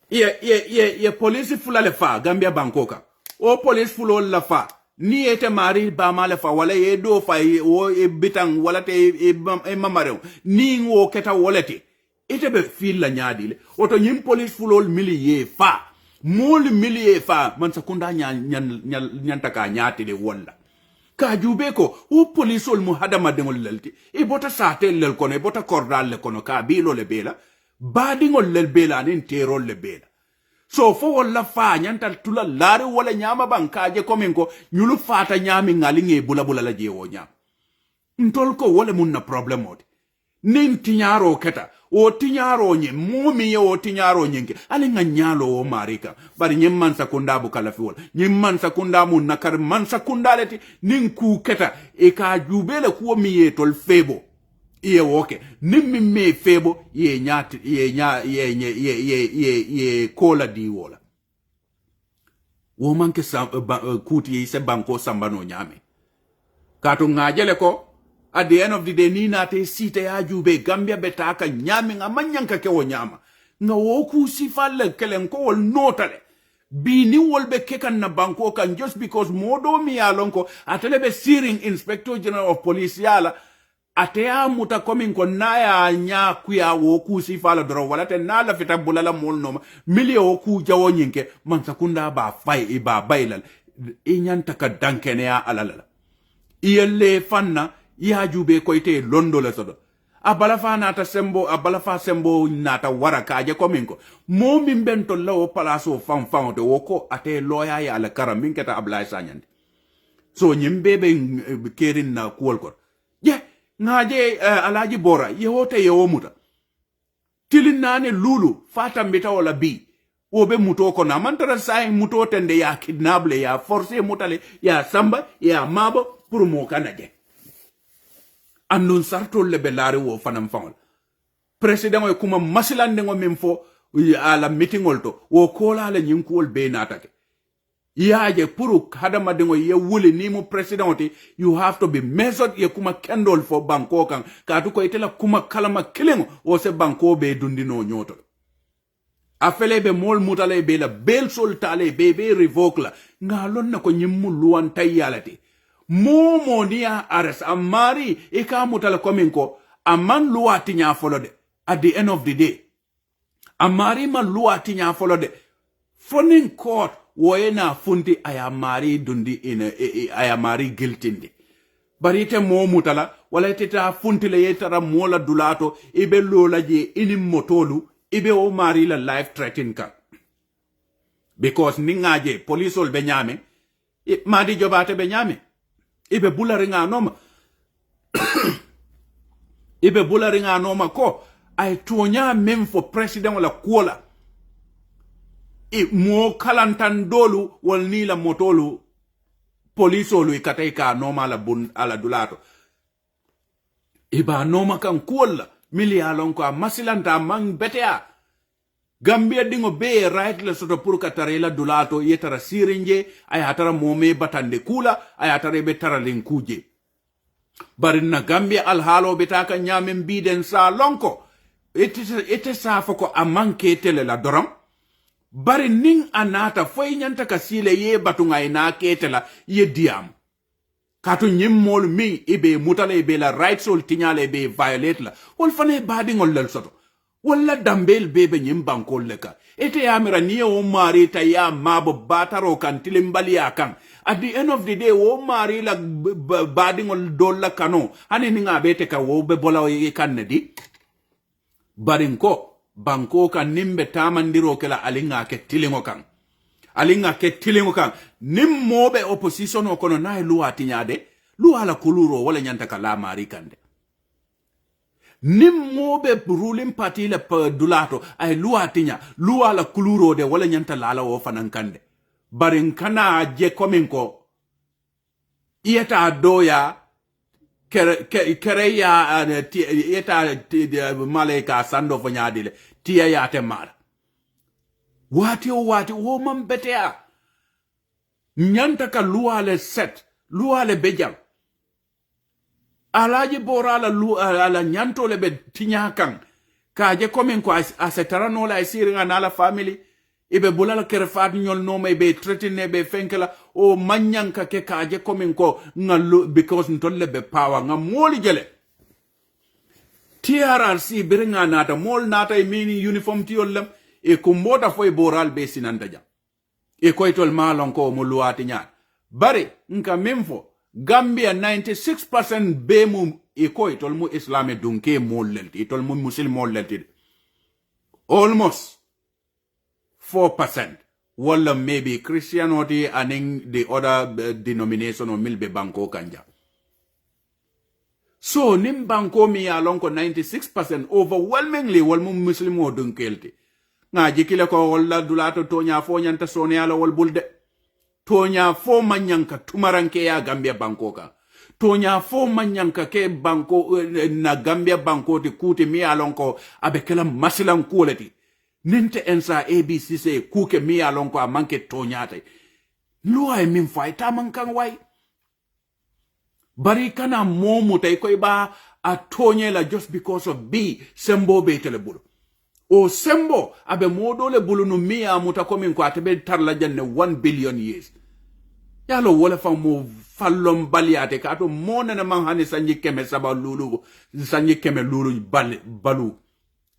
ye police fulale fa Gambia bankoka o police fulol la fa ni ete mari ba male fa wala ye do fa o e bitang wala te e mamare ni wo keta wolete ite be fil la nyaadile oto nyim police fulol miliye fa mol miliye fa man sakunda nyanta ka nyaati de wonna ka jube ko o police ol mu hadama de ngol lalti e bota satel lel kono e bota kordal le kono ka bilo le bela badi ngol lel bela nin terol le bela so fo wala fa nyanta tula lare wala nyama bankaje komen ko nyulu fata nyami ngali nge bula la jewo nyam ntol ko wala mun na problem odi nin tinyaro keta o tinyaro nye mumi ye o tinyaro nyenge ale nga nyalo o marika bari nyem man sakunda bu kala fi wala nyem man sakunda mun nakar man sakunda leti nin ku keta e ka jubele ko mi ye tol febo ye woke nimmi me febo ye nyati ye kola di wala wo manke kuti ye se banko sambano nyame kato ngajele ko at the end of the day ni nate sita ya jube Gambia betaka nyame nga manyanka ke wo nyama nga woku sifalle kelen ko wol notale bi ni wol be kekan na banko kan just because modo mi alonko atele be searing Inspector General of Police yala atea muta komin ko naya nya kuya woku sifala dro wala te nala fita bulala mol no milio woku jawo nyinke man sakunda ba fay e ba bailal e nyanta ka dankene ya alala iyelle fanna ya jube ko ite londo le sodo abalafa nata sembo nata waraka je kominko mo min bento lawo palaso fan de woko ate loya ya ala karam min keta ablay sanyande so nyimbe be kerin na kuol ko je ngaje alaji bora yewote yewomuta tilin nane lulu fata mbita wala bi obe muto ko na mantara sai muto tende ya kidnable ya forcer mutale ya samba ya mabo pour mo kanaje andun sartol le belare wo fanam fangol president o kuma masilande ngo memfo ala meetingol to wo kola la nyinkol be natake yaaje puru hadama de ngo ye wuli ni mu president you have to be measured ye kuma kendol fo banko kan ka to ko itela kuma kalama kilengo o se banko be dundino nyoto afele be mol mutale be la bel sol tale be revoke la ngalon na ko nyimmu luwan tayalati momo niya ares amari ika mutala kominko aman luwati nya folode at the end of the day amari man luwati nya folode fonin court woyena funti ayamari dundi ina ayamari guiltindi barite mo mutala wala teta funti le yetara mola dulato ibe lola je ini motolu ibe o mari la life threatening ka because ningaje police ol benyame madi jobate benyame ibe bularinga noma ibe bularinga noma ko ay tonya mem for president wala kuola mo kalantan dolu wal ni la motolu police olu ikataika noma la bun ala dulato iba noma kan kuola mili alon ko masilanta man betea Gambia dingo be right le soto pour katarela dulato yetara sirinje ay hatara mome batande kula ay hatara be taralen kuje barina Gambia al halo betaka nyamen biden sa lonko ete sa foko amanke tele la doram bari ning anata foy nyanta kasile ye batunga ina ketela ye diam katu nyimmol mi ibe mutale be la right sol tinyale be violate la wol fane badingol lel soto wala dambel bebe nyimbankol leka ete yamira niye o mari ta ya mabo bataro kan tilimbali akan at the end of the day o mari la badingol dolla kano hani ninga bete ka wo be bola e kannedi barinko banko kan nimbe tamandiro kala alinga ke tilingo kan nimmobe opposition o kono nay luwa tinyade luwa la kuluro wala nyanta kala mari kande nimmobe ruling party le dulato ay luwa tinya luwa la kuluro de wala nyanta lala wo fanankande barin kana je kominko yeta doya kere ya yeta maleka sando fanyadile tiya ya temara wati wo man betea nyanta ka luwa le set luwa le bejam alaji bora ala nyanto le be tinya kan ka je komen ko asetara no la siringa na la family ibe bulala kerfat nyol no me be tretine be fenkela o manyanka ke ka je komen ko ngalu because ntolle be power nga moli jele TRRC biringa nata mol nata e mini uniform tiolam e kumbota foi boral be sinandaja e koitol malon ko mo luati nya bari nka memfo Gambia 96% be mu e koitol mu islame dunke mollelti tol mu muslim mollelti almost 4% wala maybe Christianity and the other denomination of milbe banko kanja. So nim banko mi along ko 96% overwhelmingly wal mu muslim o dunkelti. Nga jikile ko wala dulato tonya fo nyanta sone ala wal bulde. Tonya fo manyanka tumaranke ya Gambia banko ka. Tonya fo manyanka ke banko na Gambia banko ti kuti mi along ko abekela masilan quality. Ninte Ensa ABCC kuke mi along ko amanke tonyate. Luwa min fay taman kan way. Bari kana momu tay ko iba a tonyela just because of B sembo be telebulu. O sembo abe modole bulu no mi amuta komin ko atebe tarla janne 1 billion years. Yalo wala fa mo fallom baliate ka to mona na man hani sanji keme saba lulu sanji keme lulu balu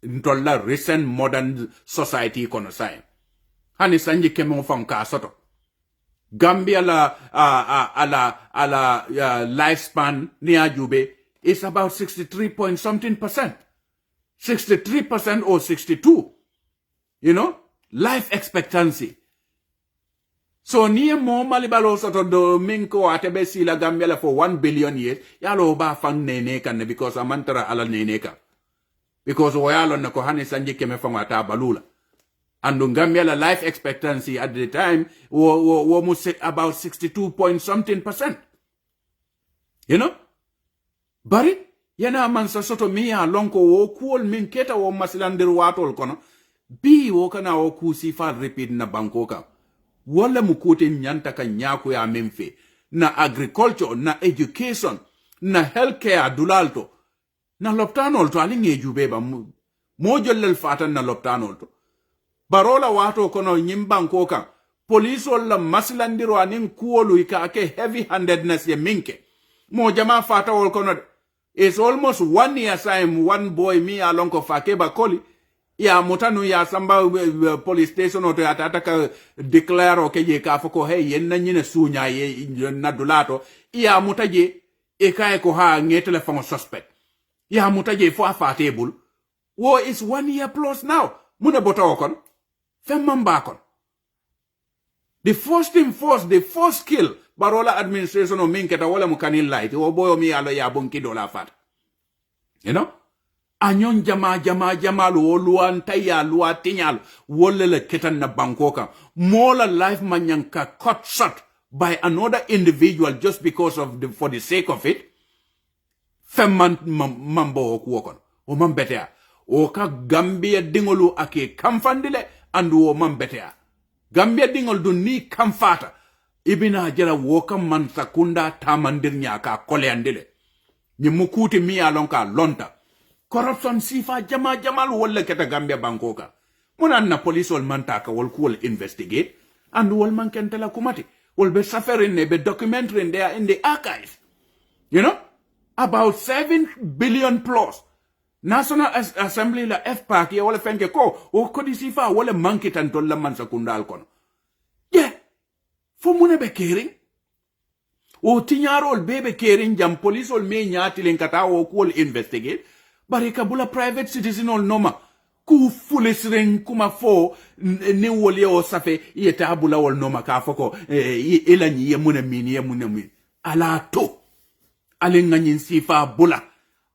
ntolla recent modern society kono sai hani sanji keme fam ka soto Gambia la lifespan ni ajube is about 63 point something percent 63% or 62 you know life expectancy. So niye mo malibalo soto do minko atebe sila Gambia la for 1 billion years yalo ba fang nene kan because amantara ala nene ka because wayalo na ko hani sanji keme fang ata balula and Gambia la life expectancy at the time was about 62 point something percent, you know. Bari yana man sa soto miya lonko wo kuol min keta wo masilandir watol kono bi wo kana wo kusi fa repeat na bankoka wala mukote nyanta ka nyako ya memfe na agriculture na education na healthcare dulalto na loptanol to alinge jubeba mo jollel fatan na loptanol to barola wato kono nyimbanko kan police wala masilandiro anin kuolu ika ke heavy handedness ye minke mo jama fata wol kono it's almost 1 year time one boy mi alonko fakeba koli ya mutanu ya samba police station o to ataka declare o keje ka foko hey yen na nyine sunya ye na dulato ya mutaje e kai ko ha ngetele fango suspect ya mutaje fo afatebul wo is 1 year plus now muna boto kon femmamba kon the first thing first the first kill barola administration o minketa wala mukanil light o boyo mi alo ya bonki dola fat you know anyon jama luan taya lua tinyal wolele ketan na bankoka mola life manyanka cut short by another individual just because of for the sake of it femman mambo okuokon o mambetea o ka Gambia dingolu ake kamfandile andu o mambetea Gambia dingol du ni kamfata ibina jara woka man sakunda tamandir nyaka kole andile ni mukuti mi alonka lonta corruption sifa jamal wala keta Gambia bankoka muna na police wal mantaka wal cool investigate and wal man kentela kumati wal be suffering ne be documentary in there in the archive you know about 7 billion plus National Assembly la FPAC ya wala fenke ko o kodi sifa wala manki tanto la man sakundal kono yeah fo muna be caring o tinyarol bebe caring jam police ol me nyati len kata o cool investigate bari kabula private citizen ol noma ku fulesren kuma fo ni wole o safe yeta abula wol noma ka foko elani ye muna ala to alen ngani sifa bula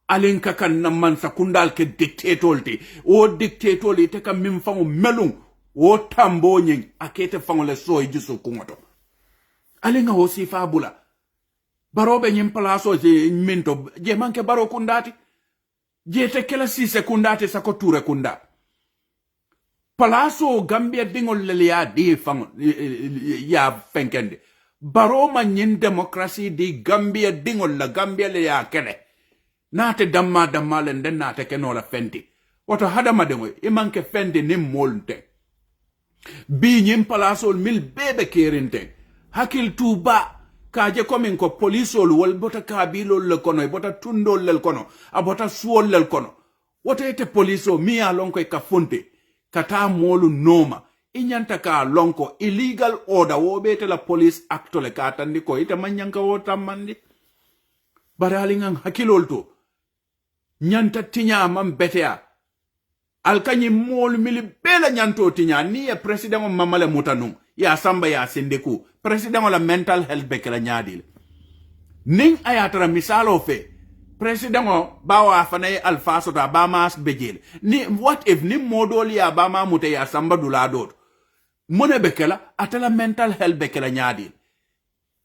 alen kakan na man sakundal ke dictatolti o dictatoli te kam min fango melung o tambo nyin akete fango le soy jusu kungoto alen nga o sifa bula barobe nyim palaso je minto je manke baro kundati je te kela 6 sekundate sako ture kunda palaso Gambia dingol le ya di fango ya fenkende baro man nyin democracy di Gambia dingol la Gambia le ya kele nate damma len den nate kenola fenti woto hadama dengo e manke fende nim molte bi nyim palasol mil bebe kerinte hakil tuba kaje komin ko polisol wol bota kabilol le kono bota tundol le kono abota suol le kono wote ete poliso mi ya lonko e kafunte kata molu noma inyanta ka lonko illegal order wo bete la police act le katandi ko ite manyanka wo tamandi barali ngang hakilol to nyanta tinya mam betea alkanyi molu mili bela nyanto tinya ni e president mamale mutanum ya samba ya sindeku president la mental health bekela nyadil ning ayatara misalo fe president bawa fanaye alfaso ta bamas bejel ni what if ni modoli ya bama mute ya samba duladot mone bekela atala mental health bekela nyadil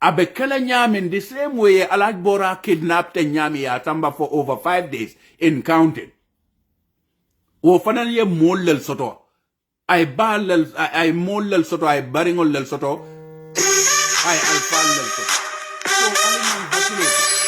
abekela nyamin the same way alaj bora kidnapped nyami ya samba for over 5 days in counting wo fanan ye mollel soto ay balal ay mollel soto ay baringol lel soto ay alfal lel soto so aliman hakilo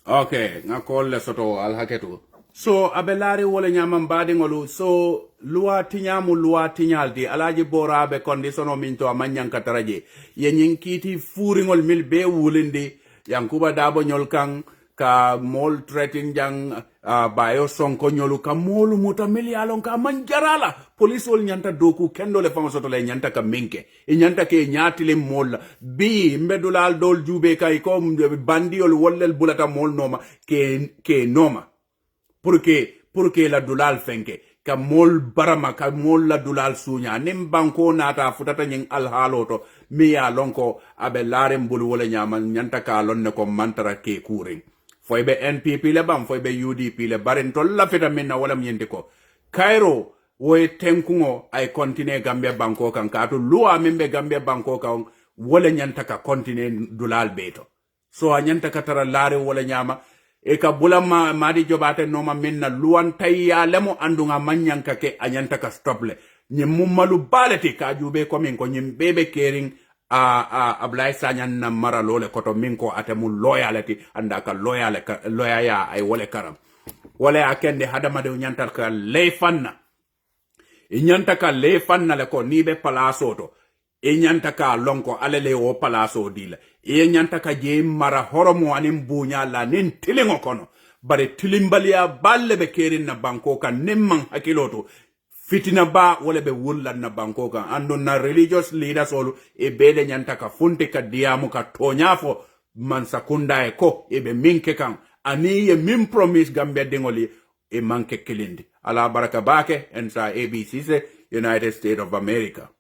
okay ngakol le soto al haketu so abelari wole nyamam badingolu so luwa tinyaldi alaji borabe conditiono minto amanyan kataraje ye nyinkiti furingol mil be wulindi yankuba dabo nyol kang ka mol threatening jang bayo sonko nyolu ka molu muta milialon ka manjarala police wol nyanta doku kendo le fama soto le nyanta ka minke e nyanta ke nyatile mol bi mbedulal dol jube kay ko bandiol wollel bulata mol noma ke noma pour que la dulal fenke ka mol barama ka mol la dulal sunya nim banko nata futata nyin alhaloto mi ya lonko abe lare mbul wole nyama nyanta ka lonne ko mantara ke kuring foybe NPP le bam foybe UDP le barin to la feta minna wala myende ko Cairo woy tenkungo ay continue Gambia banko kan ka to luwa membe Gambia banko kan wala nyanta ka continue dulal beto so a nyanta ka tara lare wala nyama e ka bulama madi jobate noma minna luwan tayya lemo andunga manyanka ke a nyanta ka stople nyim mummalu balati ka jube ko min ko nyim bebe kering Ablay Sanyan na mara lole koto minko atemu loyalty andaka loyaya ay wole karam wole akende hadama de nyantal ka lefanna nyanta ka lefanna le ko nibe palaso to nyanta ka lonko alele o palaso dila nyanta ka je mara horomo anim bunya la nin tilingo kono bare tilimbalia balle be kerin na banko kan nemman hakiloto fitina ba wala be wullan na banko kan andon na religious leaders olu e bele nyanta ka funte ka diamu ka tonyafo man sakunda e ko e be minke kan ani ye min promise Gambia dingoli e manke kilindi ala baraka bake Ensa ABC United States of America.